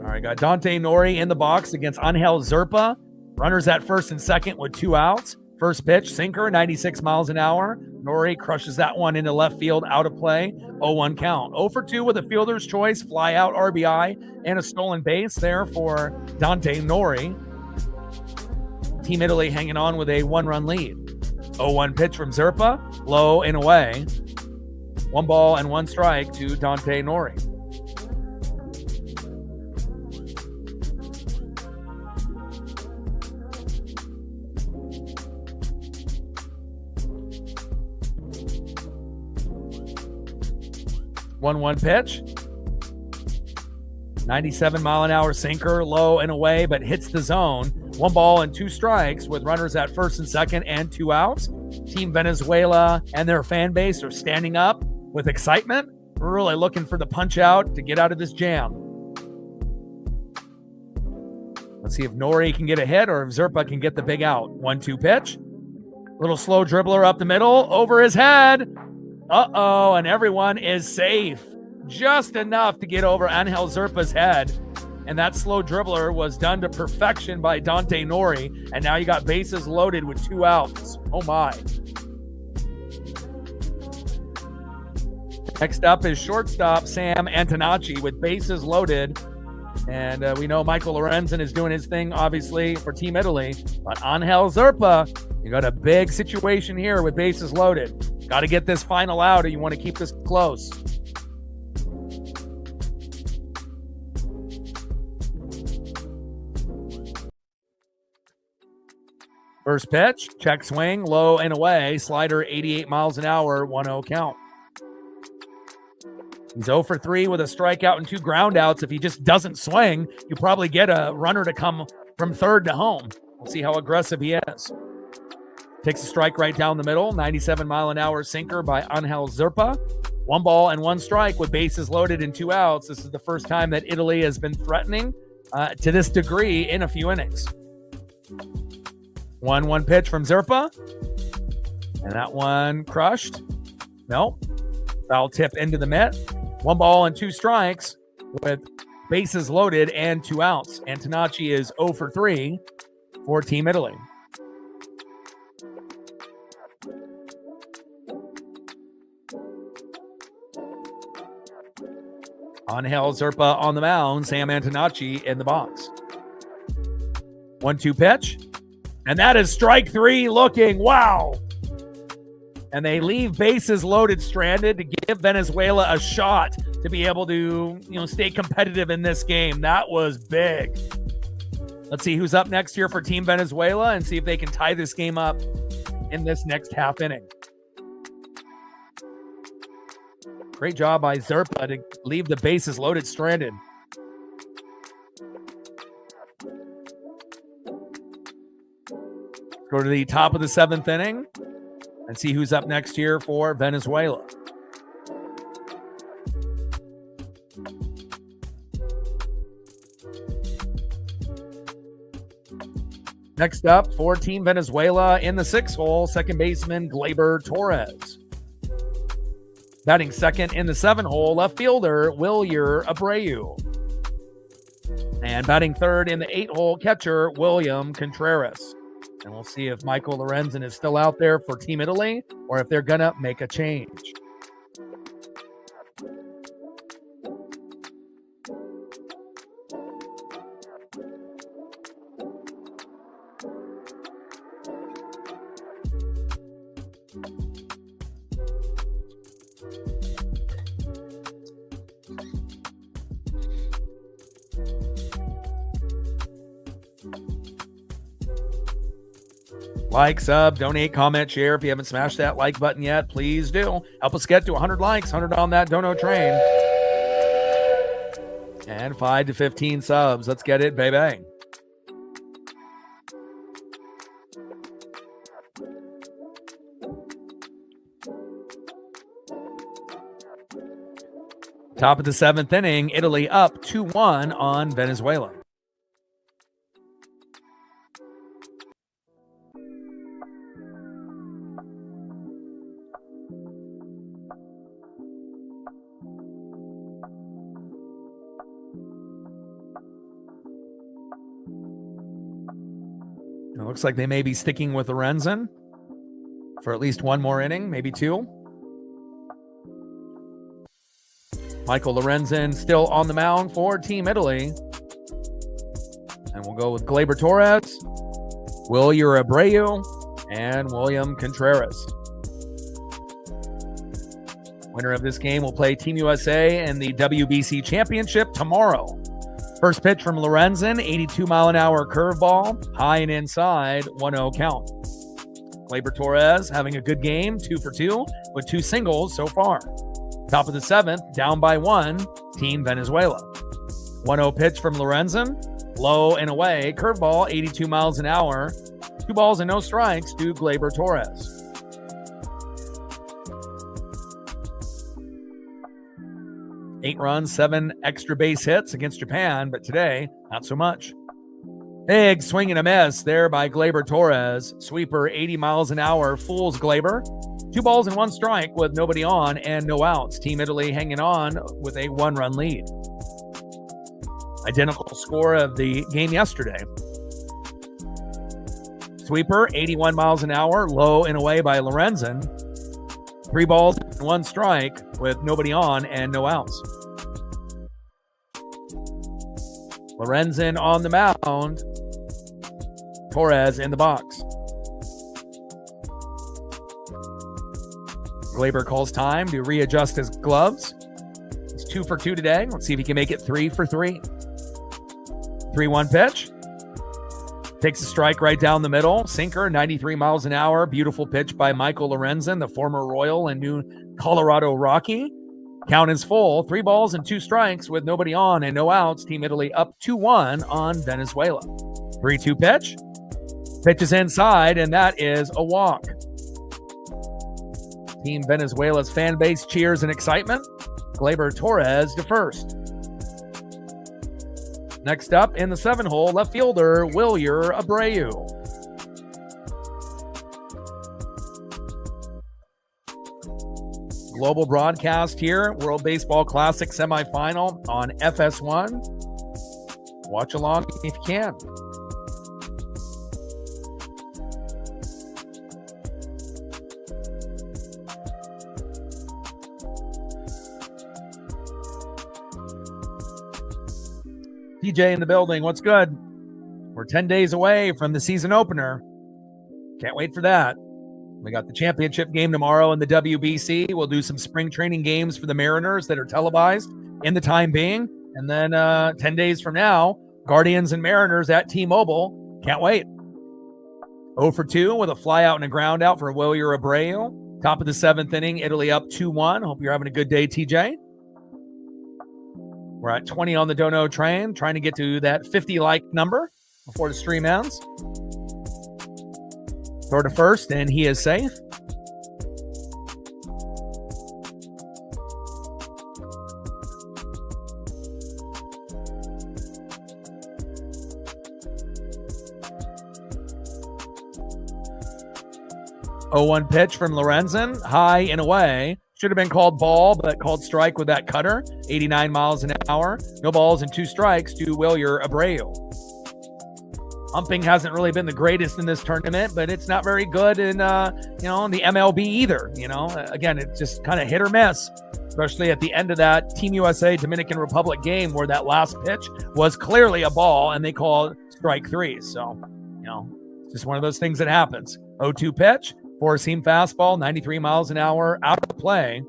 Speaker 1: All right, got Dante Nori in the box against Angel Zerpa. Runners at first and second with 2 outs. First pitch, sinker, 96 miles an hour. Nori crushes that one into left field, out of play, 0-1 count. 0 for 2 with a fielder's choice, fly out RBI, and a stolen base there for Dante Nori. Team Italy hanging on with a 1-run lead. 0-1 pitch from Zerpa, low and away. 1 ball and 1 strike to Dante Nori. One pitch. 97-mile-an-hour sinker, low and away, but hits the zone. 1 ball and 2 strikes with runners at first and second and 2 outs. Team Venezuela and their fan base are standing up with excitement. We're really looking for the punch out to get out of this jam. Let's see if Nori can get a hit or if Zerpa can get the big out. 1-2 pitch. Little slow dribbler up the middle, over his head. Uh-oh, and everyone is safe. Just enough to get over Angel Zerpa's head. And that slow dribbler was done to perfection by Dante Nori. And now you got bases loaded with 2 outs. Oh, my. Next up is shortstop Sam Antonacci with bases loaded. And we know Michael Lorenzen is doing his thing, obviously, for Team Italy. But Angel Zerpa, you got a big situation here with bases loaded. Got to get this final out or you want to keep this close. First pitch, check swing, low and away. Slider 88 miles an hour, 1-0 count. He's 0 for 3 with a strikeout and 2 groundouts. If he just doesn't swing, you probably get a runner to come from third to home. We'll see how aggressive he is. Takes a strike right down the middle. 97-mile-an-hour sinker by Angel Zerpa. 1 ball and 1 strike with bases loaded and 2 outs. This is the first time that Italy has been threatening to this degree in a few innings. 1-1 pitch from Zerpa. And that one crushed. Nope. Foul tip into the mitt. 1 ball and 2 strikes with bases loaded and 2 outs. Antonacci is 0 for 3 for Team Italy. Angel Zerpa on the mound, Sam Antonacci in the box. 1-2 pitch. And that is strike 3 looking. Wow. And they leave bases loaded stranded to give Venezuela a shot to be able to, stay competitive in this game. That was big. Let's see who's up next here for Team Venezuela and see if they can tie this game up in this next half inning. Great job by Zerpa to leave the bases loaded stranded. Go to the top of the 7th inning and see who's up next here for Venezuela. Next up for Team Venezuela in the 6th hole, second baseman Gleyber Torres. Batting second in the 7th hole, left fielder Wilyer Abreu. And batting third in the 8th hole, catcher William Contreras. And we'll see if Michael Lorenzen is still out there for Team Italy or if they're going to make a change. Like, sub, donate, comment, share. If you haven't smashed that like button yet, please do. Help us get to 100 likes, 100 on that dono train. And 5 to 15 subs. Let's get it, baby. Top of the 7th inning, Italy up 2-1 on Venezuela. It looks like they may be sticking with Lorenzen for at least one more inning, maybe two. Michael Lorenzen still on the mound for Team Italy. And we'll go with Gleyber Torres, Wilyer Abreu, and William Contreras. Winner of this game will play Team USA in the WBC Championship tomorrow. First pitch from Lorenzen, 82-mile-an-hour curveball, high and inside, 1-0 count. Gleyber Torres having a good game, 2 for 2, with 2 singles so far. Top of the 7th, down by 1, Team Venezuela. 1-0 pitch from Lorenzen, low and away, curveball, 82 miles an hour, 2 balls and no strikes to Gleyber Torres. Eight runs, 7 extra base hits against Japan, but today, not so much. Big swing and a miss there by Gleyber Torres. Sweeper, 80 miles an hour, fools Gleyber. 2 balls and 1 strike with nobody on and no outs. Team Italy hanging on with a 1-run lead. Identical score of the game yesterday. Sweeper, 81 miles an hour, low and away by Lorenzen. 3 balls and 1 strike with nobody on and no outs. Lorenzen on the mound. Torres in the box. Gleyber calls time to readjust his gloves. He's 2 for 2 today. Let's see if he can make it 3 for 3. 3-1 pitch. Takes a strike right down the middle. Sinker, 93 miles an hour. Beautiful pitch by Michael Lorenzen, the former Royal and new Colorado Rocky. Count is full. 3 balls and 2 strikes with nobody on and no outs. Team Italy up 2-1 on Venezuela. 3-2 pitch. Pitch is inside, and that is a walk. Team Venezuela's fan base cheers in excitement. Gleyber Torres to first. Next up in the 7-hole, left fielder Wilyer Abreu. Global broadcast here, World Baseball Classic semifinal on FS1. Watch along if you can. TJ in the building, what's good? We're 10 days away from the season opener. Can't wait for that. We got the championship game tomorrow in the WBC. We'll do some spring training games for the Mariners that are televised in the time being. And then 10 days from now, Guardians and Mariners at T-Mobile. Can't wait. 0 for 2 with a fly out and a ground out for Wilyer Abreu. Top of the 7th inning, Italy up 2-1. Hope you're having a good day, TJ. We're at 20 on the Dono train, trying to get to that 50 like number before the stream ends. Throw to first, and he is safe. Oh, 1 pitch from Lorenzen, high and away. Should have been called ball, but called strike with that cutter. 89 miles an hour. No balls and 2 strikes to Wilyer Abreu. Pumping hasn't really been the greatest in this tournament, but it's not very good in, in the MLB either. Again, it's just kind of hit or miss, especially at the end of that Team USA Dominican Republic game where that last pitch was clearly a ball and they called strike 3. So, it's just one of those things that happens. 0-2 pitch, 4-seam fastball, 93 miles an hour, out of play.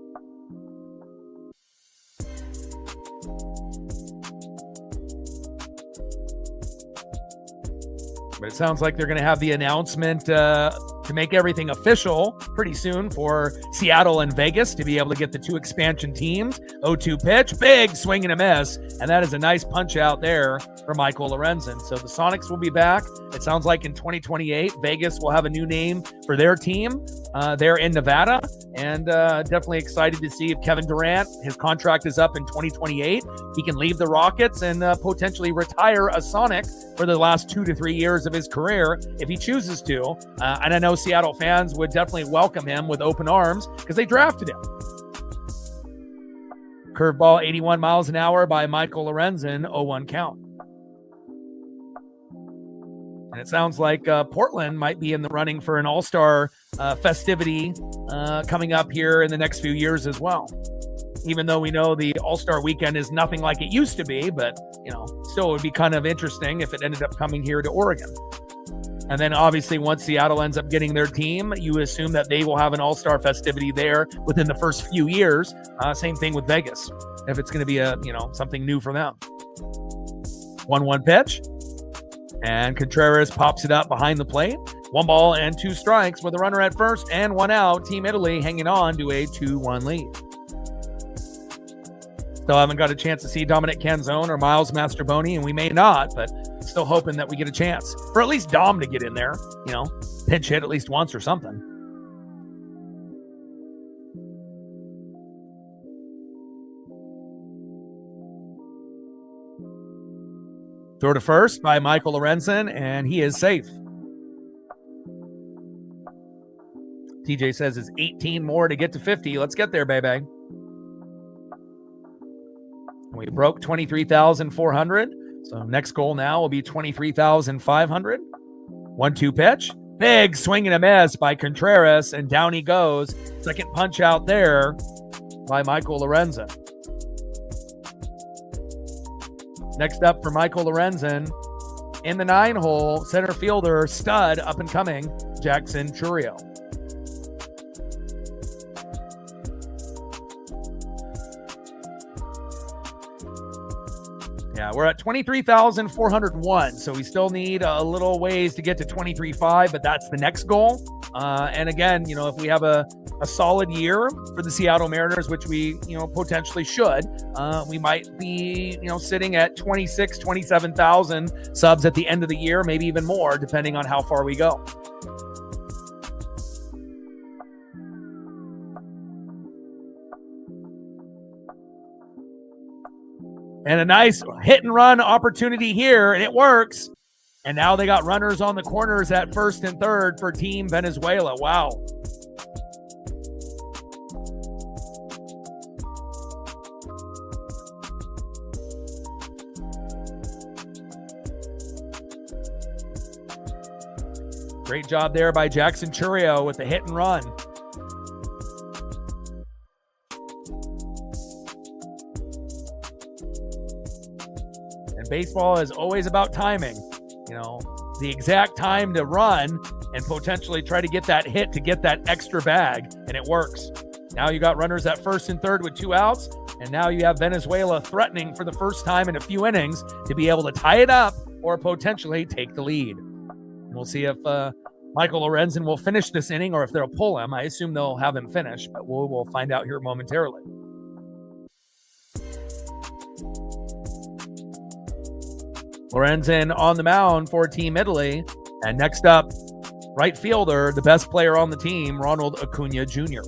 Speaker 1: But it sounds like they're going to have the announcement to make everything official pretty soon for Seattle and Vegas to be able to get the 2 expansion teams. 0-2 pitch, big swing and a miss. And that is a nice punch out there for Michael Lorenzen. So the Sonics will be back. It sounds like in 2028, Vegas will have a new name for their team. They're in Nevada. And definitely excited to see if Kevin Durant, his contract is up in 2028. He can leave the Rockets and potentially retire a Sonic for the last 2 to 3 years of his career if he chooses to. And I know Seattle fans would definitely welcome him with open arms because they drafted him. Curveball 81 miles an hour by Michael Lorenzen, 0-1 count. And it sounds like Portland might be in the running for an all-star festivity coming up here in the next few years as well. Even though we know the all-star weekend is nothing like it used to be, but, still it would be kind of interesting if it ended up coming here to Oregon. And then obviously once Seattle ends up getting their team, you assume that they will have an all-star festivity there within the first few years. Same thing with Vegas, if it's going to be something new for them. 1-1 pitch. And Contreras pops it up behind the plate. 1 ball and 2 strikes with a runner at first and 1 out. Team Italy hanging on to a 2-1 lead. Still haven't got a chance to see Dominic Canzone or Miles Mastrobuoni, and we may not, but still hoping that we get a chance for at least Dom to get in there, pinch hit at least once or something. Throw to first by Michael Lorenzen, and he is safe. TJ says it's 18 more to get to 50. Let's get there, baby. We broke 23,400. So next goal now will be 23,500. 1-2 pitch. Big swing and a miss by Contreras, and down he goes. Second punch out there by Michael Lorenzen. Next up for Michael Lorenzen, in the 9-hole, center fielder, stud, up and coming, Jackson Chourio. Yeah, we're at 23,401, so we still need a little ways to get to 23.5, but that's the next goal. And again, if we have a solid year for the Seattle Mariners, which we, potentially should, we might be, sitting at 26, 27,000 subs at the end of the year, maybe even more, depending on how far we go. And a nice hit and run opportunity here, and it works. And now they got runners on the corners at first and third for Team Venezuela. Wow. Great job there by Jackson Chourio with the hit and run. Baseball is always about timing, the exact time to run and potentially try to get that hit to get that extra bag, and it works. Now you got runners at first and third with 2 outs, and now you have Venezuela threatening for the first time in a few innings to be able to tie it up or potentially take the lead. And we'll see if Michael Lorenzen will finish this inning or if they'll pull him. I assume they'll have him finish, but we'll find out here momentarily. Lorenzen on the mound for Team Italy. And next up, right fielder, the best player on the team, Ronald Acuna Jr.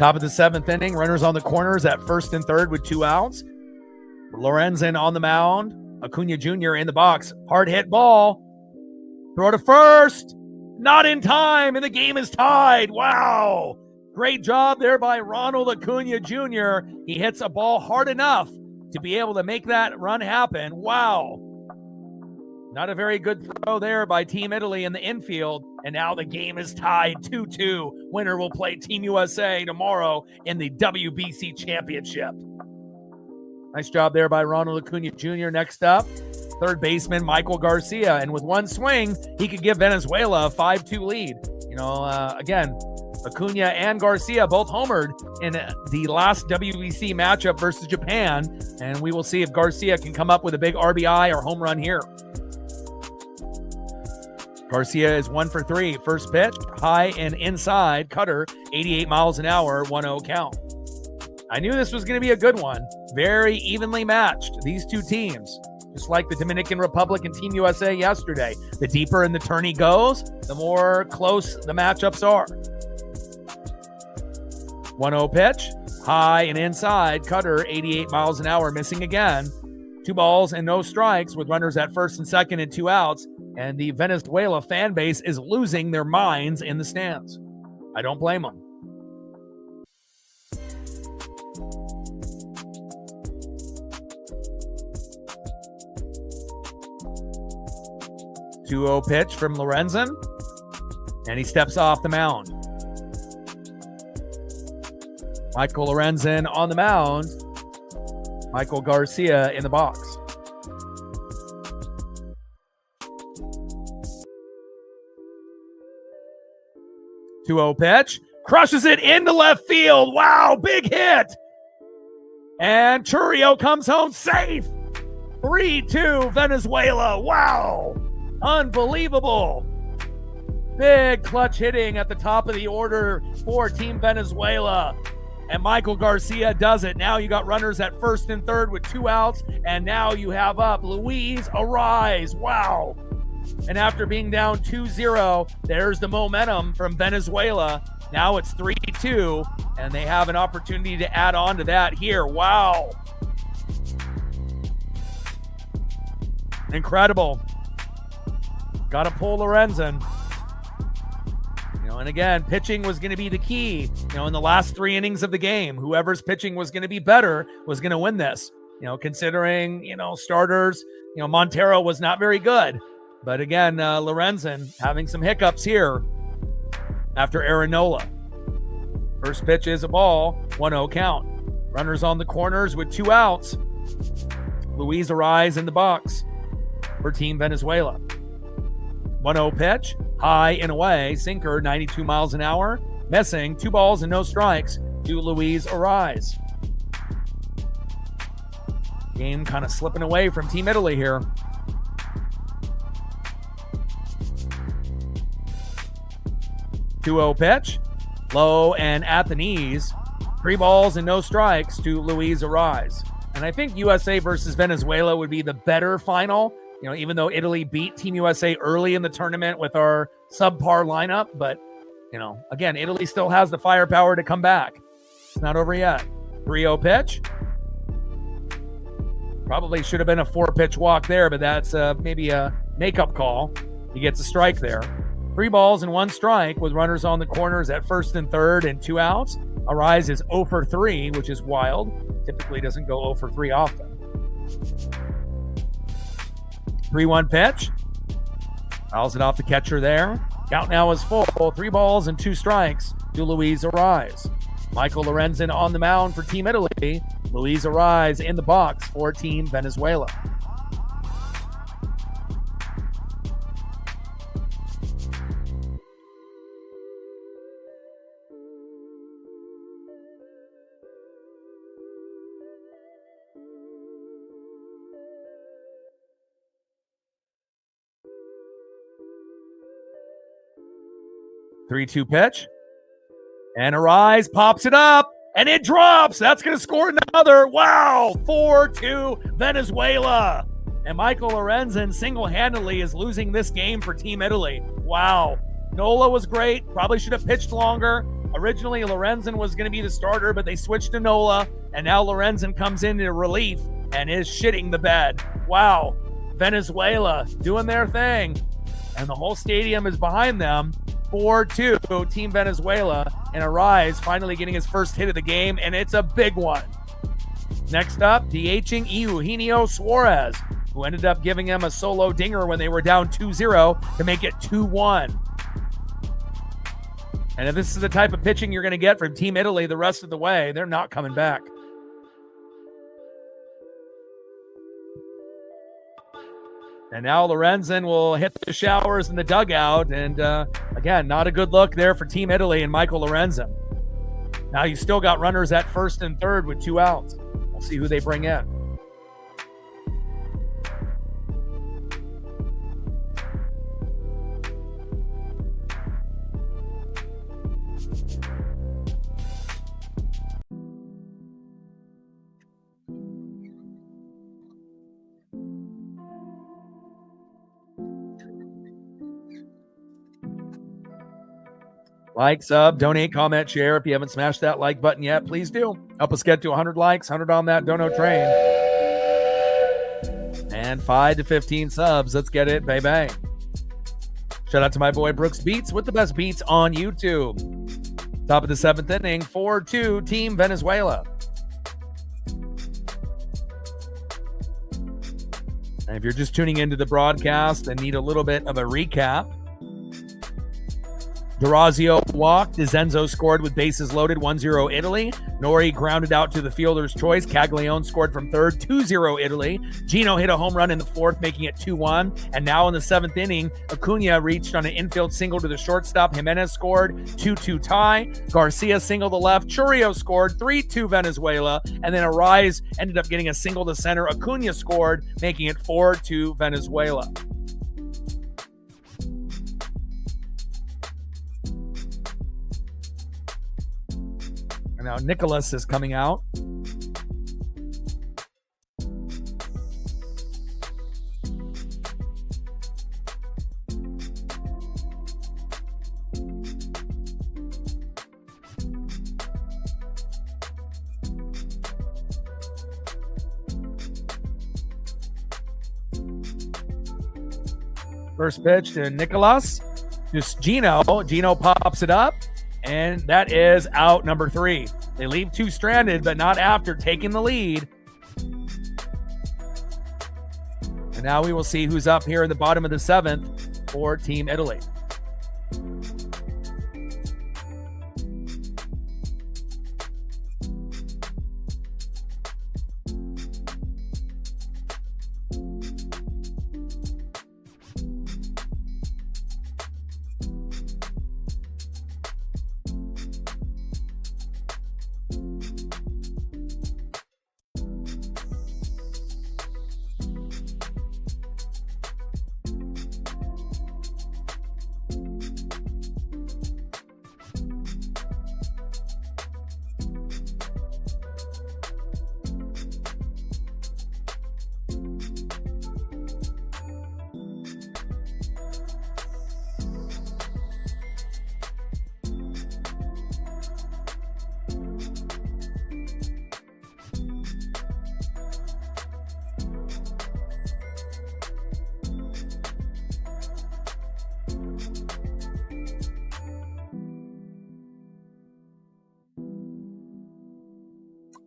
Speaker 1: Top of the 7th inning, runners on the corners at first and third with 2 outs. Lorenzen on the mound. Acuna Jr. in the box. Hard hit ball. Throw to first. Not in time, and the game is tied. Wow. Great job there by Ronald Acuna Jr. He hits a ball hard enough to be able to make that run happen. Wow. Not a very good throw there by Team Italy in the infield. And now the game is tied 2-2. Winner will play Team USA tomorrow in the WBC Championship. Nice job there by Ronald Acuna Jr. Next up, third baseman Michael Garcia. And with one swing, he could give Venezuela a 5-2 lead. Again, Acuna and Garcia both homered in the last WBC matchup versus Japan. And we will see if Garcia can come up with a big RBI or home run here. Garcia is 1 for 3. First pitch, high and inside, cutter, 88 miles an hour, 1-0 count. I knew this was going to be a good one. Very evenly matched, these two teams. Just like the Dominican Republic and Team USA yesterday. The deeper in the tourney goes, the more close the matchups are. 1-0 pitch, high and inside, cutter, 88 miles an hour, missing again. 2 balls and no strikes with runners at first and second and 2 outs. And the Venezuela fan base is losing their minds in the stands. I don't blame them. Two-0 pitch from Lorenzen, and he steps off the mound. Michael Lorenzen on the mound. Michael Garcia in the box. 2-0 pitch. Crushes it into left field. Wow, big hit. And Churio comes home safe. 3-2 Venezuela. Wow. Unbelievable. Big clutch hitting at the top of the order for Team Venezuela. And Michael Garcia does it. Now you got runners at first and third with 2 outs. And now you have up Luis Ariz. Wow. And after being down 2-0, there's the momentum from Venezuela. Now it's 3-2, and they have an opportunity to add on to that here. Wow. Incredible. Got to pull Lorenzen. And again, pitching was going to be the key. In the last 3 innings of the game, whoever's pitching was going to be better was going to win this. Considering, starters, Montero was not very good. But again, Lorenzen having some hiccups here after Aaron Nola. First pitch is a ball, 1-0 count. Runners on the corners with 2 outs. Luis Ariz in the box for Team Venezuela. 1-0 pitch, high and away, sinker, 92 miles an hour. Missing, 2 balls and no strikes to Luis Ariz. Game kind of slipping away from Team Italy here. 2-0 pitch, low and at the knees. 3 balls and no strikes to Luis Ariz. And I think USA versus Venezuela would be the better final, even though Italy beat Team USA early in the tournament with our subpar lineup. But, again, Italy still has the firepower to come back. It's not over yet. 3-0 pitch. Probably should have been a 4-pitch walk there, but that's maybe a makeup call. He gets a strike there. 3 balls and 1 strike with runners on the corners at first and third and 2 outs. Ariz is 0 for 3, which is wild. Typically doesn't go 0 for 3 often. 3-1 pitch. Fouls it off the catcher there. Count now is full. 3 balls and 2 strikes to Luis Ariz. Michael Lorenzen on the mound for Team Italy. Luis Ariz in the box for Team Venezuela. Three-two pitch. And Ariz pops it up, and it drops. That's going to score another. Wow, 4-2 Venezuela. And Michael Lorenzen single-handedly is losing this game for Team Italy. Wow. Nola was great. Probably should have pitched longer. Originally, Lorenzen was going to be the starter, but they switched to Nola, and now Lorenzen comes in relief and is shitting the bed. Wow. Venezuela doing their thing, and the whole stadium is behind them. 4-2, Team Venezuela, and Arise finally getting his first hit of the game, and it's a big one. Next up, DHing Eugenio Suarez, who ended up giving him a solo dinger when they were down 2-0 to make it 2-1. And if this is the type of pitching you're going to get from Team Italy the rest of the way, they're not coming back. And now Lorenzen will hit the showers in the dugout. And again, not a good look there for Team Italy and Michael Lorenzen. Now you still got runners at first and third with 2 outs. We'll see who they bring in. Like, sub, donate, comment, share. If you haven't smashed that like button yet, please do. Help us get to 100 likes, 100 on that dono train. And 5 to 15 subs. Let's get it, baby. Shout out to my boy Brooks Beats with the best beats on YouTube. Top of the 7th inning, 4-2, Team Venezuela. And if you're just tuning into the broadcast and need a little bit of a recap, D'Orazio walked. Dizenzo scored with bases loaded, 1-0 Italy. Nori grounded out to the fielder's choice. Caglione scored from third, 2-0 Italy. Gino hit a home run in the 4th, making it 2-1. And now in the 7th inning, Acuna reached on an infield single to the shortstop. Jimenez scored, 2-2 tie. Garcia singled to left. Churio scored, 3-2 Venezuela. And then Arise ended up getting a single to center. Acuna scored, making it 4-2 Venezuela. Now Nicholas is coming out. First pitch to Nicholas. Just Gino. Gino pops it up. And that is out number 3. They leave 2 stranded, but not after taking the lead. And now we will see who's up here in the bottom of the 7th for Team Italy.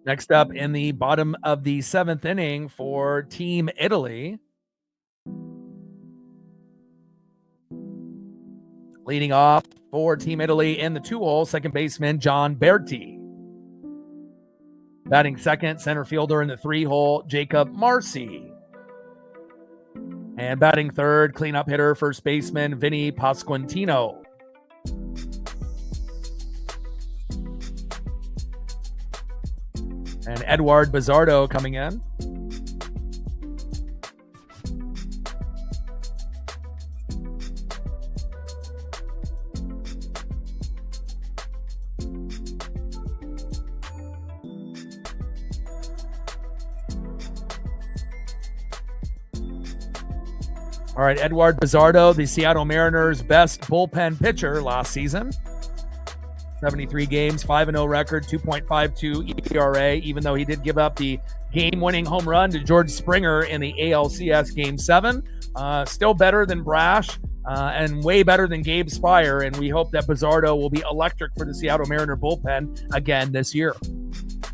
Speaker 1: Next up in the bottom of the 7th inning for Team Italy. Leading off for Team Italy in the 2-hole, second baseman John Berti. Batting second, center fielder in the 3-hole, Jacob Marcy. And batting third, cleanup hitter, first baseman Vinny Pasquantino. And Edward Bizzardo coming in. All right, Edward Bizzardo, the Seattle Mariners' best bullpen pitcher last season. 73 games, 5-0 record, 2.52 ERA, even though he did give up the game-winning home run to George Springer in the ALCS Game 7. Still better than Brash and way better than Gabe Spire, and we hope that Bizzardo will be electric for the Seattle Mariner bullpen again this year.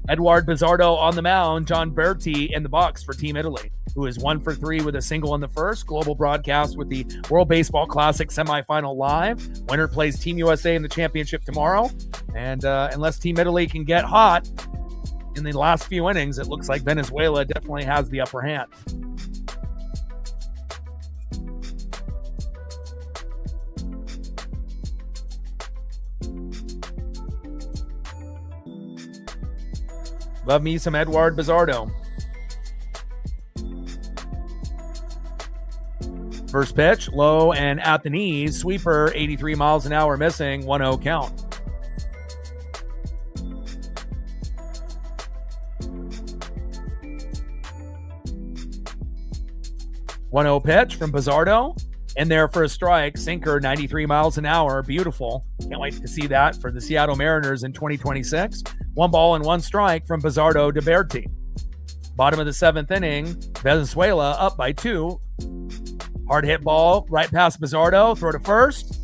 Speaker 1: Edward Bizzardo on the mound, John Berti in the box for Team Italy, who is 1 for 3 with a single in the first. Global broadcast with the World Baseball Classic semifinal live. Winner plays Team USA in the championship tomorrow. And unless Team Italy can get hot in the last few innings, it looks like Venezuela definitely has the upper hand. Love me some Edward Bizzardo. First pitch, low and at the knees. Sweeper, 83 miles an hour missing, 1-0 count. .1-0 pitch from Bizzardo. In there for a strike. Sinker, 93 miles an hour. Beautiful. Can't wait to see that for the Seattle Mariners in 2026. 1 ball and 1 strike from Bizzardo to Berti. Bottom of the 7th inning, Venezuela up by 2. Hard hit ball right past Bizzardo. Throw to first.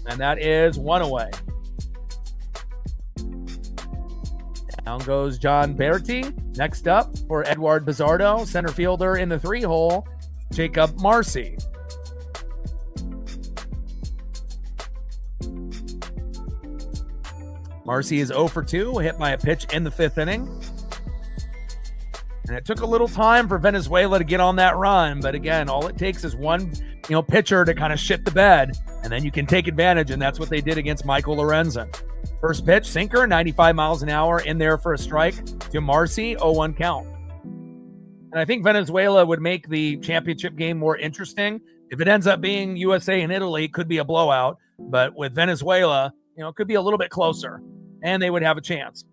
Speaker 1: And that is 1 away. Down goes John Berti. Next up for Edward Bizzardo, center fielder in the 3-hole, Jacob Marcy. Marcy is 0 for 2, hit by a pitch in the 5th inning. And it took a little time for Venezuela to get on that run. But again, all it takes is one, pitcher to kind of shit the bed, and then you can take advantage. And that's what they did against Michael Lorenzen. First pitch, sinker, 95 miles an hour, in there for a strike to Marcy, 0-1 count. And I think Venezuela would make the championship game more interesting. If it ends up being USA and Italy, it could be a blowout. But with Venezuela, it could be a little bit closer, and they would have a chance.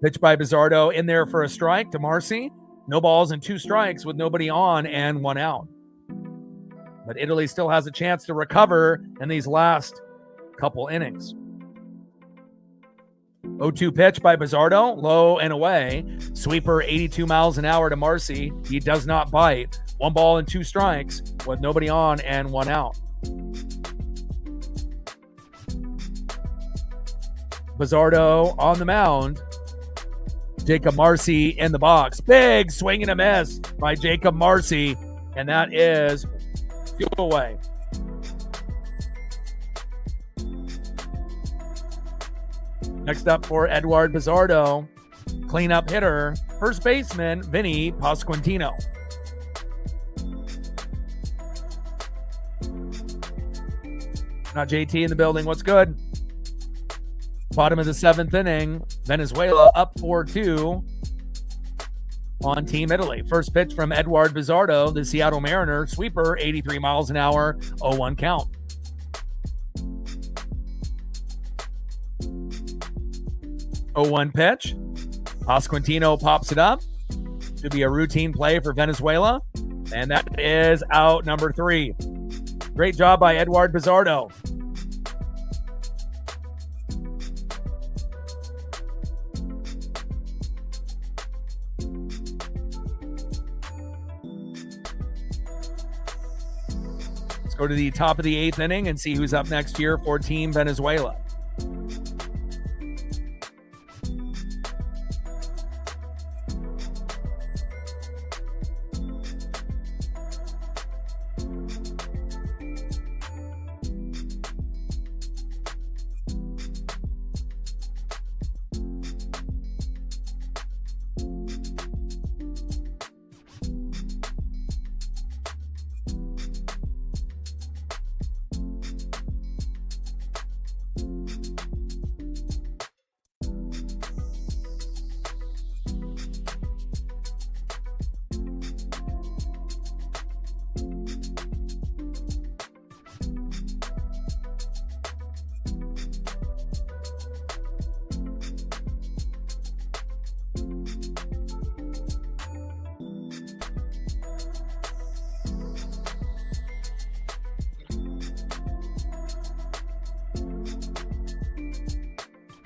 Speaker 1: Pitch by Bizzardo, in there for a strike to Marcy. No balls and 2 strikes with nobody on and 1 out. But Italy still has a chance to recover in these last couple innings. 0-2 pitch by Bizzardo, low and away. Sweeper, 82 miles an hour to Marcy. He does not bite. 1 ball and 2 strikes with nobody on and 1 out. Bizzardo on the mound. Jacob Marcy in the box. Big swing and a miss by Jacob Marcy. And that is fuel away. Next up for Edward Bizzardo, cleanup hitter, first baseman, Vinny Pasquantino. Not JT in the building. What's good? Bottom of the 7th inning, Venezuela up 4-2 on Team Italy. First pitch from Edward Bizzardo, the Seattle Mariner, sweeper, 83 miles an hour, 0-1 count. .01 pitch. Pasquantino pops it up. Should be a routine play for Venezuela. And that is out number 3. Great job by Edward Bizzardo. Let's go to the top of the 8th inning and see who's up next here for Team Venezuela.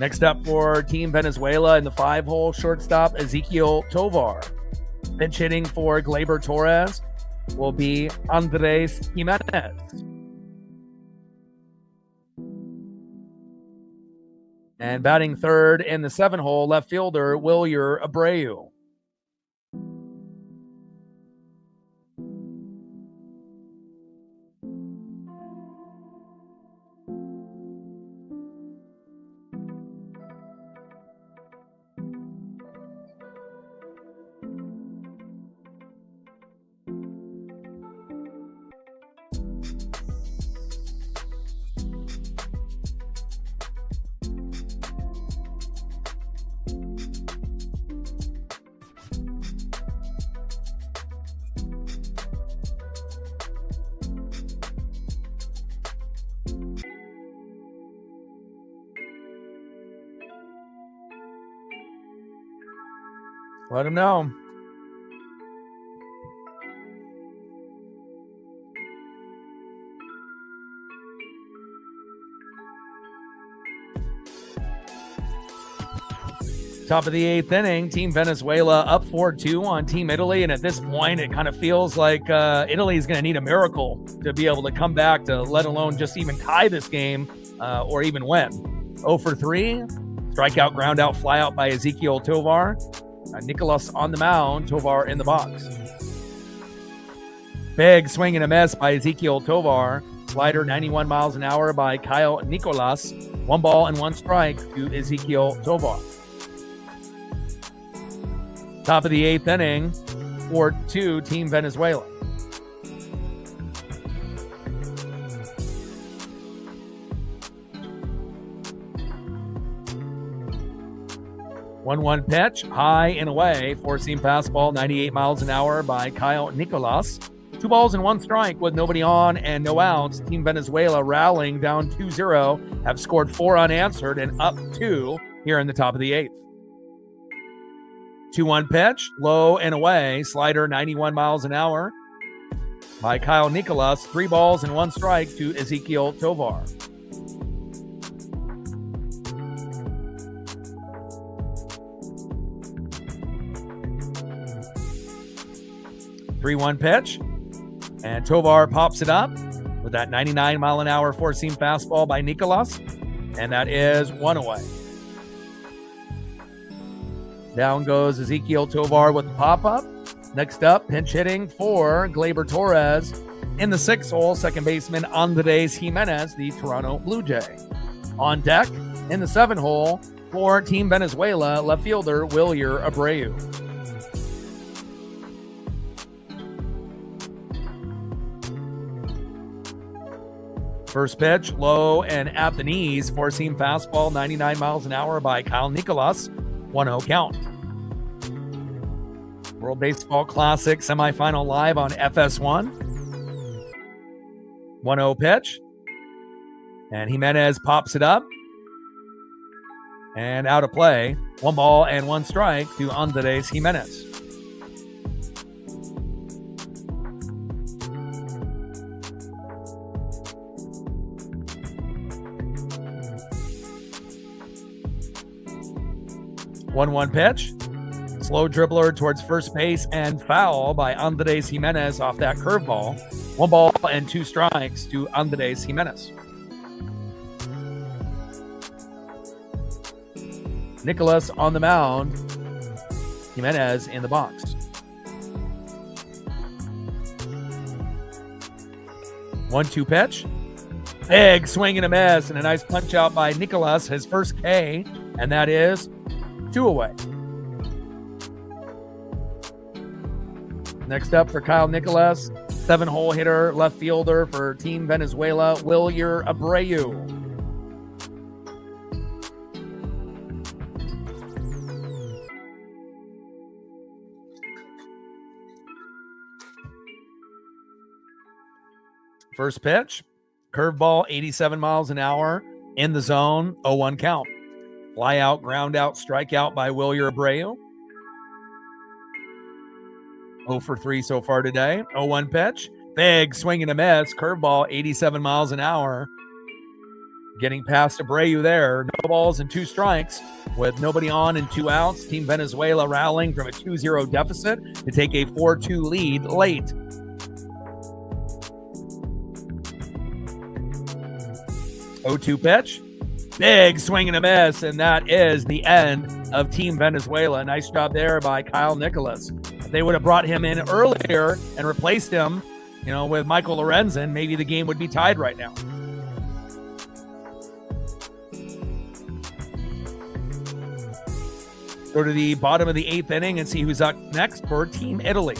Speaker 1: Next up for Team Venezuela in the 5-hole, shortstop Ezequiel Tovar. Pinch hitting for Gleyber Torres will be Andres Jimenez. And batting third in the 7-hole, left fielder Wilyer Abreu. Let him know. Top of the 8th inning, Team Venezuela up 4-2 on Team Italy. And at this point, it kind of feels like Italy is going to need a miracle to be able to come back, to let alone just even tie this game or even win. 0 for 3, strikeout, ground out, fly out by Ezequiel Tovar. Nicolas on the mound, Tovar in the box. Big swing and a miss by Ezequiel Tovar. Slider 91 miles an hour by Kyle Nicolas. 1 ball and 1 strike to Ezequiel Tovar. Top of the 8th inning, 4-2, Team Venezuela. One pitch, high and away, 4-seam fastball, 98 miles an hour by Kyle Nicolas. 2 balls and 1 strike with nobody on and no outs. Team Venezuela rallying down 2-0, have scored 4 unanswered and up 2 here in the top of the 8th. 2-1 pitch, low and away, slider 91 miles an hour by Kyle Nicolas. 3 balls and 1 strike to Ezequiel Tovar. Three-one pitch, and Tovar pops it up with that 99 mile an hour 4-seam fastball by Nicolas, and that is 1 away. Down goes Ezequiel Tovar with the pop-up. Next up, pinch hitting for Gleyber Torres in the 6-hole, second baseman Andres Jimenez, the Toronto Blue Jay. On deck in the 7-hole for Team Venezuela, left fielder Wilyer Abreu. First pitch, low and at the knees, 4-seam fastball, 99 miles an hour by Kyle Nicolas. 1-0 count. World Baseball Classic semifinal live on FS1. 1-0 pitch. And Jimenez pops it up. And out of play. 1 ball and 1 strike to Andres Jimenez. One pitch. Slow dribbler towards first base and foul by Andres Jimenez off that curveball. 1 ball and 2 strikes to Andres Jimenez. Nicolas on the mound. Jimenez in the box. 1-2 pitch. Big swing and a miss, and a nice punch out by Nicolas, his first K, and that is 2 away. Next up for Kyle Nicolas, 7-hole hitter, left fielder for Team Venezuela, Wilyer Abreu. First pitch, curveball, 87 miles an hour, in the zone, 0-1 count. Fly out, ground out, strikeout by Wilyer Abreu. 0 for 3 so far today. 0-1 pitch. Big swing and a miss. Curveball, 87 miles an hour Getting past Abreu there. No balls and 2 strikes with nobody on and 2 outs. Team Venezuela rallying from a 2-0 deficit to take a 4-2 lead late. 0-2 pitch. Big swing and a miss, and that is the end of Team Venezuela. Nice job there by Kyle Nicholas. If they would have brought him in earlier and replaced him, with Michael Lorenzen, maybe the game would be tied right now. Go to the bottom of the 8th inning and see who's up next for Team Italy.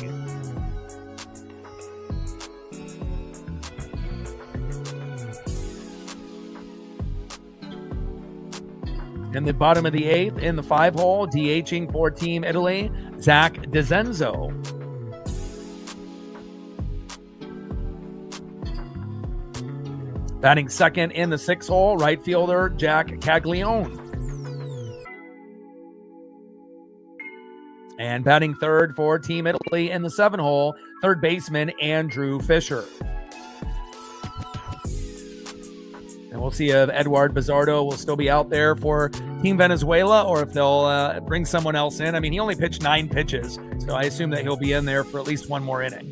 Speaker 1: In the bottom of the 8th, in the 5-hole, DHing for Team Italy, Zach DeZenzo. Batting second in the 6-hole, right fielder Jack Caglione. And batting third for Team Italy in the 7-hole, third baseman Andrew Fisher. And we'll see if Eduard Bizardo will still be out there for Team Venezuela or if they'll bring someone else in. I mean, he only pitched 9 pitches, so I assume that he'll be in there for at least one more inning.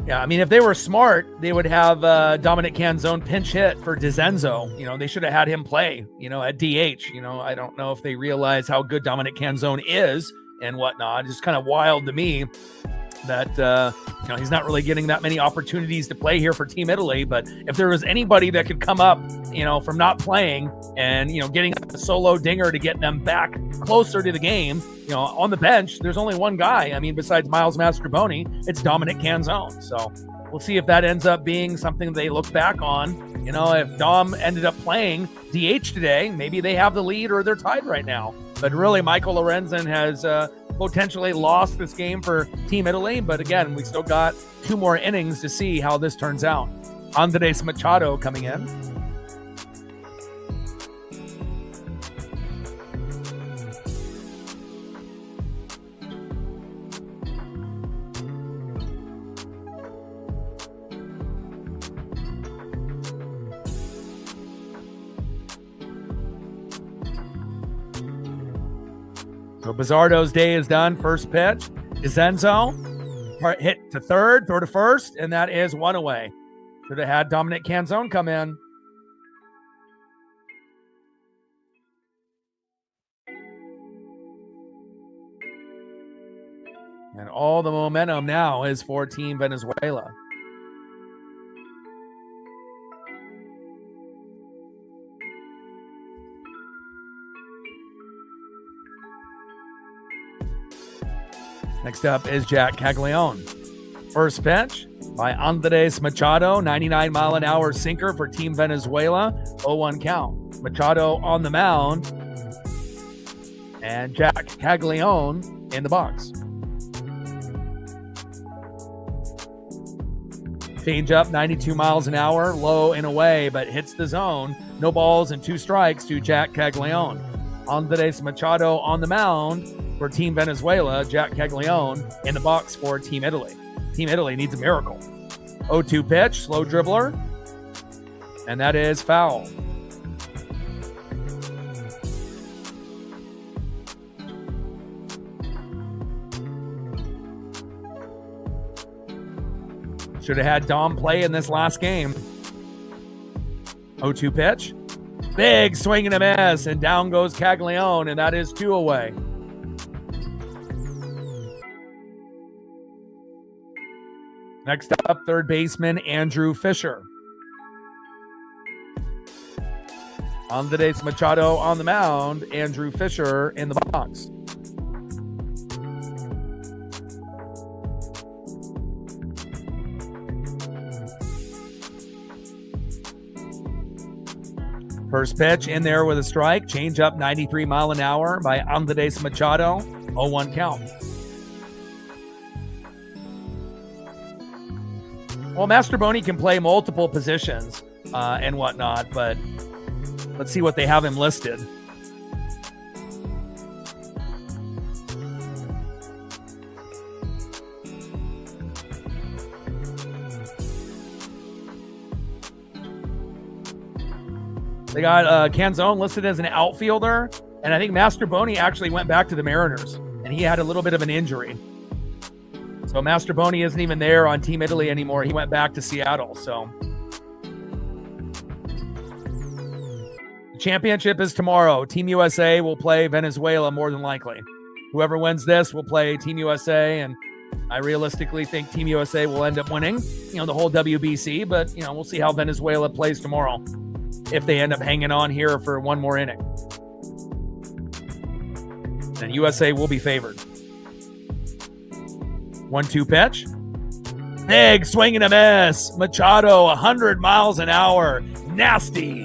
Speaker 1: Yeah, I mean, if they were smart, they would have Dominic Canzone pinch hit for DeZenzo. They should have had him play, at DH. I don't know if they realize how good Dominic Canzone is and whatnot. It's just kind of wild to me that, he's not really getting that many opportunities to play here for Team Italy. But if there was anybody that could come up, from not playing and, getting a solo dinger to get them back closer to the game, on the bench, there's only one guy. I mean, besides Miles Mastrobuoni, it's Dominic Canzone. So we'll see if that ends up being something they look back on. If Dom ended up playing DH today, maybe they have the lead or they're tied right now. But really, Michael Lorenzen has potentially lost this game for Team Italy. But again, we still got 2 more innings to see how this turns out. Andres Machado coming in. So Bizardo's day is done. First pitch. DeZenzo hit to third, throw to first, and that is 1 away. Should have had Dominic Canzone come in. And all the momentum now is for Team Venezuela. Next up is Jack Caglione. First pitch by Andres Machado, 99-mile-an-hour sinker for Team Venezuela, 0-1 count. Machado on the mound, and Jack Caglione in the box. Change up, 92 miles an hour, low and away, but hits the zone. No balls and 2 strikes to Jack Caglione. Andres Machado on the mound for Team Venezuela, Jack Caglione in the box for Team Italy. Team Italy needs a miracle. 0-2 pitch, slow dribbler, and that is foul. Should have had Dom play in this last game. 0-2 pitch. Big swing and a miss, and down goes Caglione, and that is 2 away. Next up, third baseman Andrew Fisher. Andres Machado on the mound, Andrew Fisher in the box. First pitch in there with a strike. Change up 93 mile an hour by Andres Machado. 0-1 count. Well, Mastrobuoni can play multiple positions and whatnot, but let's see what they have him listed. They got Canzone listed as an outfielder, and I think Mastrobuoni actually went back to the Mariners, and he had a little bit of an injury. So Mastrobuoni isn't even there on Team Italy anymore. He went back to Seattle. So the championship is tomorrow. Team USA will play Venezuela more than likely. Whoever wins this will play Team USA, and I realistically think Team USA will end up winning, the whole WBC, but, we'll see how Venezuela plays tomorrow if they end up hanging on here for one more inning. And USA will be favored. 1-2 pitch. Big swing and a miss. Machado, 100 miles an hour. Nasty.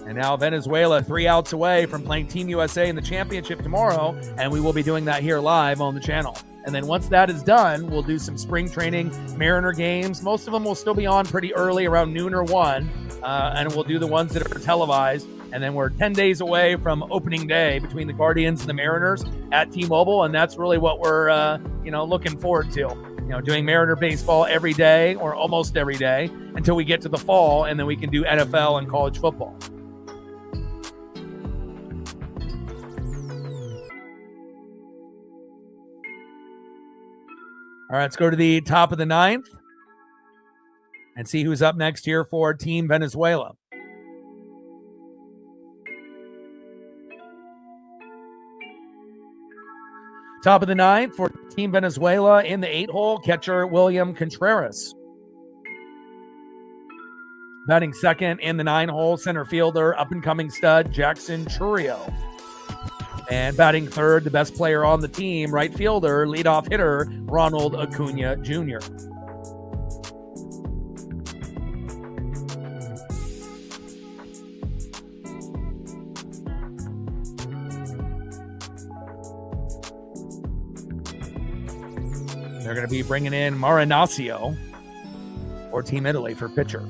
Speaker 1: And now Venezuela 3 outs away from playing Team USA in the championship tomorrow, and we will be doing that here live on the channel. And then once that is done, we'll do some spring training Mariner games. Most of them will still be on pretty early, around noon or 1, and we'll do the ones that are televised. And then we're 10 days away from opening day between the Guardians and the Mariners at T-Mobile, and that's really what we're, looking forward to. Doing Mariner baseball every day or almost every day until we get to the fall, and then we can do NFL and college football. All right, let's go to the top of the 9th and see who's up next here for Team Venezuela. Top of the 9th for Team Venezuela in the 8-hole, catcher William Contreras. Batting second in the 9-hole, center fielder, up-and-coming stud Jackson Churio. And batting third, the best player on the team, right fielder, leadoff hitter Ronald Acuna Jr. They're going to be bringing in Marinaccio for Team Italy for pitcher.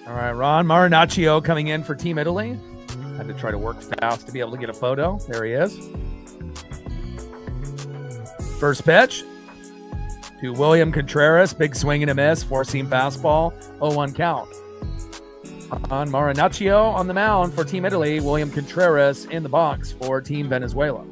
Speaker 1: All right, Ron Marinaccio coming in for Team Italy. Had to try to work fast to be able to get a photo. There he is. First pitch to William Contreras. Big swing and a miss. 4-seam fastball. 0-1 count. On Marinaccio on the mound for Team Italy. William Contreras in the box for Team Venezuela.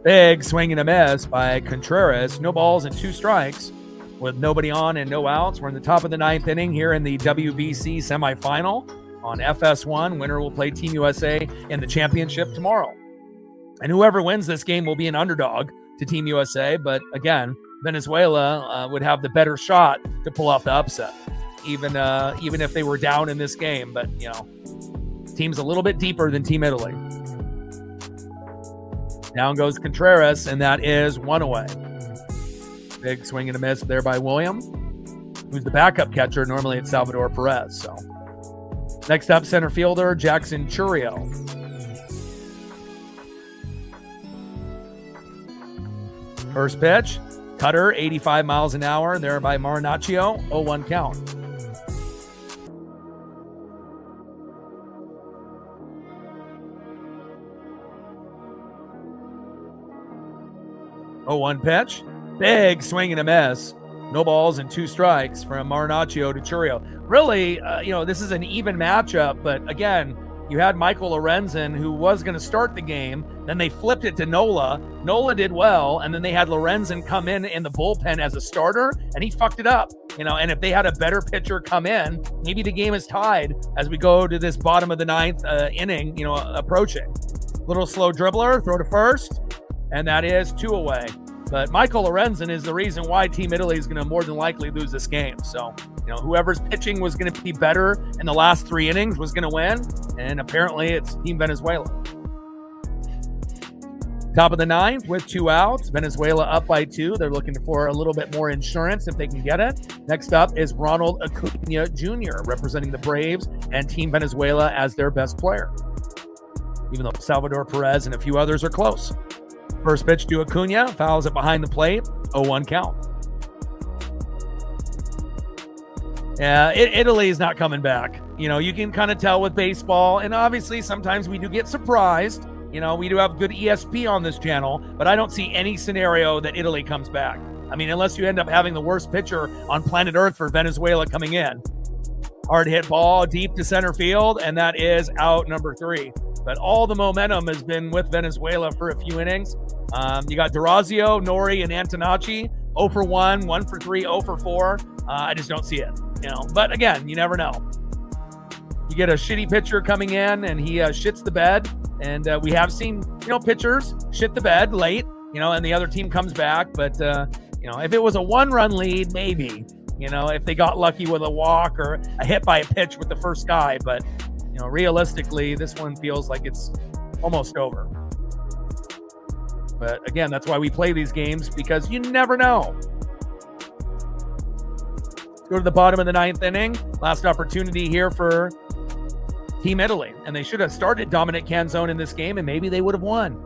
Speaker 1: Big swing and a miss by Contreras. No balls and 2 strikes. With nobody on and no outs, we're in the top of the 9th inning here in the WBC semifinal on FS1. Winner will play Team USA in the championship tomorrow. And whoever wins this game will be an underdog to Team USA. But again, Venezuela would have the better shot to pull off the upset, even if they were down in this game. But, team's a little bit deeper than Team Italy. Down goes Contreras, and that is 1 away. Big swing and a miss there by William, who's the backup catcher. Normally it's Salvador Perez. So next up, center fielder Jackson Churio. First pitch, cutter, 85 miles an hour there by Marinaccio, 0-1 count. Oh, 1 pitch. Big swing and a miss. No balls and 2 strikes from Marinaccio to Churio. Really, this is an even matchup, but again, you had Michael Lorenzen, who was going to start the game. Then they flipped it to Nola. Nola did well, and then they had Lorenzen come in the bullpen as a starter, and he fucked it up. And if they had a better pitcher come in, maybe the game is tied as we go to this bottom of the 9th inning, approaching. Little slow dribbler, throw to first, and that is 2 away. But Michael Lorenzen is the reason why Team Italy is going to more than likely lose this game. So, whoever's pitching was going to be better in the last 3 innings was going to win. And apparently it's Team Venezuela. Top of the 9th with 2 outs. Venezuela up by 2. They're looking for a little bit more insurance if they can get it. Next up is Ronald Acuna Jr., representing the Braves and Team Venezuela as their best player, even though Salvador Perez and a few others are close. First pitch to Acuna, fouls it behind the plate, 0-1 count. Yeah, Italy is not coming back. You can kind of tell with baseball, and obviously sometimes we do get surprised. We do have good ESP on this channel, but I don't see any scenario that Italy comes back. I mean, unless you end up having the worst pitcher on planet Earth for Venezuela coming in. Hard hit ball deep to center field, and that is out number 3. But all the momentum has been with Venezuela for a few innings. You got Durazio, Nori, and Antonacci, 0 for 1, 1 for 3, 0 for 4. I just don't see it, But again, you never know. You get a shitty pitcher coming in, and he shits the bed. And we have seen, pitchers shit the bed late, and the other team comes back. But, if it was a 1-run lead, maybe, if they got lucky with a walk or a hit by a pitch with the first guy. But, realistically, this one feels like it's almost over. But again, that's why we play these games, because you never know. Let's go to the bottom of the 9th inning. Last opportunity here for Team Italy. And they should have started Dominic Canzone in this game, and maybe they would have won.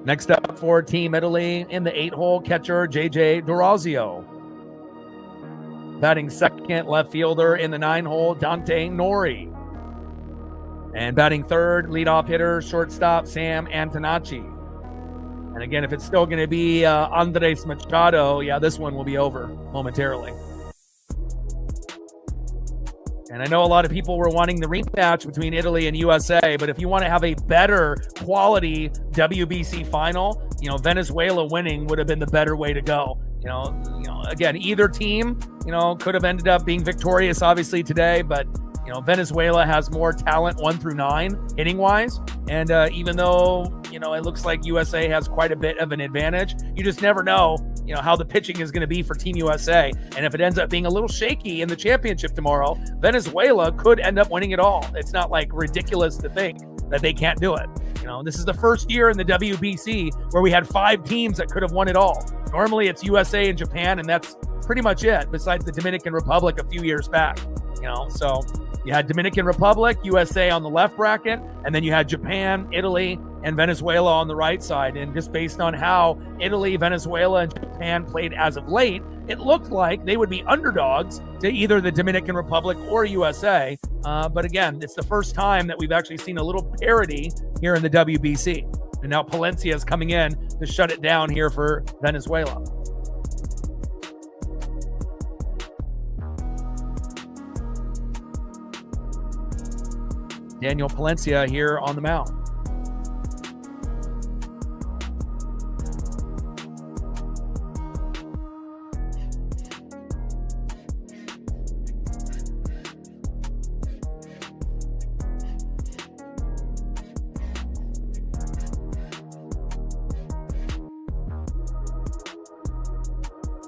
Speaker 1: Next up for Team Italy in the 8-hole, catcher JJ Durazio. Batting second, left fielder in the 9-hole, Dante Nori. And batting third, leadoff hitter, shortstop, Sam Antonacci. And again, if it's still going to be Andres Machado, this one will be over momentarily. And I know a lot of people were wanting the rematch between Italy and USA, but if you want to have a better quality WBC final, Venezuela winning would have been the better way to go. Again, either team, could have ended up being victorious, obviously, today, but Venezuela has more talent 1 through 9 hitting wise. And even though, it looks like USA has quite a bit of an advantage, you just never know, how the pitching is going to be for Team USA. And if it ends up being a little shaky in the championship tomorrow, Venezuela could end up winning it all. It's not like ridiculous to think that they can't do it. This is the first year in the WBC where we had 5 teams that could have won it all. Normally it's USA and Japan, and that's pretty much it, besides the Dominican Republic a few years back. So you had Dominican Republic, USA on the left bracket, and then you had Japan, Italy, and Venezuela on the right side. And just based on how Italy, Venezuela, and Japan played as of late, it looked like they would be underdogs to either the Dominican Republic or USA. But again, it's the first time that we've actually seen a little parity here in the WBC. And now Palencia is coming in to shut it down here for Venezuela. Daniel Palencia here on the mound.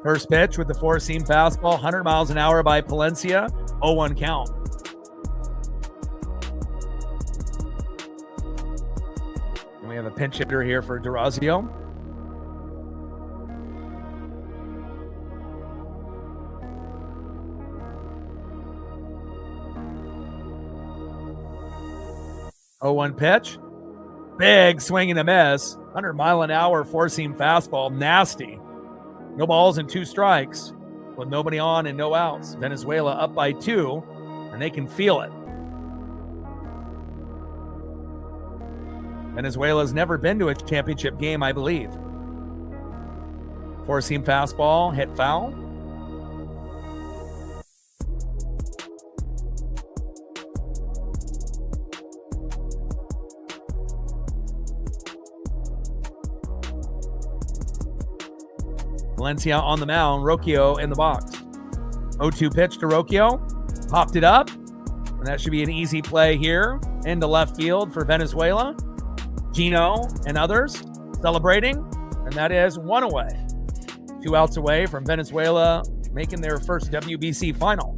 Speaker 1: First pitch with the four-seam fastball, 100 miles an hour by Palencia, 0-1 count. And we have a pinch hitter here for Durazio. Oh, 1 pitch. Big swing and a miss. 100 mile an hour four-seam fastball. Nasty. No balls and 2 strikes with nobody on and no outs. Venezuela up by 2, and they can feel it. Venezuela's never been to a championship game, I believe. Four-seam fastball, hit foul. Valencia on the mound, Rocchio in the box. 0-2 pitch to Rocchio, popped it up, and that should be an easy play here into left field for Venezuela. Gino and others celebrating, and that is 1 away. 2 outs away from Venezuela making their first WBC final.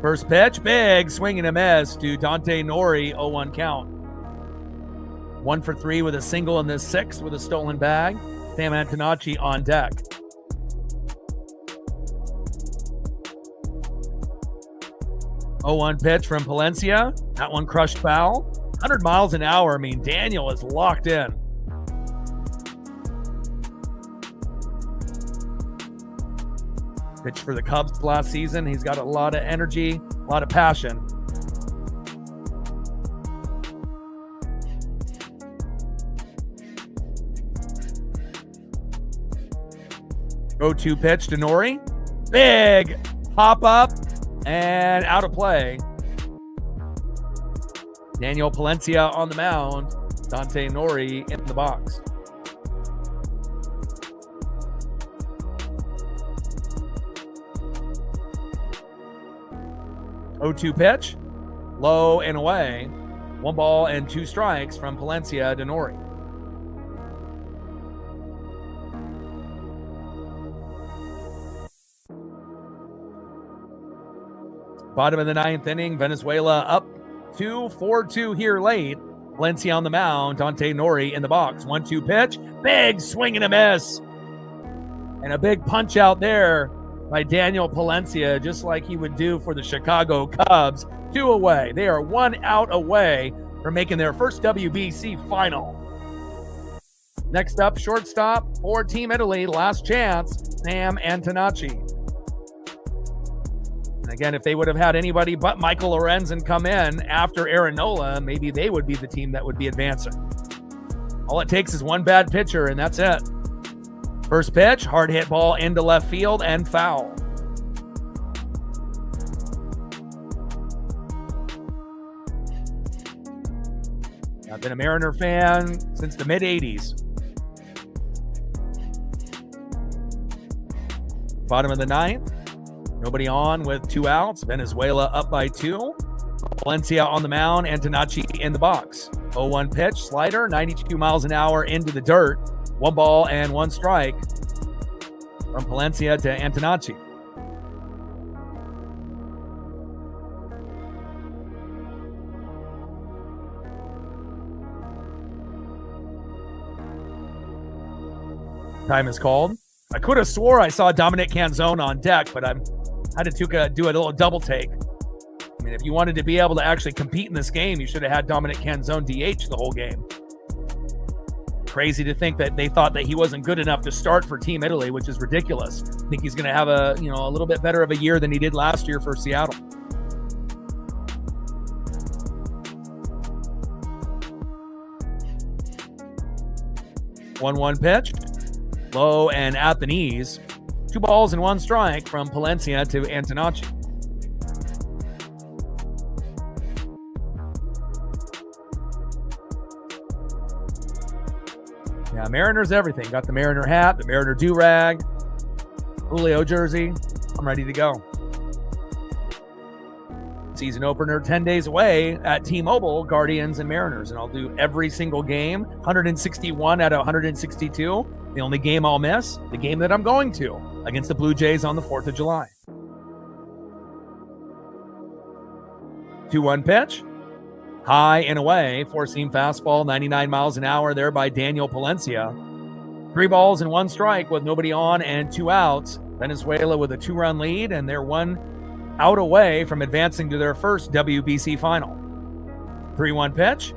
Speaker 1: First pitch, big swing and a miss to Dante Nori, 0-1 count. 1 for 3 with a single in the 6th with a stolen bag. Sam Antonacci on deck. Oh, 1 pitch from Palencia. That one crushed foul. 100 miles an hour. I mean, Daniel is locked in. Pitched for the Cubs last season. He's got a lot of energy, a lot of passion. Go-to pitch to Nori. Big pop up and out of play. Daniel Palencia on the mound. Dante Nori in the box. Oh, 2 pitch, low and away. 1 ball and 2 strikes from Palencia to Nori. Bottom of the 9th inning, Venezuela up 4-2 here late. Palencia on the mound, Dante Nori in the box. 1-2 pitch, big swing and a miss. And a big punch out there by Daniel Palencia, just like he would do for the Chicago Cubs. 2 away. They are 1 out away from making their first WBC final. Next up, shortstop for Team Italy, last chance, Sam Antonacci. And again, if they would have had anybody but Michael Lorenzen come in after Aaron Nola, maybe they would be the team that would be advancing. All it takes is one bad pitcher, and that's it. First pitch, hard hit ball into left field and foul. I've been a Mariner fan since the mid-'80s. Bottom of the 9th. Nobody on with 2 outs. Venezuela up by 2. Valencia on the mound. Antonacci in the box. 0-1 pitch, slider, 92 miles an hour into the dirt. 1 ball and 1 strike from Palencia to Antonacci. Time is called. I could have swore I saw Dominic Canzone on deck, but I had to do a little double take. I mean, if you wanted to be able to actually compete in this game, you should have had Dominic Canzone DH the whole game. Crazy to think that they thought that he wasn't good enough to start for Team Italy, which is ridiculous. I think he's going to have a little bit better of a year than he did last year for Seattle. One pitch, low and at the knees. 2 balls and 1 strike from Palencia to Antonacci. Yeah, Mariners everything. Got the Mariner hat, the Mariner do-rag, Julio jersey. I'm ready to go. Season opener 10 days away at T-Mobile, Guardians and Mariners, and I'll do every single game, 161 out of 162. The only game I'll miss, the game that I'm going to, against the Blue Jays on the 4th of July. 2-1 pitch. High and away, four-seam fastball, 99 miles an hour there by Daniel Palencia. 3 balls and 1 strike with nobody on and 2 outs. Venezuela with a 2-run lead, and they're 1 out away from advancing to their first WBC final. 3-1 pitch.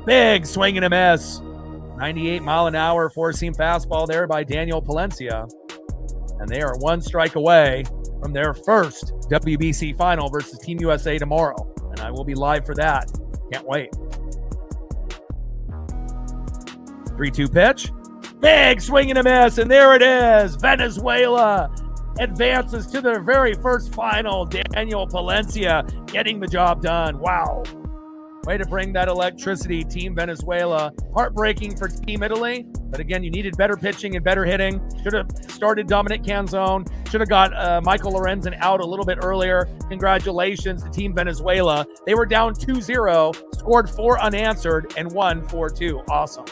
Speaker 1: Big swing and a miss. 98 mile an hour four-seam fastball there by Daniel Palencia. And they are 1 strike away from their first WBC final versus Team USA tomorrow. And I will be live for that. Can't wait. 3-2 pitch. Big swing and a miss. And there it is. Venezuela advances to their very first final. Daniel Palencia getting the job done. Wow. Way to bring that electricity, Team Venezuela. Heartbreaking for Team Italy. But again, you needed better pitching and better hitting. Should have started Dominic Canzone. Should have got Michael Lorenzen out a little bit earlier. Congratulations to Team Venezuela. They were down 2-0, scored 4 unanswered, and won 4-2. Awesome.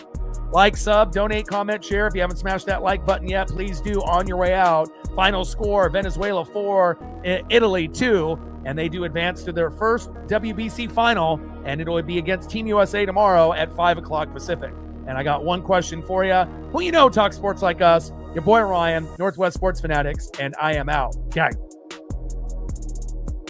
Speaker 1: Like, sub, donate, comment, share. If you haven't smashed that like button yet, please do on your way out. Final score, Venezuela 4, Italy 2. And they do advance to their first WBC final, and it'll be against Team USA tomorrow at 5 o'clock Pacific. And I got one question for you. Who you know talks sports like us? Your boy Ryan, Northwest Sports Fanatics, and I am out. Okay.